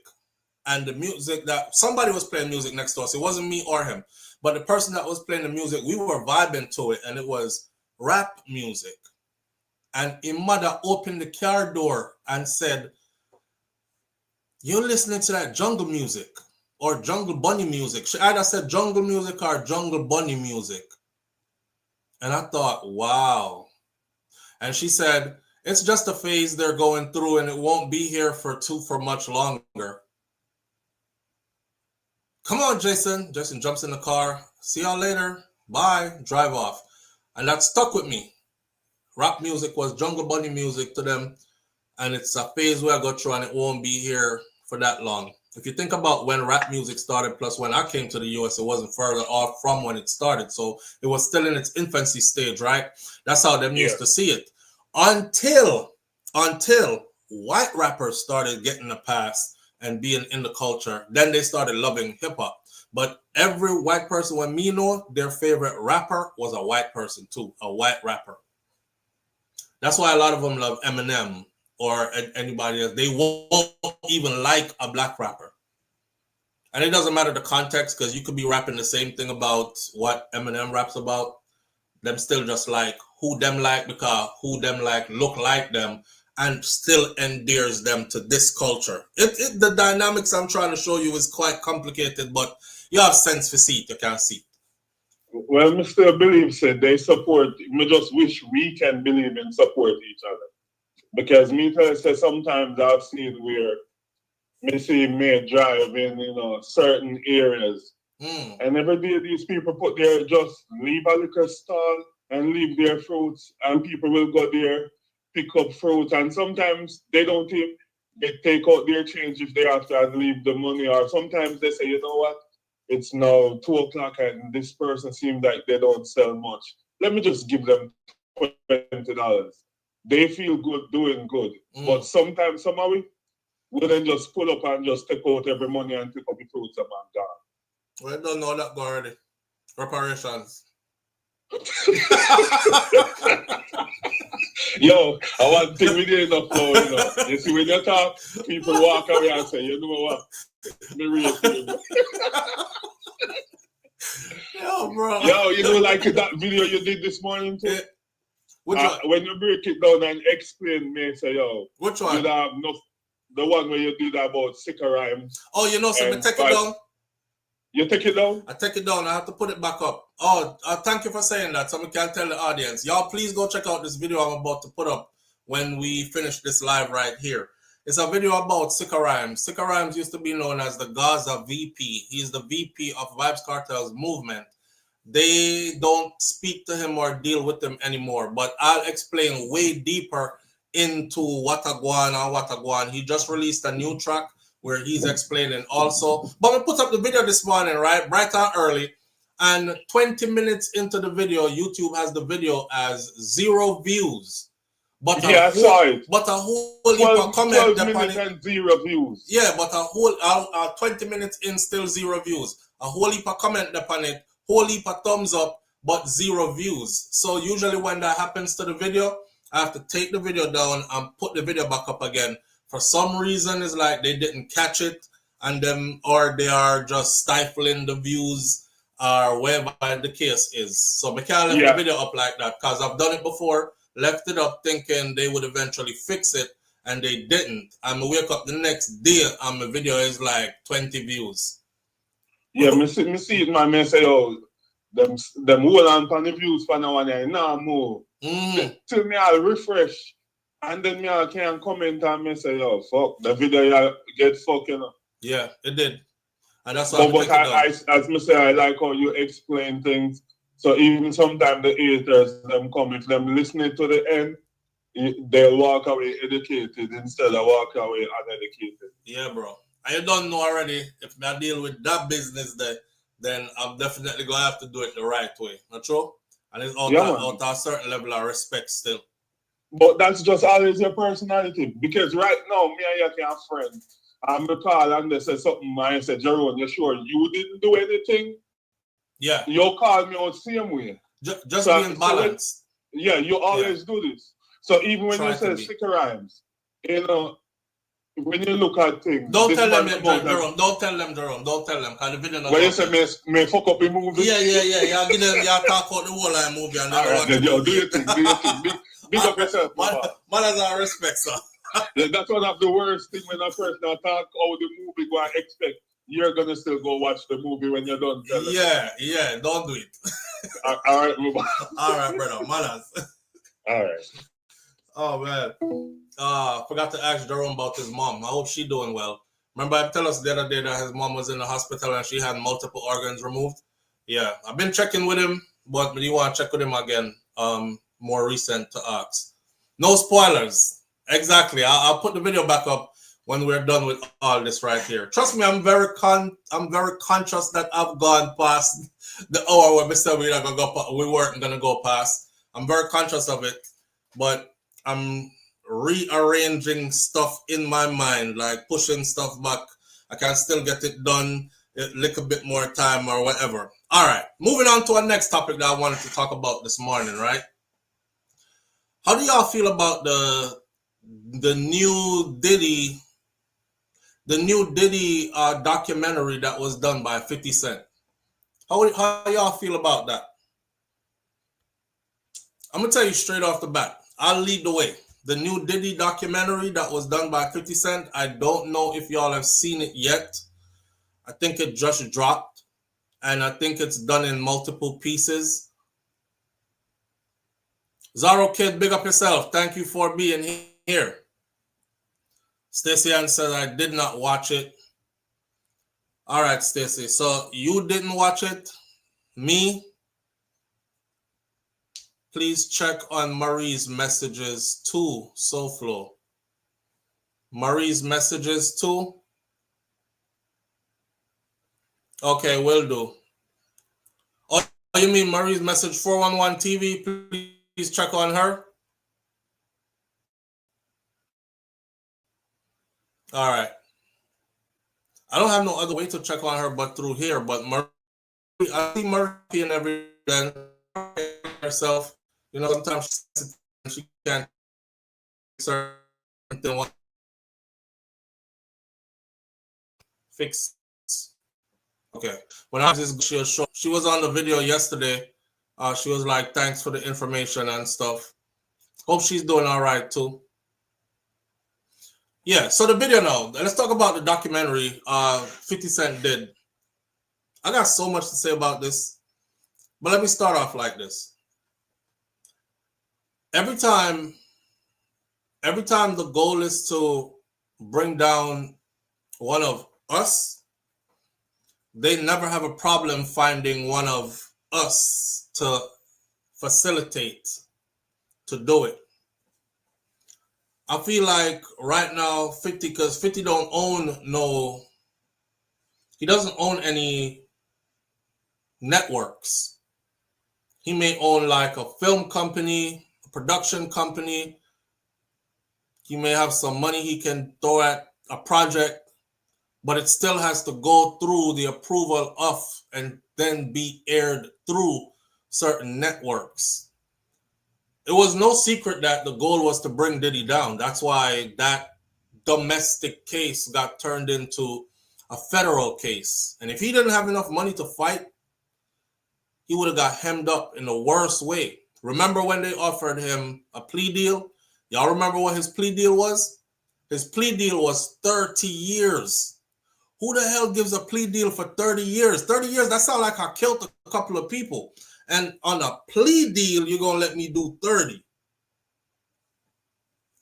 Speaker 1: and the music that somebody was playing music next to us. It wasn't me or him, but the person that was playing the music, we were vibing to it, and it was rap music. And his mother opened the car door and said, "You're listening to that jungle music." Or Jungle Bunny music. She either said jungle music or Jungle Bunny music. And I thought, wow. And she said, it's just a phase they're going through and it won't be here for much longer. Come on, Jason. Jason jumps in the car. See y'all later. Bye. Drive off. And that stuck with me. Rap music was Jungle Bunny music to them. And it's a phase where I go through and it won't be here for that long. If you think about when rap music started, plus when I came to the US, it wasn't further off from when it started. So it was still in its infancy stage, right? That's how them used to see it. Until white rappers started getting a pass and being in the culture, then they started loving hip hop. But every white person, when me know, their favorite rapper was a white person too, a white rapper. That's why a lot of them love Eminem or anybody else. They won't even like a black rapper. And it doesn't matter the context, because you could be rapping the same thing about what Eminem raps about. Them still just like who them like, because who them like look like them and still endears them to this culture. The dynamics I'm trying to show you is quite complicated, but you have sense for see it, you can't see it.
Speaker 7: Well, Mr. Believe said they support, we just wish we can believe and support each other. Because me tell you, sometimes I've seen where me see me drive in, certain areas. And every day these people just leave a liquor stall and leave their fruits, and people will go there, pick up fruit, and sometimes they don't even, they take out their change if they have to and leave the money, or sometimes they say, you know what, it's now 2 o'clock and this person seems like they don't sell much. Let me just give them $20. They feel good doing good. But sometimes, somehow, we then just pull up and just take out every money and pick up the fruits and gone.
Speaker 1: Well, I don't know that already. Reparations.
Speaker 7: Yo, I want to think we did enough flow, You see, when you talk, people walk away and say, you know what? Me really
Speaker 1: Yo, bro.
Speaker 7: Yo, like that video you did this morning too? When you break it down and explain me, say, yo,
Speaker 1: which one?
Speaker 7: You have enough the one where you did about sicker rhymes.
Speaker 1: Oh, you know, so me take it
Speaker 7: but-
Speaker 1: down.
Speaker 7: You take it down?
Speaker 1: I take it down. I have to put it back up. Oh, thank you for saying that. So we can tell the audience. Y'all, please go check out this video I'm about to put up when we finish this live right here. It's a video about Sicka Rhymes. Sicka Rhymes used to be known as the Gaza VP. He's the VP of Vybz Kartel's movement. They don't speak to him or deal with him anymore. But I'll explain way deeper into what a guan and what a guan. He just released a new track where he's explaining also. But we put up the video this morning, right? Bright and early. And 20 minutes into the video, YouTube has the video as 0 views. But
Speaker 7: I saw it.
Speaker 1: But a whole heap of
Speaker 7: 12
Speaker 1: comment
Speaker 7: minutes and 0 views.
Speaker 1: Yeah, but a whole 20 minutes in, still 0 views. A whole heap of comment upon it, whole heap of thumbs up, but 0 views. So usually when that happens to the video, I have to take the video down and put the video back up again. For some reason, it's like they didn't catch it, and them, or they are just stifling the views, or whatever the case is. So I can't leave the video up like that, because I've done it before, left it up thinking they would eventually fix it, and they didn't. And I wake up the next day and my video is like 20 views.
Speaker 7: Yeah, me see it, man. Me say, oh, them hold on for the views for now and then. Nah, move. Till me I'll refresh. And then me I can comment and me say, oh, fuck, the video get fucked, you know.
Speaker 1: Yeah, it did. And that's why
Speaker 7: but I, as me say, I like how you explain things. So even sometimes the haters, them come, if them listening to the end, they'll walk away educated instead of walk away uneducated.
Speaker 1: Yeah, bro. I don't know already. If I deal with that business there, then I'm definitely going to have to do it the right way. Not true? And it's out a certain level of respect still.
Speaker 7: But that's just always your personality. Because right now, me and you can have friends. And me call and they say something, and I said, Jerome, you sure you didn't do anything?
Speaker 1: Yeah.
Speaker 7: You call me out the same way.
Speaker 1: Just so, being balanced.
Speaker 7: Yeah, you always do this. So even when you say Sicka Rhymes, you know, when you look at things.
Speaker 1: Don't tell them, Jerome. Don't tell them, Jerome. Don't tell them. Because the video
Speaker 7: when you say, me fuck up the movie.
Speaker 1: Yeah. Y'all give them, y'all talk about the whole line movie. And
Speaker 7: then yo, do your thing. Big up yourself.
Speaker 1: Man has our respect, sir.
Speaker 7: That's one of the worst things when a person talk how the movie go and expect. You're gonna still go watch the movie when you're done.
Speaker 1: Yeah, don't do it.
Speaker 7: All right, move on.
Speaker 1: All right, brother. Manners.
Speaker 7: All right.
Speaker 1: Oh man. Forgot to ask Jerome about his mom. I hope she's doing well. Remember I tell us the other day that his mom was in the hospital and she had multiple organs removed? Yeah. I've been checking with him, but you want to check with him again. More recent to ask. No spoilers. Exactly. I'll put the video back up when we're done with all this right here. Trust me, I'm very conscious that I've gone past the hour where we said we weren't gonna go past. I'm very conscious of it, but I'm rearranging stuff in my mind, like pushing stuff back. I can still get it done a little bit more time or whatever. All right, moving on to our next topic that I wanted to talk about this morning, right? How do y'all feel about the new Diddy documentary that was done by 50 Cent? How y'all feel about that? I'm gonna tell you straight off the bat. I'll lead the way. The new Diddy documentary that was done by 50 Cent. I don't know if y'all have seen it yet. I think it just dropped, and I think it's done in multiple pieces. Zaro Kid, big up yourself. Thank you for being here. Stacey Ann says I did not watch it. All right, Stacey. So you didn't watch it. Me? Please check on Marie's messages too, SouFlo. Marie's messages too. Okay, will do. Oh, you mean Marie's message 411 TV? Please check on her. All right. I don't have no other way to check on her but through here. But Marie, I see Marie and every then herself. You know, sometimes she can't certain fix. Okay. When I was she was on the video yesterday. She was like, thanks for the information and stuff. Hope she's doing all right too. Yeah, so the video now. Let's talk about the documentary 50 Cent did. I got so much to say about this, but let me start off like this. Every time the goal is to bring down one of us, they never have a problem finding one of us to facilitate, to do it. I feel like right now 50, because 50 don't own he doesn't own any networks. He may own like a film company, a production company. He may have some money he can throw at a project, but it still has to go through the approval of and then be aired through certain networks. It was no secret that the goal was to bring Diddy down. That's why that domestic case got turned into a federal case. And if he didn't have enough money to fight, he would have got hemmed up in the worst way. Remember when they offered him a plea deal? Y'all remember what his plea deal was? His plea deal was 30 years. Who the hell gives a plea deal for 30 years? 30 years, that sounds like I killed a couple of people. And on a plea deal, you're going to let me do 30.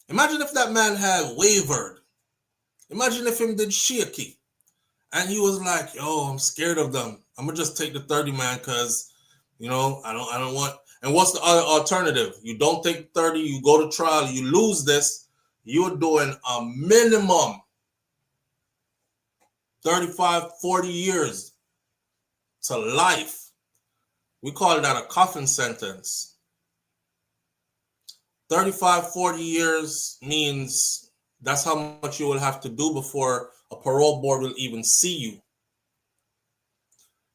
Speaker 1: Imagine if that man had wavered. Imagine if him did shaky. And he was like, yo, I'm scared of them. I'm going to just take the 30, man, because, you know, I don't want. And what's the other alternative? You don't take 30, you go to trial, you lose this, you're doing a minimum 35, 40 years to life. We call that a coffin sentence. 35, 40 years means that's how much you will have to do before a parole board will even see you.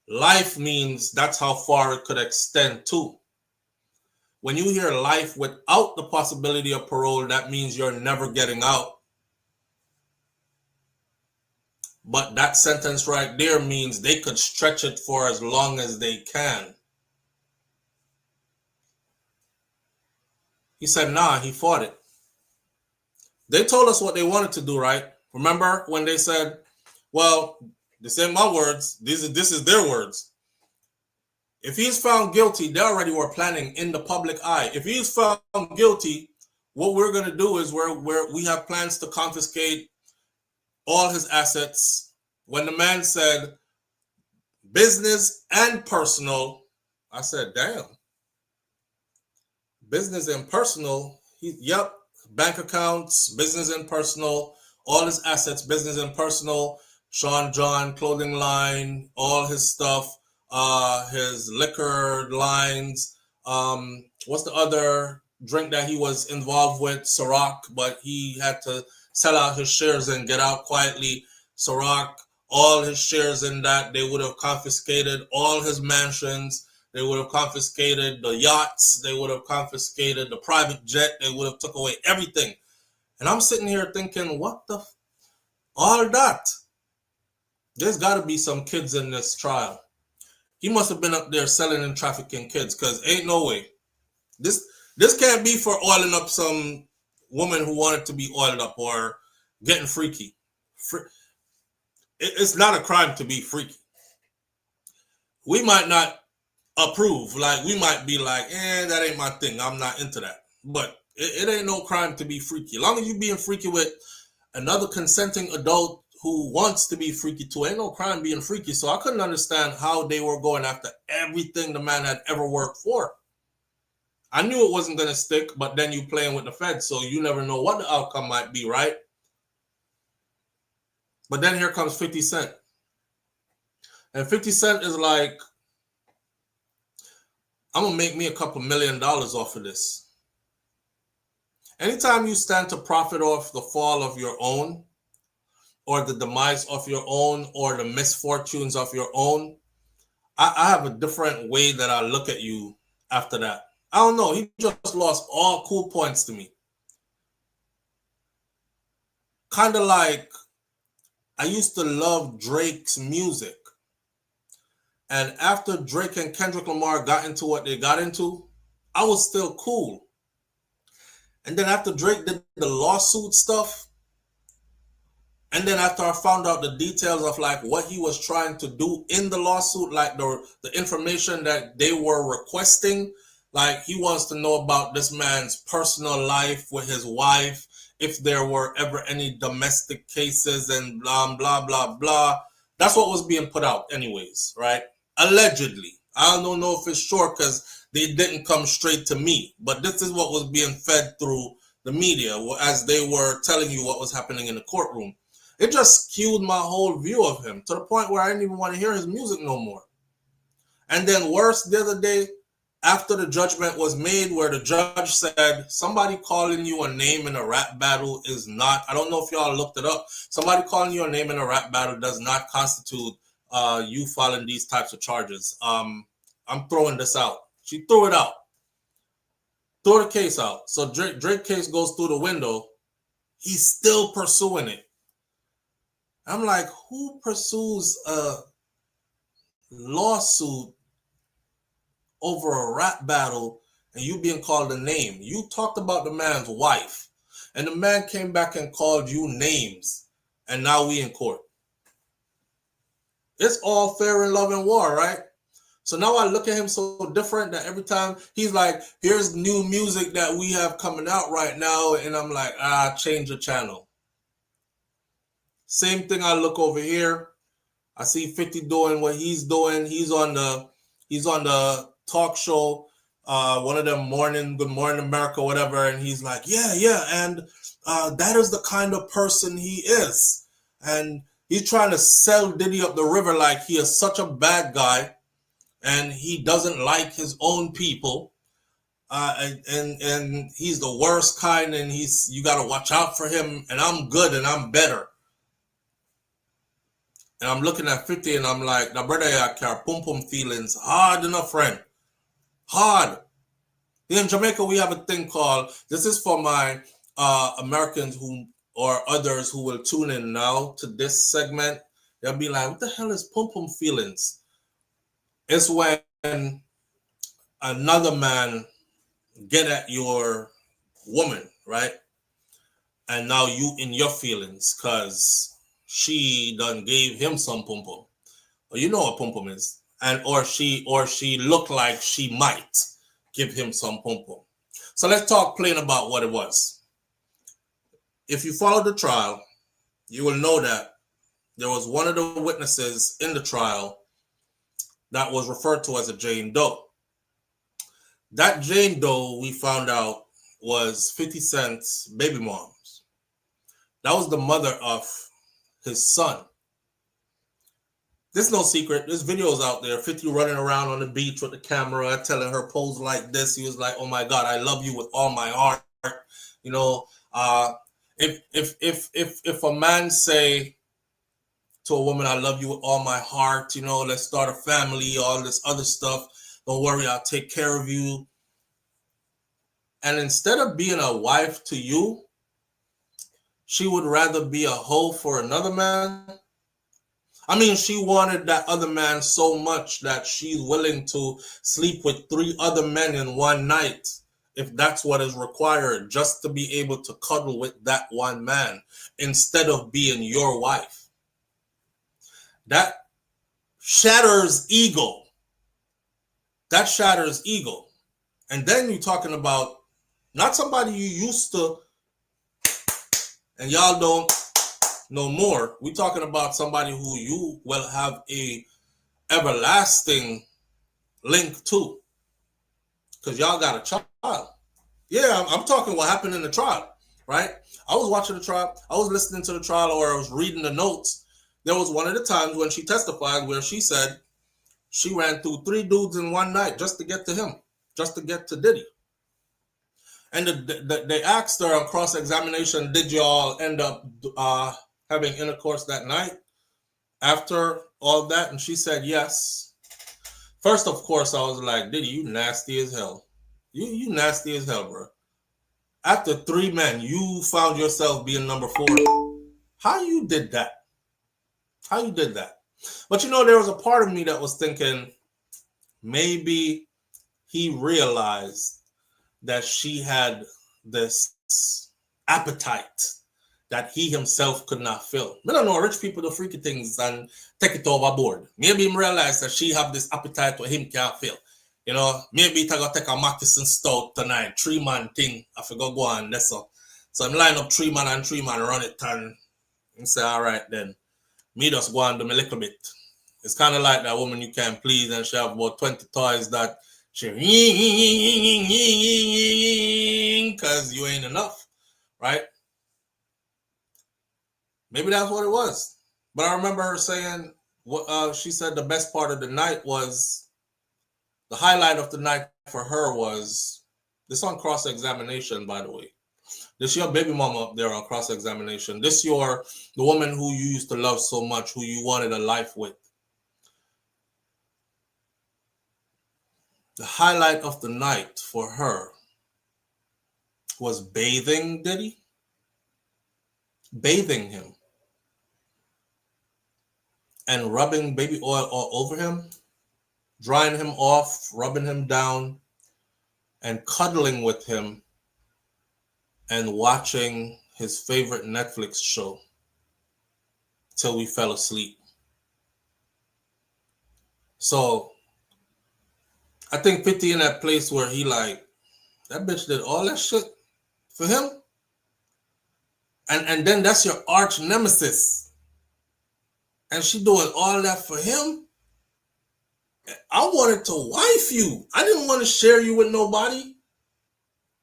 Speaker 1: Life means that's how far it could extend to. When you hear life without the possibility of parole, that means you're never getting out. But that sentence right there means they could stretch it for as long as they can. He said, nah, he fought it. They told us what they wanted to do, right? Remember when they said, well, this ain't my words. This is their words. If he's found guilty, they already were planning in the public eye. If he's found guilty, what we're going to do is we have plans to confiscate all his assets. When the man said business and personal, I said, damn. Business and personal, yep, bank accounts, business and personal, all his assets, business and personal, Sean John clothing line, all his stuff, his liquor lines, what's the other drink that he was involved with? Ciroc, but he had to sell out his shares and get out quietly. Ciroc, all his shares in that, they would have confiscated all his mansions. They would have confiscated the yachts. They would have confiscated the private jet. They would have took away everything. And I'm sitting here thinking, what the, all that? There's got to be some kids in this trial. He must have been up there selling and trafficking kids, because ain't no way. This can't be for oiling up some woman who wanted to be oiled up or getting freaky. It's not a crime to be freaky. We might not approve, like we might be like, that ain't my thing, I'm not into that, but it ain't no crime to be freaky. As long as you being freaky with another consenting adult who wants to be freaky too, ain't no crime being freaky. So I couldn't understand how they were going after everything the man had ever worked for. I knew it wasn't going to stick, but then you playing with the feds, so you never know what the outcome might be, right? But then here comes 50 Cent. And 50 Cent is like, I'm going to make me a couple $1 million off of this. Anytime you stand to profit off the fall of your own, or the demise of your own, or the misfortunes of your own, I have a different way that I look at you after that. I don't know. He just lost all cool points to me. Kind of like I used to love Drake's music. And after Drake and Kendrick Lamar got into what they got into, I was still cool. And then after Drake did the lawsuit stuff, And then after I found out the details of like what he was trying to do in the lawsuit, like the information that they were requesting, like he wants to know about this man's personal life with his wife, if there were ever any domestic cases and blah, blah, blah, blah. That's what was being put out anyways, right? Allegedly. I don't know if it's sure because they didn't come straight to me, but this is what was being fed through the media as they were telling you what was happening in the courtroom. It just skewed my whole view of him to the point where I didn't even want to hear his music no more. And then worse, the other day, after the judgment was made, where the judge said, somebody calling you a name in a rap battle is not, I don't know if y'all looked it up, somebody calling you a name in a rap battle does not constitute you filing these types of charges. I'm throwing this out. She threw it out. Threw the case out. So Drake case goes through the window. He's still pursuing it. I'm like, who pursues a lawsuit over a rap battle and you being called a name? You talked about the man's wife, and the man came back and called you names, and now we in court. It's all fair in love and war, right? So now I look at him so different that every time he's like, here's new music that we have coming out right now, and I'm like, change the channel. Same thing, I look over here. I see 50 doing what he's doing. He's on the talk show, one of them Good Morning America, whatever, and he's like, yeah, and that is the kind of person he is. And he's trying to sell Diddy up the river like he is such a bad guy, and he doesn't like his own people, and he's the worst kind, and you got to watch out for him, and I'm good and I'm better. And I'm looking at 50 and I'm like, now brother, I care pum pum feelings hard enough, friend. Hard. In Jamaica, we have a thing called, this is for my Americans who or others who will tune in now to this segment. They'll be like, what the hell is pum pum feelings? It's when another man get at your woman, right? And now you in your feelings because she done gave him some pum pum. Well, you know what pum pum is, and or she looked like she might give him some pum pum. So let's talk plain about what it was. If you follow the trial, you will know that there was one of the witnesses in the trial that was referred to as a Jane Doe. That Jane Doe, we found out, was 50 Cent's baby moms. That was the mother of his son. There's no secret. There's videos out there. 50 running around on the beach with the camera, telling her pose like this. He was like, "Oh my God, I love you with all my heart." You know, if a man say to a woman, "I love you with all my heart," you know, let's start a family, all this other stuff. Don't worry, I'll take care of you. And instead of being a wife to you, she would rather be a hoe for another man. I mean, she wanted that other man so much that she's willing to sleep with 3 other men in one night, if that's what is required, just to be able to cuddle with that one man instead of being your wife. That shatters ego. That shatters ego. And then you're talking about not somebody you used to, and y'all don't no more. We're talking about somebody who you will have a everlasting link to, because y'all got a child. Yeah, I'm talking what happened in the trial, right? I was watching the trial. I was listening to the trial, or I was reading the notes. There was one of the times when she testified where she said she ran through 3 dudes in one night just to get to him, just to get to Diddy. And they asked her on cross-examination, did y'all end up having intercourse that night after all that? And she said yes. First, of course, I was like, Diddy, you nasty as hell. You nasty as hell, bro. After 3 men, you found yourself being number 4. How you did that? How you did that? But you know, there was a part of me that was thinking maybe he realized that she had this appetite that he himself could not fill. I don't know, rich people do freaky things and take it overboard. Maybe him realize that she have this appetite what him can't fill. You know, maybe I gotta take a Moccasin Stout tonight, 3-man thing. I forgot go on this so. So I'm line up 3 man and 3 man run it and say, all right then. Me just go and do me a little bit. It's kind of like that woman you can't please and she have about 20 toys that she because you ain't enough, right? Maybe that's what it was. But I remember her saying, she said the best part of the night was, the highlight of the night for her was, this on cross-examination, by the way. This your baby mama up there on cross-examination. This the woman who you used to love so much, who you wanted a life with. The highlight of the night for her was bathing Diddy. Bathing him. And rubbing baby oil all over him. Drying him off, rubbing him down. And cuddling with him. And watching his favorite Netflix show. Till we fell asleep. So I think 50 in that place where he like, that bitch did all that shit for him. And then that's your arch nemesis. And she doing all that for him. I wanted to wife you. I didn't want to share you with nobody.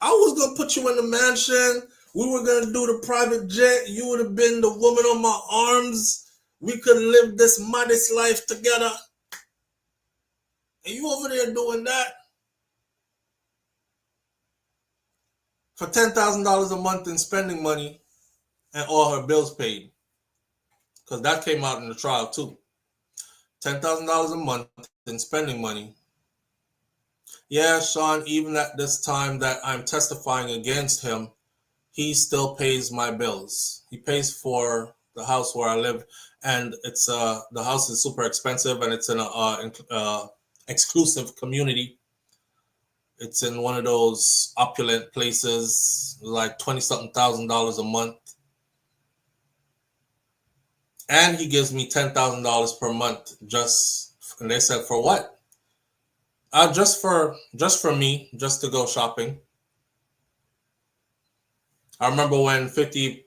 Speaker 1: I was going to put you in the mansion. We were going to do the private jet. You would have been the woman on my arms. We could live this modest life together. And you over there doing that for $10,000 a month in spending money and all her bills paid. Because that came out in the trial too. $10,000 a month in spending money. Yeah, Sean, even at this time that I'm testifying against him, he still pays my bills. He pays for the house where I live. And it's the house is super expensive and it's in a exclusive community. It's in one of those opulent places, like $20-something thousand a month. And he gives me $10,000 per month and they said, for what? Just for me, just to go shopping. I remember when 50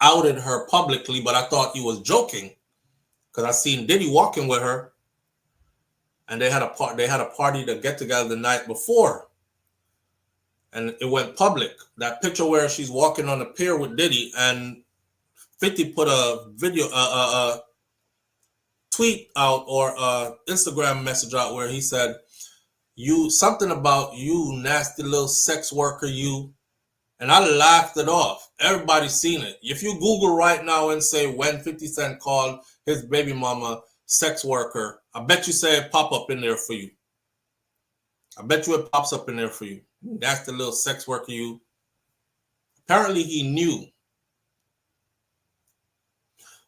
Speaker 1: outed her publicly, but I thought he was joking because I seen Diddy walking with her. And they had a party to get together the night before. And it went public. That picture where she's walking on the pier with Diddy and 50 put a video, tweet out or Instagram message out where he said, something about you, nasty little sex worker, you. And I laughed it off. Everybody's seen it. If you Google right now and say when 50 Cent called his baby mama sex worker, I bet you say it pop up in there for you. I bet you it pops up in there for you. That's the little sex worker you. Apparently he knew.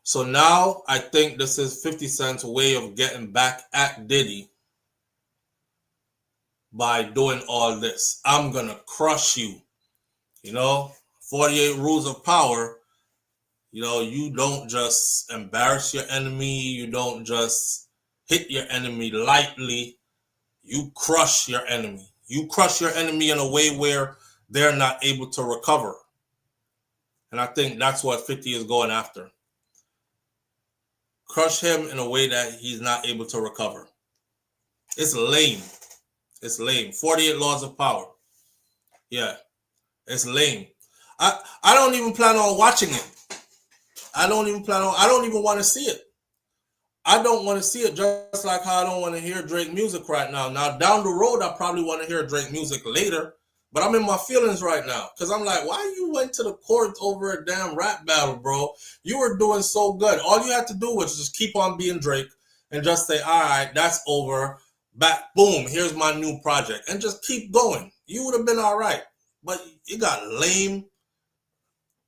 Speaker 1: So now I think this is 50 Cent's way of getting back at Diddy by doing all this. I'm going to crush you. 48 rules of power. You don't just embarrass your enemy. You don't just hit your enemy lightly. You crush your enemy. You crush your enemy in a way where they're not able to recover. And I think that's what 50 is going after. Crush him in a way that he's not able to recover. It's lame. It's lame. 48 laws of power. Yeah. It's lame. I don't even plan on watching it. I don't even want to see it. I don't want to see it, just like how I don't want to hear Drake music right now. Now, down the road, I probably want to hear Drake music later, but I'm in my feelings right now because I'm like, why you went to the court over a damn rap battle, bro? You were doing so good. All you had to do was just keep on being Drake and just say, all right, that's over. Back, boom, here's my new project. And just keep going. You would have been all right. But it got lame.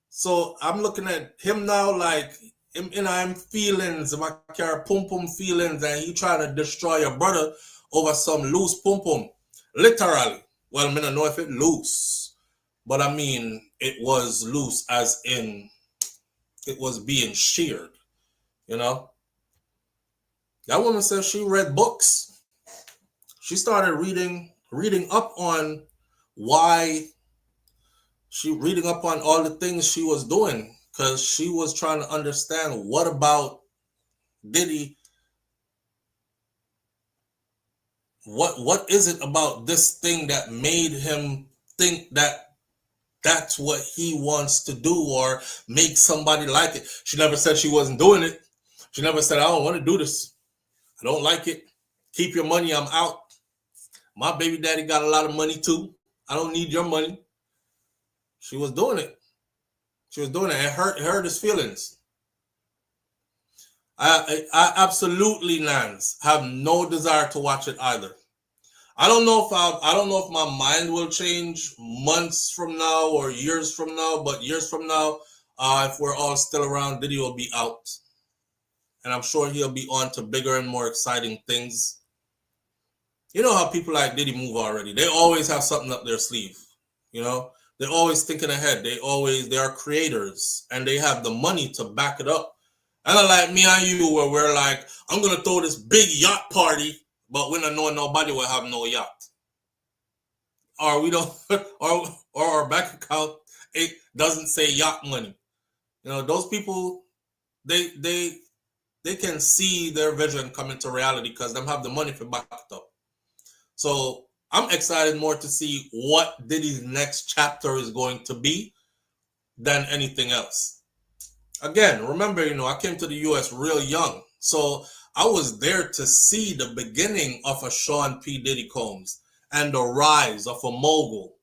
Speaker 1: So I'm looking at him now like, I'm feelings, my care pum pum feelings, and he trying to destroy your brother over some loose pum pum. Literally. Well, I don't know if it loose. but I mean, it was loose as in it was being sheared, you know? That woman says she read books. She started reading up on why reading up on all the things she was doing, because she was trying to understand what about Diddy. What is it about this thing that made him think that that's what he wants to do or make somebody like it? She never said she wasn't doing it. She never said, I don't want to do this. I don't like it. Keep your money. I'm out. My baby daddy got a lot of money too. I don't need your money. She was doing it. She was doing it. It hurt his feelings. I absolutely, Nance, have no desire to watch it either. I don't know if my mind will change months from now or years from now, but years from now, if we're all still around, Diddy will be out. And I'm sure he'll be on to bigger and more exciting things. You know how people like Diddy move already. They always have something up their sleeve. You know, they're always thinking ahead. They are creators and they have the money to back it up. And like me and you, where we're like, I'm going to throw this big yacht party, but we don't know nobody will have no yacht. Or we don't, or our bank account, it doesn't say yacht money. You know, those people, they can see their vision come into reality because they have the money for back it up. So I'm excited more to see what Diddy's next chapter is going to be than anything else. Again, remember, you know, I came to the US real young. So I was there to see the beginning of a Sean P. Diddy Combs and the rise of a mogul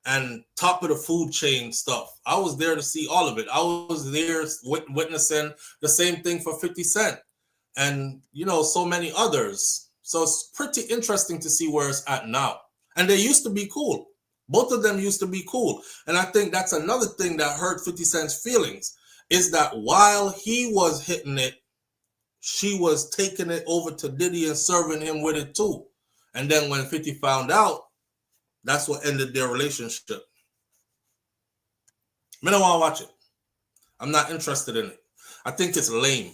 Speaker 1: and top of the food chain stuff. I was there to see all of it. I was there witnessing the same thing for 50 Cent and, you know, so many others. So it's pretty interesting to see where it's at now. And they used to be cool. Both of them used to be cool. And I think that's another thing that hurt 50 Cent's feelings is that while he was hitting it, she was taking it over to Diddy and serving him with it too. And then when 50 found out, that's what ended their relationship. I don't want to watch it. I'm not interested in it. I think it's lame.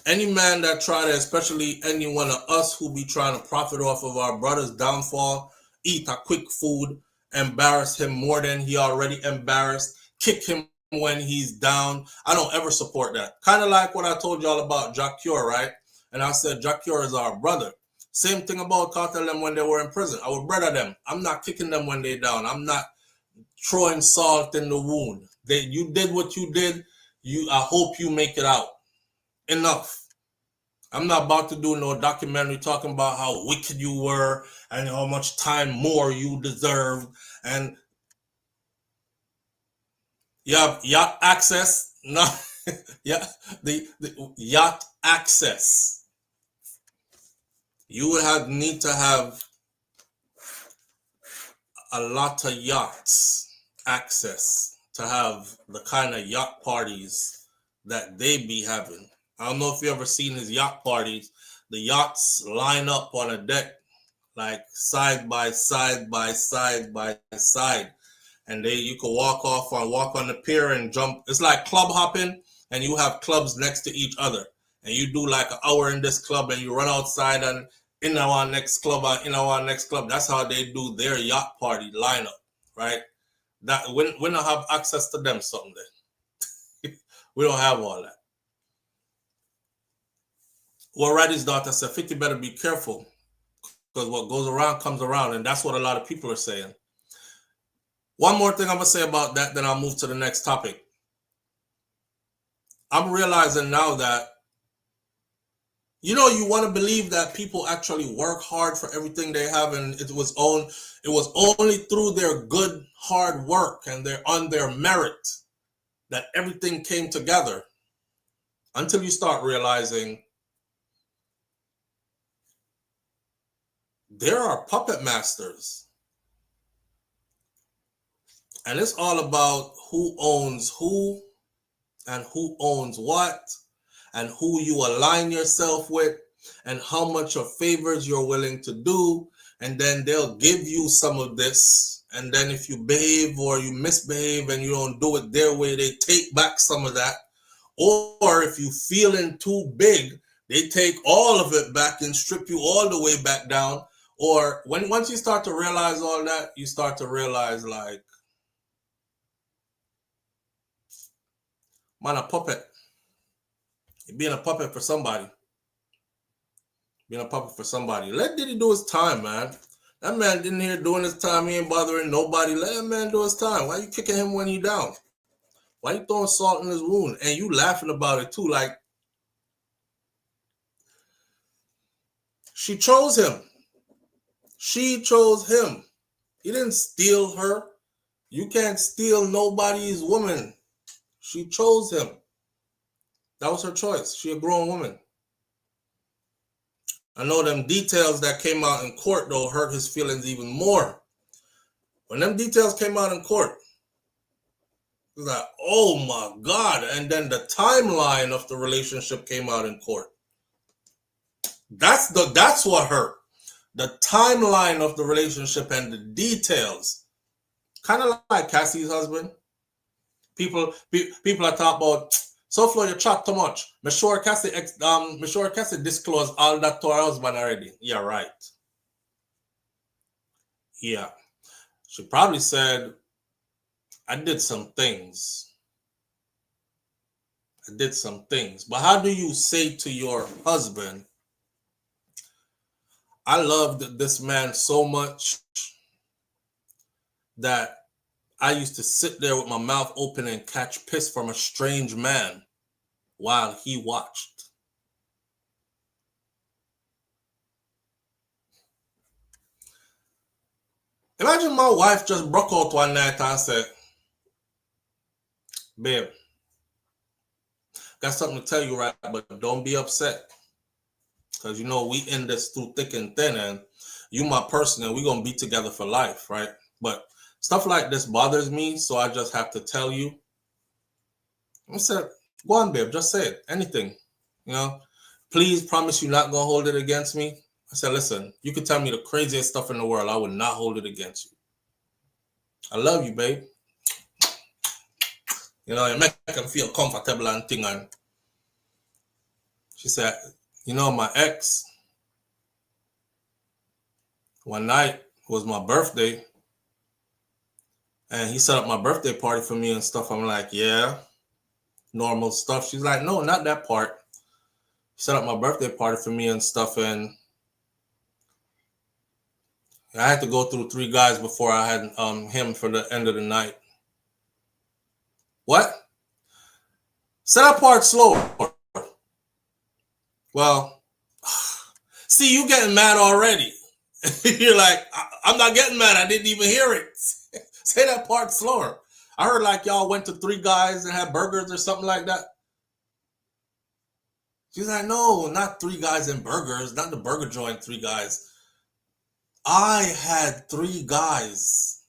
Speaker 1: Any man that try to, especially any one of us who be trying to profit off of our brother's downfall, eat a quick food, embarrass him more than he already embarrassed, kick him when he's down, I don't ever support that. Kind of like what I told y'all about Jack Cure, right? And I said Jack Cure is our brother. Same thing about Cartel them when they were in prison. I would brother them. I'm not kicking them when they're down. I'm not throwing salt in the wound. You did what you did. I hope you make it out. Enough. I'm not about to do no documentary talking about how wicked you were and how much time more you deserved. And you have yacht access. No, yeah, the yacht access. You would need to have a lot of yachts access to have the kind of yacht parties that they be having. I don't know if you ever seen his yacht parties. The yachts line up on a deck like side by side by side by side. And you could walk on the pier and jump. It's like club hopping, and you have clubs next to each other. And you do like an hour in this club, and you run outside and in our next club, That's how they do their yacht party lineup, right? That we don't have access to them someday. We don't have all that. Well, Roddy's daughter said, 50 better be careful because what goes around comes around, and that's what a lot of people are saying. One more thing I'm going to say about that, then I'll move to the next topic. I'm realizing now that, you know, you want to believe that people actually work hard for everything they have, and it was only through their good hard work and on their merit that everything came together, until you start realizing there are puppet masters. And it's all about who owns who and who owns what and who you align yourself with and how much of favors you're willing to do and then they'll give you some of this, and then if you behave or you misbehave and you don't do it their way, they take back some of that. Or if you feeling too big, they take all of it back and strip you all the way back down. Or once you start to realize all that, you start to realize, like, man, a puppet. You're being a puppet for somebody. Being a puppet for somebody. Let Diddy do his time, man. That man didn't here doing his time. He ain't bothering nobody. Let that man do his time. Why you kicking him when he down? Why you throwing salt in his wound? And you laughing about it too. Like, she chose him. She chose him. He didn't steal her. You can't steal nobody's woman. She chose him. That was her choice. She a grown woman. I know them details that came out in court, though, hurt his feelings even more. When them details came out in court, it was like, oh my God. And then the timeline of the relationship came out in court. That's what hurt. The timeline of the relationship and the details. Kind of like Cassie's husband. People are talking about, SouFlo, you chat too much. I'm sure Cassie disclosed all that to her husband already. Yeah, right. Yeah. She probably said, I did some things. But how do you say to your husband, I loved this man so much that I used to sit there with my mouth open and catch piss from a strange man while he watched. Imagine my wife just broke out one night and said, babe, got something to tell you, right? But don't be upset. Because, you know, we in this through thick and thin, and you my person, and we're going to be together for life, right? But stuff like this bothers me, so I just have to tell you. I said, go on, babe, just say it. Anything. You know, please promise you're not going to hold it against me. I said, listen, you could tell me the craziest stuff in the world. I would not hold it against you. I love you, babe. You know, it make them feel comfortable and thing. And she said, you know, my ex, one night was my birthday, and he set up my birthday party for me and stuff. I'm like, yeah, normal stuff. She's like, no, not that part. He set up my birthday party for me and stuff, and I had to go through 3 guys before I had him for the end of the night. What? Set that part slower. Well, see, you getting mad already. You're like, I'm not getting mad. I didn't even hear it. Say that part slower. I heard like y'all went to 3 guys and had burgers or something like that. She's like, no, not 3 guys and burgers. Not the burger joint, 3 guys. I had 3 guys.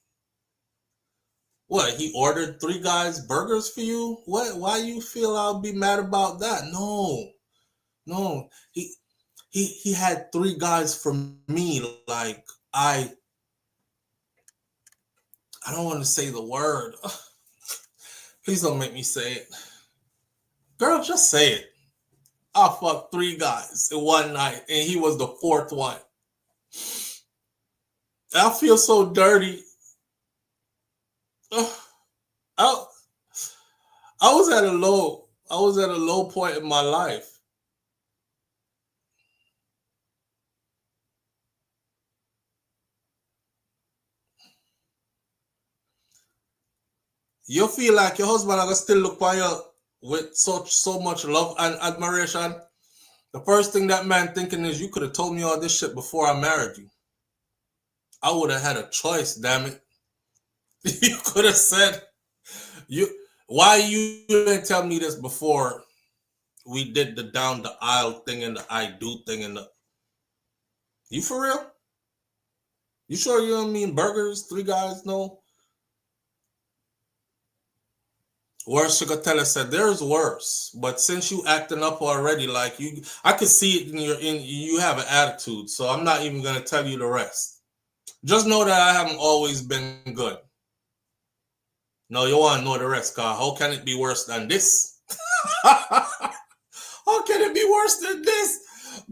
Speaker 1: What, he ordered 3 guys burgers for you? What? Why you feel I'll be mad about that? No, he had 3 guys for me. Like, I don't want to say the word. Please don't make me say it. Girl, just say it. I fucked 3 guys in one night, and he was the 4th one. I feel so dirty. I was at a low point in my life. You feel like your husband are gonna still look for you with so much love and admiration. The first thing that man thinking is, you could have told me all this shit before I married you. I would have had a choice, damn it. You could have said, why you didn't tell me this before we did the down the aisle thing and the I do thing and the. You for real? You sure you don't mean burgers, 3 guys? No. Worse, Sugatella said, there's worse. But since you acting up already, like I could see it in you have an attitude. So I'm not even gonna tell you the rest. Just know that I haven't always been good. No, you want to know the rest, Carl. How can it be worse than this? How can it be worse than this?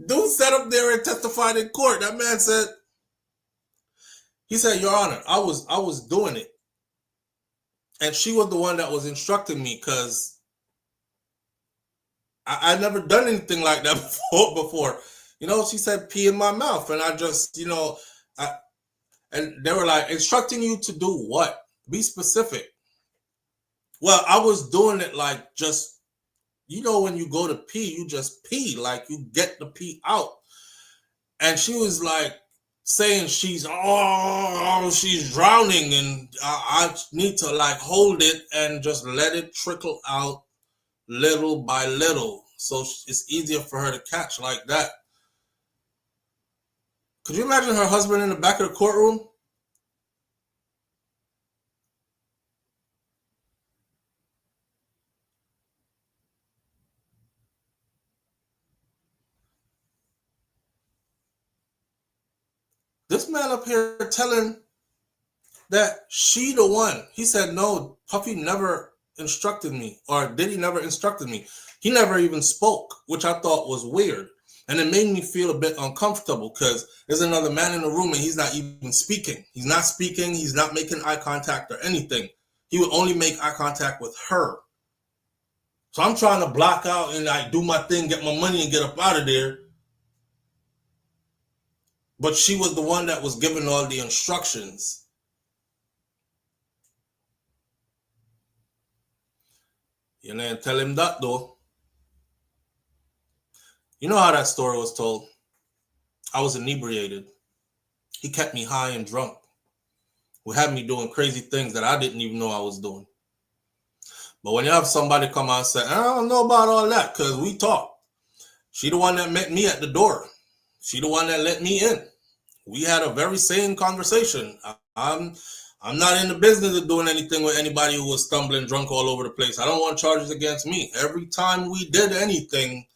Speaker 1: Dude sat up there and testified in court. That man said, he said, Your Honor, I was doing it. And she was the one that was instructing me because I never done anything like that before. You know, she said pee in my mouth. And I just, you know, and they were like, instructing you to do what? Be specific. Well, I was doing it like just, you know, when you go to pee, you just pee, like you get the pee out. And she was like saying she's drowning, and I need to like hold it and just let it trickle out little by little. So it's easier for her to catch like that. Could you imagine her husband in the back of the courtroom? This man up here telling that she the one. He said, no, Puffy never instructed me, or Diddy never instructed me. He never even spoke, which I thought was weird. And it made me feel a bit uncomfortable because there's another man in the room and he's not even speaking. He's not speaking. He's not making eye contact or anything. He would only make eye contact with her. So I'm trying to block out and like do my thing, get my money and get up out of there. But she was the one that was giving all the instructions. You didn't tell him that though. You know how that story was told. I was inebriated. He kept me high and drunk. Would have me doing crazy things that I didn't even know I was doing. But when you have somebody come out and say, I don't know about all that because we talked. She the one that met me at the door. She the one that let me in. We had a very sane conversation. I'm not in the business of doing anything with anybody who was stumbling drunk all over the place. I don't want charges against me. Every time we did anything,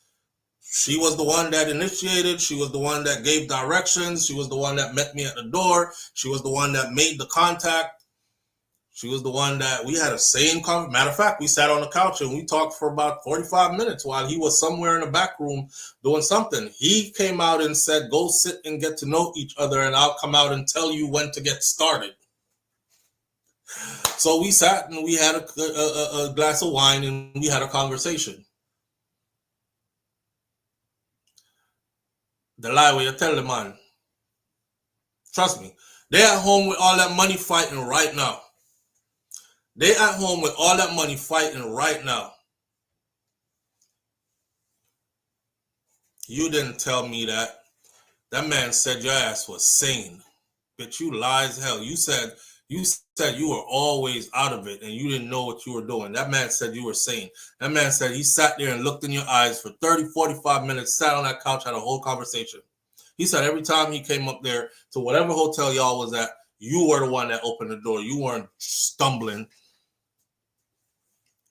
Speaker 1: she was the one that initiated. She was the one that gave directions. She was the one that met me at the door. She was the one that made the contact. She was the one that we had a sane conversation. Matter of fact, we sat on the couch and we talked for about 45 minutes while he was somewhere in the back room doing something. He came out and said, go sit and get to know each other and I'll come out and tell you when to get started. So we sat and we had a glass of wine and we had a conversation. The lie where you tell the man. Trust me. They at home with all that money fighting right now. They at home with all that money fighting right now. You didn't tell me that. That man said your ass was sane. Bitch, you lie as hell. You said you were always out of it and you didn't know what you were doing. That man said you were sane. That man said he sat there and looked in your eyes for 30, 45 minutes, sat on that couch, had a whole conversation. He said every time he came up there to whatever hotel y'all was at, you were the one that opened the door. You weren't stumbling.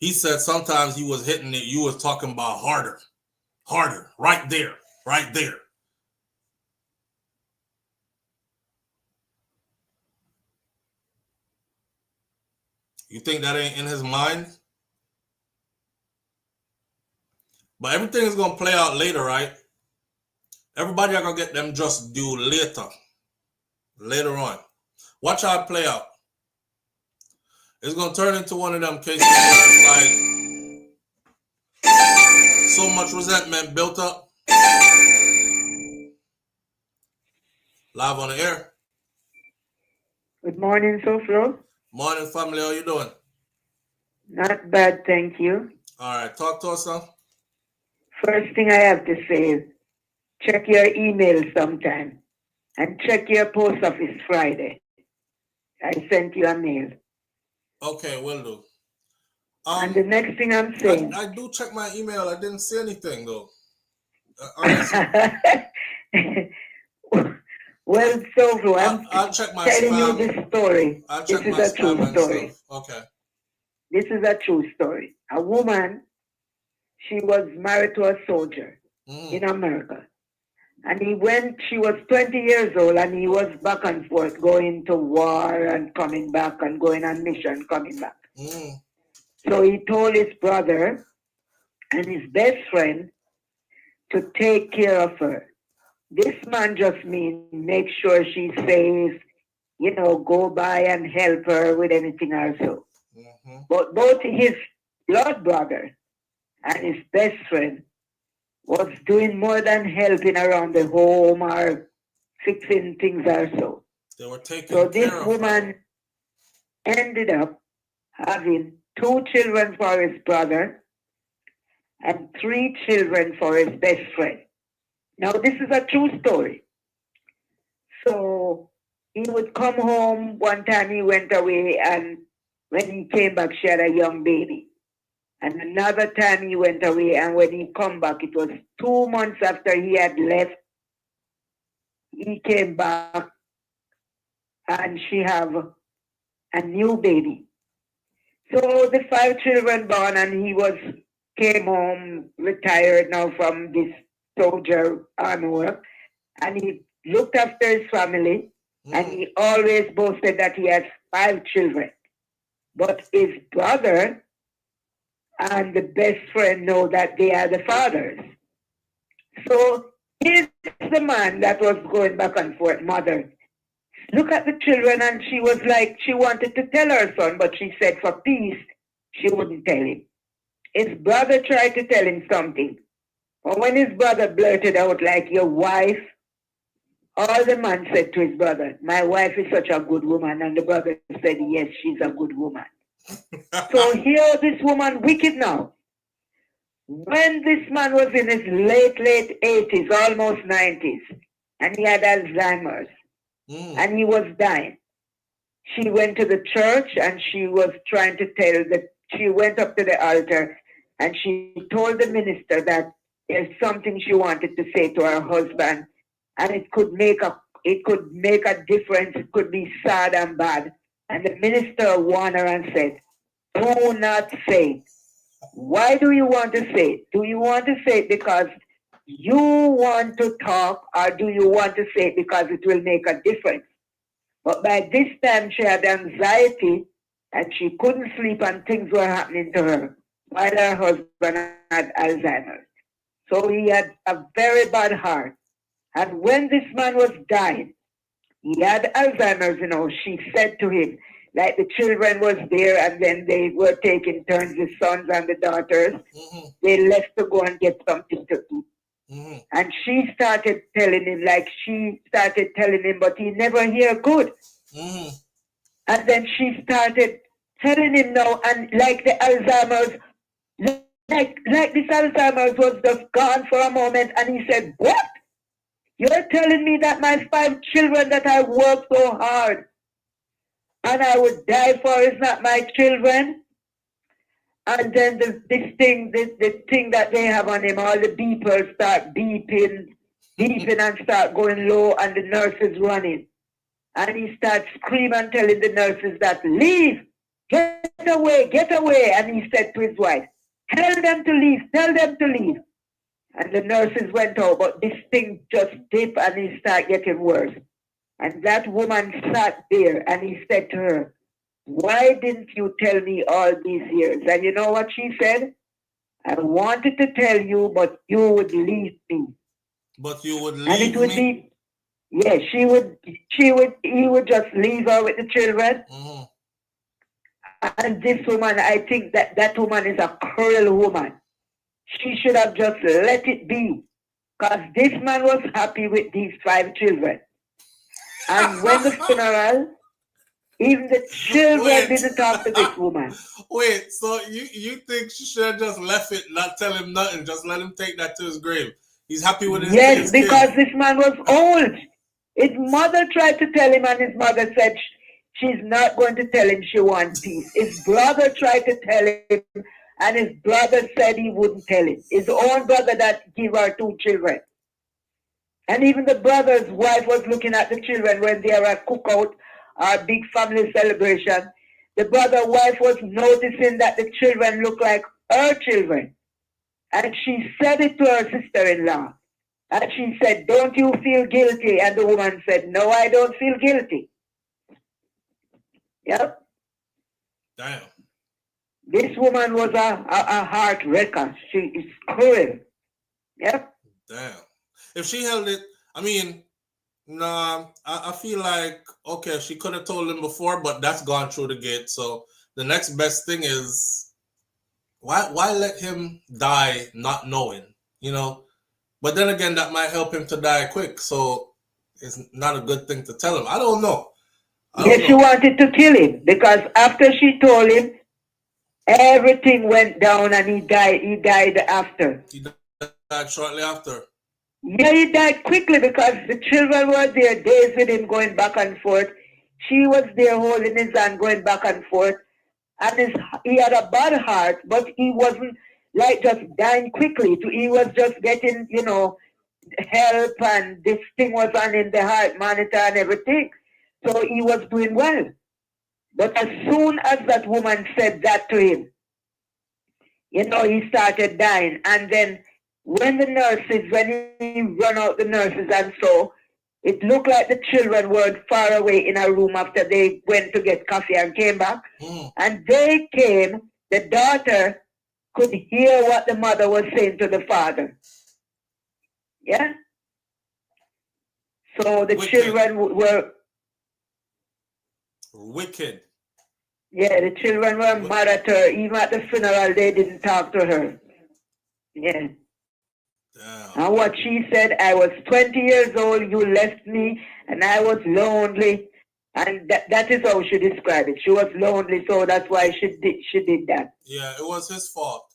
Speaker 1: He said sometimes he was hitting it. You was talking about harder, right there. You think that ain't in his mind? But everything is going to play out later, right? Everybody are going to get them just due later on. Watch how it play out. It's going to turn into one of them cases where it's like so much resentment built up. Live on the air.
Speaker 8: Good morning, SouFLo.
Speaker 1: Morning, family. How you doing?
Speaker 8: Not bad, thank you.
Speaker 1: All right. Talk to us, son.
Speaker 8: First thing I have to say is check your email sometime and check your post office Friday. I sent you a mail.
Speaker 1: Okay, will do.
Speaker 8: And the next thing I'm saying...
Speaker 1: I do check my email. I didn't see anything, though.
Speaker 8: Well, SouFLo,
Speaker 1: I'll check my
Speaker 8: telling
Speaker 1: spam.
Speaker 8: you this story.
Speaker 1: I'll check
Speaker 8: This
Speaker 1: my
Speaker 8: is a true
Speaker 1: spam and
Speaker 8: story.
Speaker 1: stuff. Okay.
Speaker 8: This is a true story. A woman, she was married to a soldier in America. And she was 20 years old, and he was back and forth, going to war and coming back and going on mission, coming back. So he told his brother and his best friend to take care of her. This man just means make sure she's safe, go by and help her with anything also. But both his blood brother and his best friend was doing more than helping around the home or fixing things also.
Speaker 1: They were taking
Speaker 8: So
Speaker 1: care
Speaker 8: this
Speaker 1: of
Speaker 8: woman ended up having 2 children for his brother and 3 children for his best friend. Now, this is a true story. So he would come home. One time he went away, and when he came back, she had a young baby. And another time he went away, and when he come back, it was 2 months after he had left. He came back, and she have a new baby. So the 5 children born, and he came home, retired now from this soldier army work, and he looked after his family, and he always boasted that he has 5 children. But his brother and the best friend know that they are the fathers. So here's the man that was going back and forth, mother. Look at the children, and she was like, she wanted to tell her son, but she said for peace, she wouldn't tell him. His brother tried to tell him something. But when his brother blurted out, like, your wife, all the man said to his brother, my wife is such a good woman. And the brother said, yes, she's a good woman. So here this woman wicked now. When this man was in his late 80s, almost 90s, and he had Alzheimer's, and he was dying, she went to the church and she was trying to she went up to the altar and she told the minister that there's something she wanted to say to her husband, and it could make a difference. It could be sad and bad. And the minister warned her and said, do not say it. Why do you want to say it? Do you want to say it because you want to talk, or do you want to say it because it will make a difference? But by this time she had anxiety and she couldn't sleep, and things were happening to her while her husband had Alzheimer's. So he had a very bad heart. And when this man was dying, he had Alzheimer's, she said to him, like the children was there, and then they were taking turns, the sons and the daughters. They left to go and get something to eat. And she started telling him, but he never hear good. And then she started telling him now, and like the Alzheimer's, like this Alzheimer's was just gone for a moment, and he said, what? You're telling me that my 5 children that I worked so hard and I would die for is not my children? And then the thing that they have on him, all the beepers start beeping and start going low, and the nurses running. And he starts screaming, telling the nurses that, leave, get away. And he said to his wife, tell them to leave. And the nurses went out, but this thing just dipped and he started getting worse. And that woman sat there and he said to her, why didn't you tell me all these years? And you know what she said? I wanted to tell you, but you would leave me.
Speaker 1: But you would leave
Speaker 8: and it would
Speaker 1: me?
Speaker 8: He would just leave her with the children. And this woman, I think that woman is a cruel woman. She should have just let it be, because this man was happy with these 5 children. And when the funeral, even the children didn't talk to this woman.
Speaker 1: Wait, so you think she should have just left it, not tell him nothing, just let him take that to his grave? He's happy with his
Speaker 8: Yes, because
Speaker 1: kid.
Speaker 8: this man was old. His mother tried to tell him, and his mother said she's not going to tell him she wants peace. His brother tried to tell him, and his brother said he wouldn't tell him. His own brother that gave her 2 children. And even the brother's wife was looking at the children when they were at cookout, our big family celebration. The brother's wife was noticing that the children looked like her children. And she said it to her sister-in-law. And she said, don't you feel guilty? And the woman said, no, I don't feel guilty. Yep.
Speaker 1: Damn.
Speaker 8: This woman was a heart wrecker. She is cruel. Yep.
Speaker 1: Damn. If she held it, I mean, nah, I feel like, okay, she could have told him before, but that's gone through the gate. So the next best thing is, why let him die not knowing, you know? But then again, that might help him to die quick. So it's not a good thing to tell him. I don't know.
Speaker 8: Yes, she wanted to kill him because after she told him, everything went down and he died. He died after.
Speaker 1: He died shortly after.
Speaker 8: Yeah, he died quickly because the children were there, days with him going back and forth. She was there holding his hand, going back and forth. And he had a bad heart, but he wasn't like just dying quickly. He was just getting, you know, help, and this thing was on in the heart monitor and everything. So he was doing well. But as soon as that woman said that to him, you know, he started dying. And then when he run out the nurses and so, it looked like the children were far away in a room after they went to get coffee and came back. And they came, the daughter could hear what the mother was saying to the father. Yeah? So the children were...
Speaker 1: Wicked.
Speaker 8: Yeah, the children were mad at her. Even at the funeral, they didn't talk to her. Yeah.
Speaker 1: Damn.
Speaker 8: And what she said, I was 20 years old, you left me, and I was lonely. And that is how she described it. She was lonely, so that's why she did that.
Speaker 1: Yeah, it was his fault.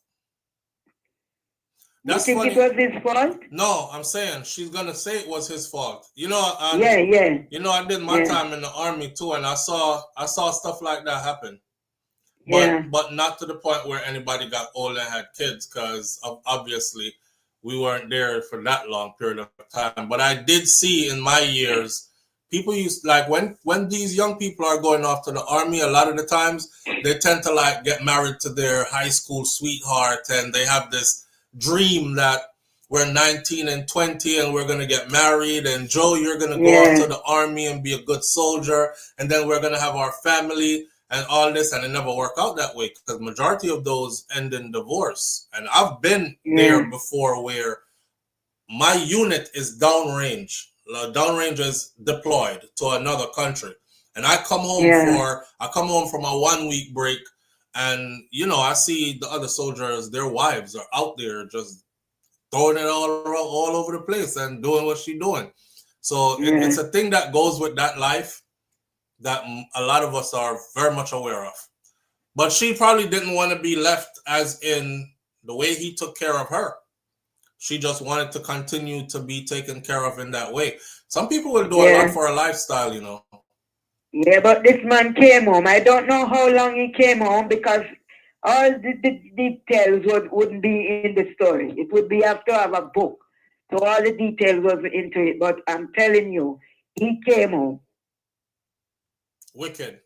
Speaker 8: That's you think funny. It was his fault?
Speaker 1: No, I'm saying she's gonna say it was his fault. You know,
Speaker 8: yeah.
Speaker 1: You know, I did my time in the army too, and I saw stuff like that happen. But not to the point where anybody got old and had kids, because obviously we weren't there for that long period of time. But I did see in my years, people used, like, when these young people are going off to the army, a lot of the times they tend to like get married to their high school sweetheart, and they have this dream that we're 19 and 20 and we're going to get married, and Joe, you're going to go out to the army and be a good soldier, and then we're going to have our family and all this, and it never work out that way, because majority of those end in divorce. And I've been there before, where my unit is downrange. Downrange is deployed to another country, and I come home from a 1 week break, and you know, I see the other soldiers, their wives are out there just throwing it all over the place and doing what she's doing. So it's a thing that goes with that life that a lot of us are very much aware of. But she probably didn't want to be left as in the way he took care of her. She just wanted to continue to be taken care of in that way. Some people will do a lot for a lifestyle, you know.
Speaker 8: Yeah, but this man came home. I don't know how long he came home, because all the details wouldn't be in the story. It would be have to have a book. So all the details was into it. But I'm telling you, he came home.
Speaker 1: Wicked.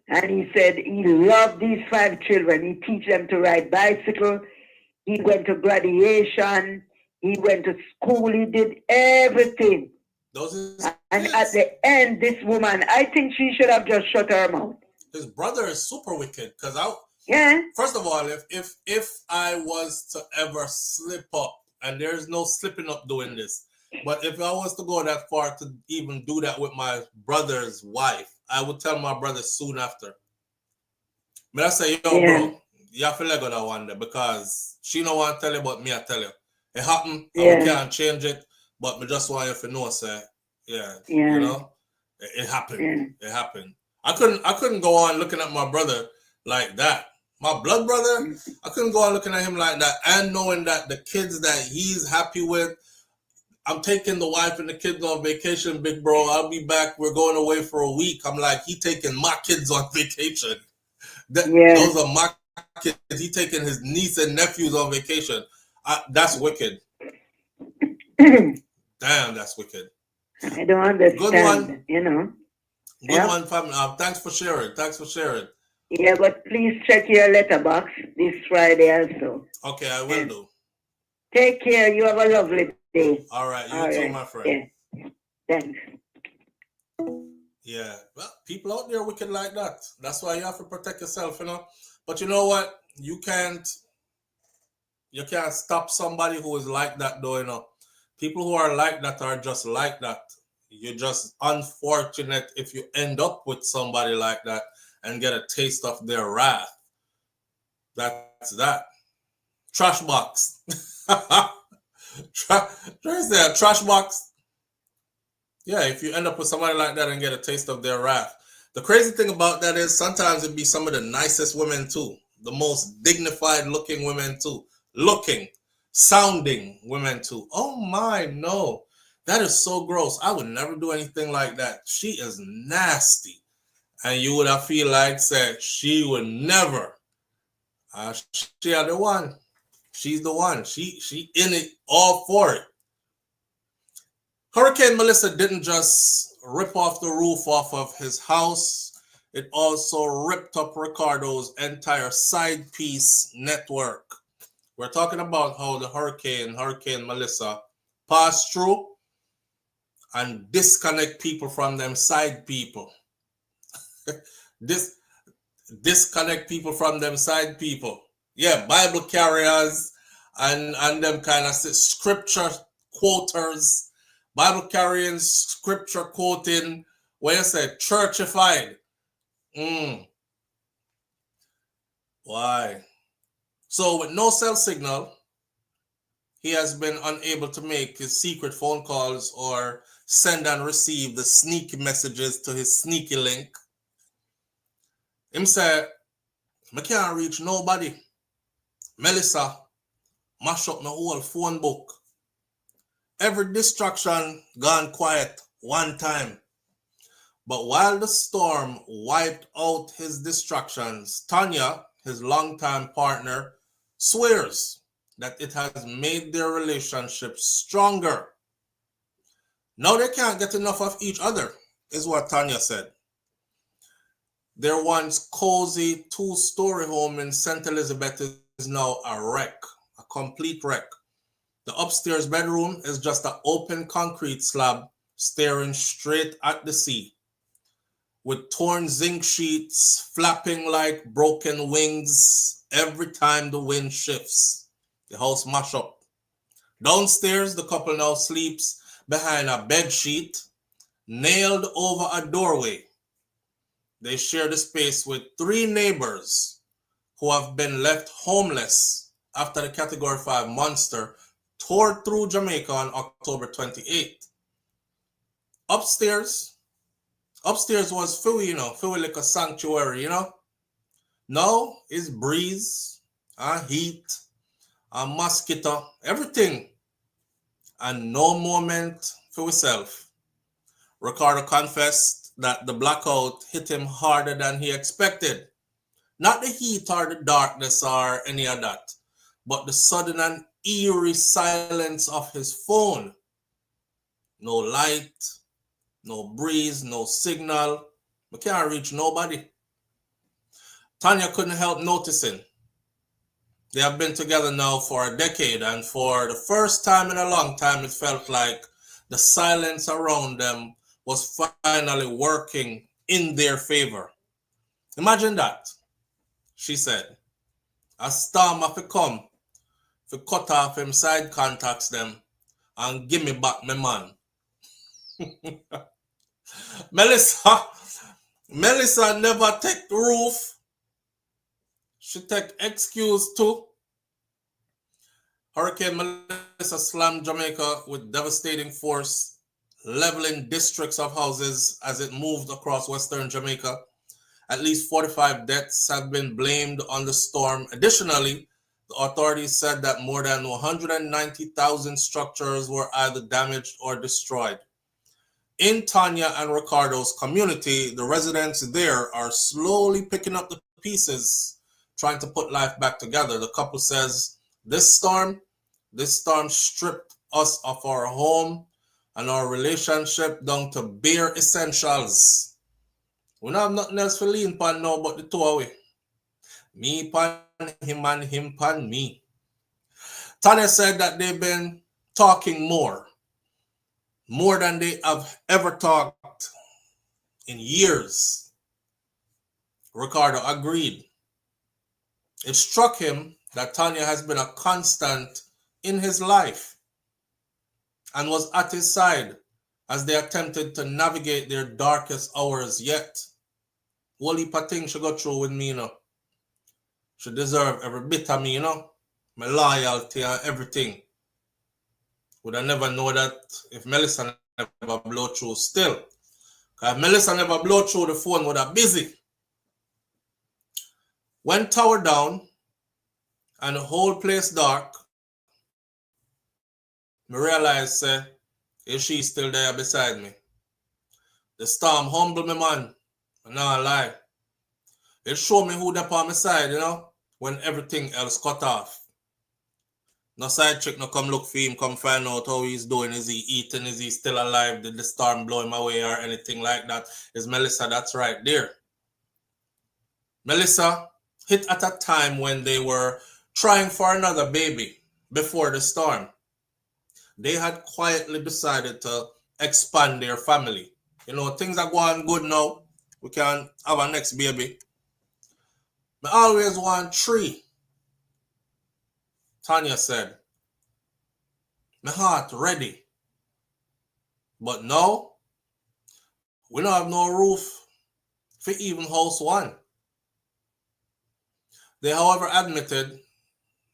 Speaker 8: And he said he loved these 5 children. He teach them to ride bicycle. He went to graduation. He went to school. He did everything. And at the end, this woman, I think she should have just shut her mouth.
Speaker 1: His brother is super wicked. Because first of all, if I was to ever slip up, and there's no slipping up doing this, but if I was to go that far to even do that with my brother's wife, I would tell my brother soon after. But I say, yo, bro, you have to let go that one day, because she don't want to tell you, but me I tell you. It happened, and we can't change it, but me just want you to know, say, you know, it happened. It happened. I couldn't go on looking at my brother like that. My blood brother, I couldn't go on looking at him like that, and knowing that the kids that he's happy with, I'm taking the wife and the kids on vacation, big bro. I'll be back. We're going away for a week. I'm like, he taking my kids on vacation. Those are my kids. He taking his niece and nephews on vacation. That's wicked. Damn, that's wicked.
Speaker 8: I don't understand.
Speaker 1: Good one.
Speaker 8: You know.
Speaker 1: Good one, family. Thanks for sharing.
Speaker 8: Yeah, but please check your letterbox this Friday also.
Speaker 1: Okay, I will do.
Speaker 8: Take care. You have a lovely day.
Speaker 1: All right, you
Speaker 8: All
Speaker 1: too,
Speaker 8: right.
Speaker 1: my friend.
Speaker 8: Yeah. Thanks.
Speaker 1: Yeah, well, people out there wicked like that. That's why you have to protect yourself, you know. But you know what? You can't stop somebody who is like that, though, you know. People who are like that are just like that. You're just unfortunate if you end up with somebody like that and get a taste of their wrath. That's that. Trash box. There's that trash box. Yeah, if you end up with somebody like that and get a taste of their wrath. The crazy thing about that is sometimes it'd be some of the nicest women too. The most dignified looking women too. Looking, sounding women too. Oh my, no. That is so gross. I would never do anything like that. She is nasty. And you would have feel like said she would never. She are the one. She's the one. She in it all for it. Hurricane Melissa didn't just rip off the roof off of his house. It also ripped up Ricardo's entire side piece network. We're talking about how the Hurricane Melissa, passed through and disconnect people from them side people. Disconnect people from them side people. Yeah, Bible carriers and them kind of scripture quoters, Bible carrying, scripture quoting, where you say churchified. Why? So with no cell signal, he has been unable to make his secret phone calls or send and receive the sneaky messages to his sneaky link. Him say, I can't reach nobody. Melissa mash up my whole phone book. Every distraction gone quiet one time. But while the storm wiped out his distractions, Tanya, his longtime partner, swears that it has made their relationship stronger. Now they can't get enough of each other, is what Tanya said. Their once cozy two-story home in St. Elizabeth is now a wreck, a complete wreck. The upstairs bedroom is just an open concrete slab staring straight at the sea, with torn zinc sheets flapping like broken wings every time the wind shifts. The house mash up. Downstairs, the couple now sleeps behind a bed sheet nailed over a doorway. They share the space with 3 neighbors who have been left homeless after the Category 5 monster tore through Jamaica on October 28th. Upstairs was Philly, Philly like a sanctuary, Now is breeze, heat, mosquito, everything, and no moment for himself. Ricardo confessed that the blackout hit him harder than he expected. Not the heat or the darkness or any of that, but the sudden and eerie silence of his phone. No light, no breeze, no signal. We can't reach nobody. Tanya couldn't help noticing. They have been together now for a decade, and for the first time in a long time, it felt like the silence around them was finally working in their favor. Imagine that, she said. A storm have to come to cut off him side contacts them and give me back my man. Melissa never take the roof. She take excuse too. Hurricane Melissa slammed Jamaica with devastating force, leveling districts of houses as it moved across western Jamaica. At least 45 deaths have been blamed on the storm. Additionally, the authorities said that more than 190,000 structures were either damaged or destroyed. In Tanya and Ricardo's community, the residents there are slowly picking up the pieces, trying to put life back together. The couple says, this storm stripped us of our home and our relationship down to bare essentials. We don't have nothing else to lean upon now but the two away. Me pan him and him pan me. Tanya said that they've been talking more than they have ever talked in years. Ricardo agreed. It struck him that Tanya has been a constant in his life and was at his side as they attempted to navigate their darkest hours yet. Whole heap of things she got through with me, you know. She deserve every bit of me, you know. My loyalty and everything. Would I never know that if Melissa never blow through still. Because if Melissa never blow through, the phone would have busy. When tower down and the whole place dark, I realized is she still there beside me. The storm humble me, man. I'm not lie. It showed me who there on my side, you know, when everything else cut off. No side chick no come look for him, come find out how he's doing. Is he eating? Is he still alive? Did the storm blow him away or anything like that? Is Melissa that's right there. Melissa hit at a time when they were trying for another baby before the storm. They had quietly decided to expand their family. You know, things are going good now. We can have our next baby. I always want 3. Tanya said, my heart ready. But now, we don't have no roof for even house 1. They, however, admitted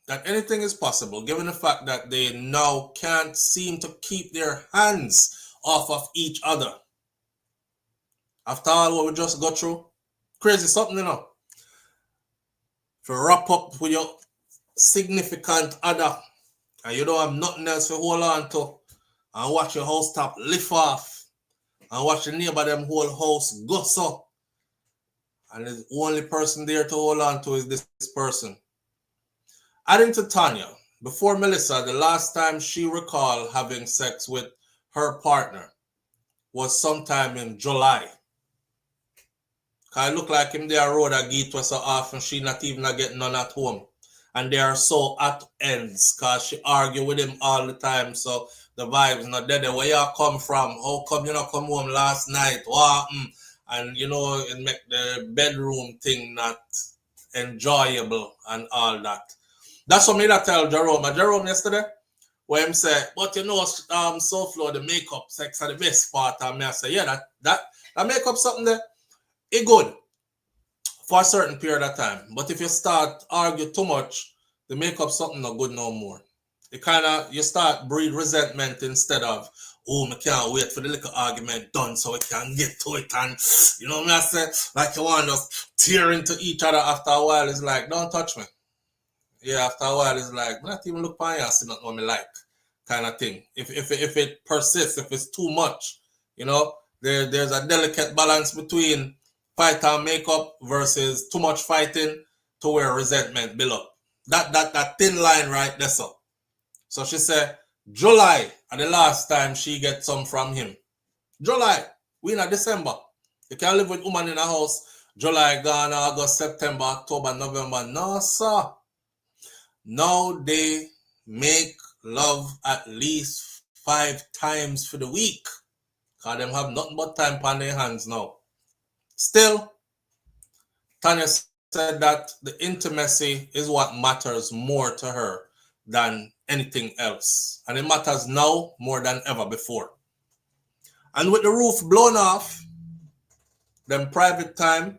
Speaker 1: that anything is possible given the fact that they now can't seem to keep their hands off of each other. After all what we just got through, crazy something, you know. If you wrap up with your significant other and you don't have nothing else to hold on to and watch your house top lift off and watch the neighbor them whole house go so, and the only person there to hold on to is this person. Adding to Tanya, before Melissa, the last time she recalled having sex with her partner was sometime in July. Cause it look like him there road a gate was so often she not even getting none at home. And they are so at ends cause she argue with him all the time. So the vibes not there. Where you come from? How come you not come home last night? What? And you know, it make the bedroom thing not enjoyable and all that. That's what me that tell Jerome. Jerome yesterday, where him say, but you know, SouFLo, the makeup sex are the best part. And me I say, yeah, that makeup something there, it good for a certain period of time. But if you start argue too much, the makeup something not good no more. It kind of, you start breed resentment instead of, oh, I can't wait for the little argument done so we can get to it. And, you know what I say? Like you want us tear into each other after a while. It's like, don't touch me. Yeah, after a while, it's like, not even look by you and see not what me like, kind of thing. If it persists, if it's too much, you know, there's a delicate balance between fight and makeup versus too much fighting to where resentment build up. That thin line right there. So she said, July are the last time she get some from him. July, we in December. You can't live with woman in a house. July gone, August, September, October, November. No, sir. Now they make love at least 5 times for the week. Because them have nothing but time on their hands now. Still, Tanya said that the intimacy is what matters more to her than anything else. And it matters now more than ever before. And with the roof blown off, then private time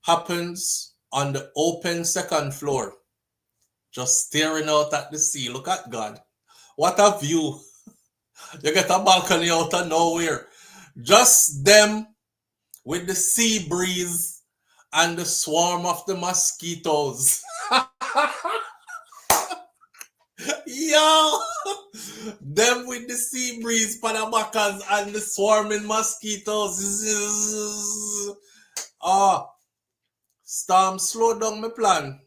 Speaker 1: happens on the open second floor. Just staring out at the sea. Look at God. What a view. You get a balcony out of nowhere. Just them with the sea breeze and the swarm of the mosquitoes. Yo! Them with the sea breeze, panabacas, and the swarming mosquitoes. Storm slow down my plan,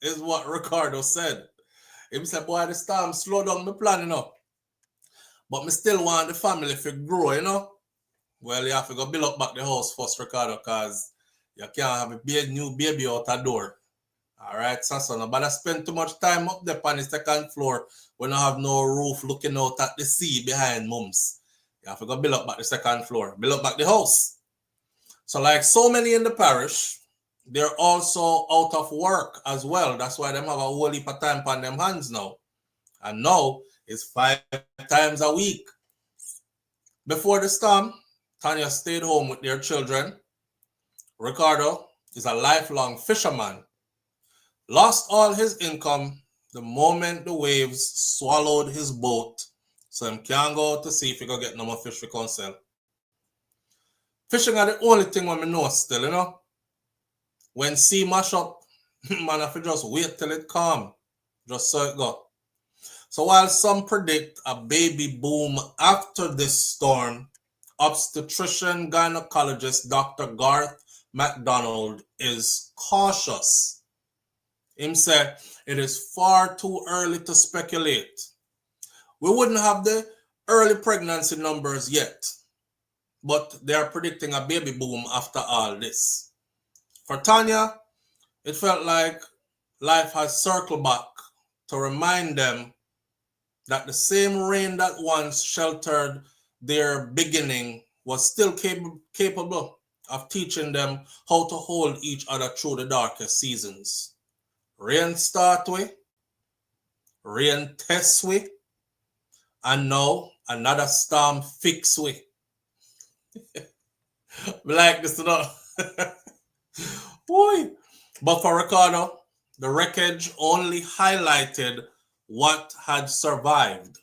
Speaker 1: is what Ricardo said. He said, boy, the storm slow down my plan, you know. But me still want the family to grow, you know. Well, you have to go build up back the house first, Ricardo, because you can't have a new baby out the door All right, so nobody spend too much time up there on the second floor when I have no roof looking out at the sea behind mums. You have to go build up back the second floor, build up back the house. So like so many in the parish, they're also out of work as well. That's why them have a whole heap of time on them hands now. And now it's 5 times a week. Before the storm, Tanya stayed home with their children. Ricardo is a lifelong fisherman. Lost all his income the moment the waves swallowed his boat, so he can't go out to sea if he go get no more fish for council. Fishing are the only thing when me know still, you know. When sea mash up, man, if you just wait till it calm, just so it go. So while some predict a baby boom after this storm, obstetrician gynecologist Dr. Garth MacDonald is cautious. Him said it is far too early to speculate. We wouldn't have the early pregnancy numbers yet, but they are predicting a baby boom after all this. For Tanya, it felt like life has circled back to remind them that the same rain that once sheltered their beginning was still capable of teaching them how to hold each other through the darkest seasons. Rain start with, rain test with, and now another storm fix with. We like this, you know. Boy. But for Ricardo, the wreckage only highlighted what had survived.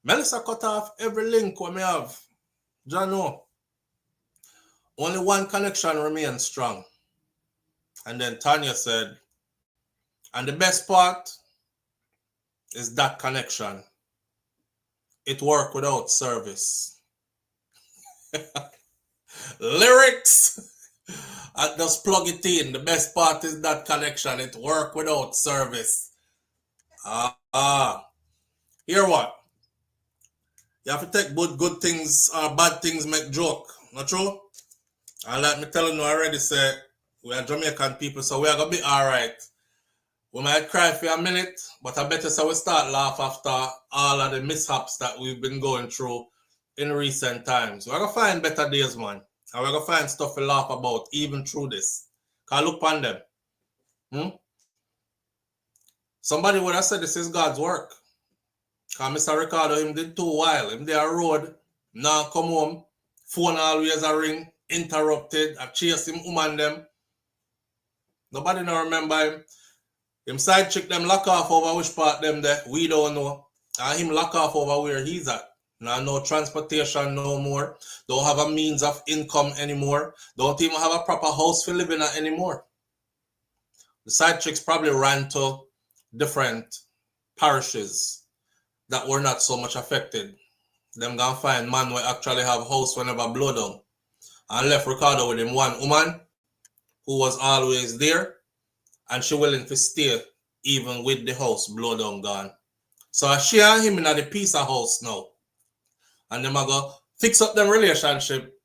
Speaker 1: Melissa cut off every link we may have. Jano. Only one connection remains strong. And then Tanya said, and the best part is that connection. It worked without service. Lyrics. I just plug it in. The best part is that connection. It worked without service. Hear what? You have to take both good things or bad things make joke. Not true? And like me telling you already, say, we are Jamaican people, so we are going to be all right. We might cry for a minute, but I bet you so we start laugh after all of the mishaps that we've been going through in recent times. We're going to find better days, man. And we're going to find stuff to laugh about even through this. Because look upon them. Somebody would have said this is God's work. Because Mr. Ricardo, him did too wild. Him there road, now come home, phone always a ring, interrupted, I chase him, woman them. Nobody now remember him. Him side chick them lock off over which part them there, we don't know. And him lock off over where he's at. Now no transportation no more. Don't have a means of income anymore. Don't even have a proper house for living at anymore. The side chicks probably ran to different parishes that were not so much affected. Them gonna find man who actually have house whenever blow down. And left Ricardo with him one woman who was always there. And she willing to stay even with the house blow down gone. So she and him in the piece of house now. And them are go fix up them relationship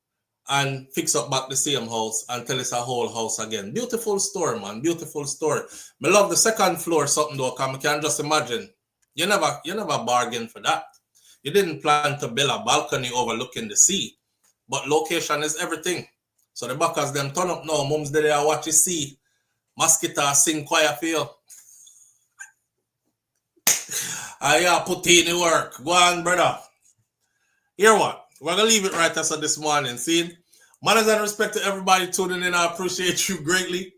Speaker 1: and fix up back the same house until it's a whole house again. Beautiful story, man. Beautiful story. I love the second floor something though, because I can just imagine. You never bargained for that. You didn't plan to build a balcony overlooking the sea. But location is everything. So the backers them turn up now. Mums there watch you see. Mosquito sing choir for you. I put in the work. Go on, brother. Hear what? We're going to leave it right as this morning. See? Manners and respect to everybody tuning in. I appreciate you greatly.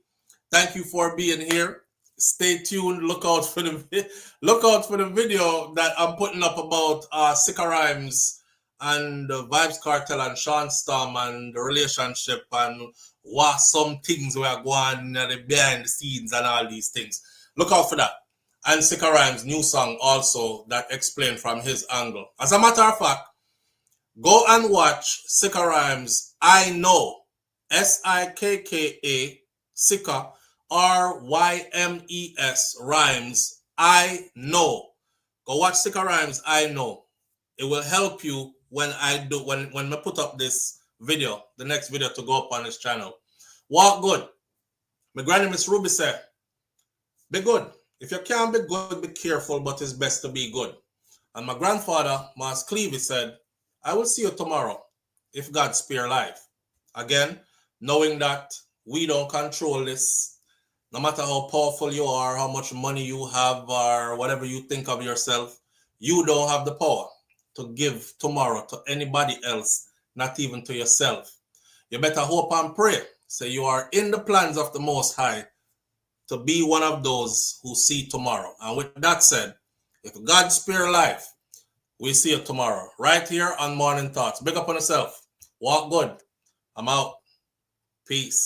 Speaker 1: Thank you for being here. Stay tuned. Look out for the video that I'm putting up about Sicka Rhymes and the Vibes Cartel and Sean Storm and the relationship and what some things were going on behind the scenes and all these things. Look out for that. And Sicka Rhymes' new song also that explained from his angle. As a matter of fact, go and watch Sicka Rhymes' I Know. S-I-K-K-A, Sicka, R-Y-M-E-S, Rhymes, I Know. Go watch Sicka Rhymes' I Know. It will help you when I put up this video, the next video to go up on this channel. Walk good. My granny Miss Ruby said, Be good. If you can't be good, be careful, but it's best to be good. And my grandfather, Mas Cleavy, said, I will see you tomorrow if God spare life. Again, knowing that we don't control this, no matter how powerful you are, how much money you have, or whatever you think of yourself, you don't have the power to give tomorrow to anybody else, not even to yourself. You better hope and pray. Say you are in the plans of the Most High to be one of those who see tomorrow. And with that said, if God spare life, we see you tomorrow, right here on Morning Thoughts. Big up on yourself. Walk good. I'm out. Peace.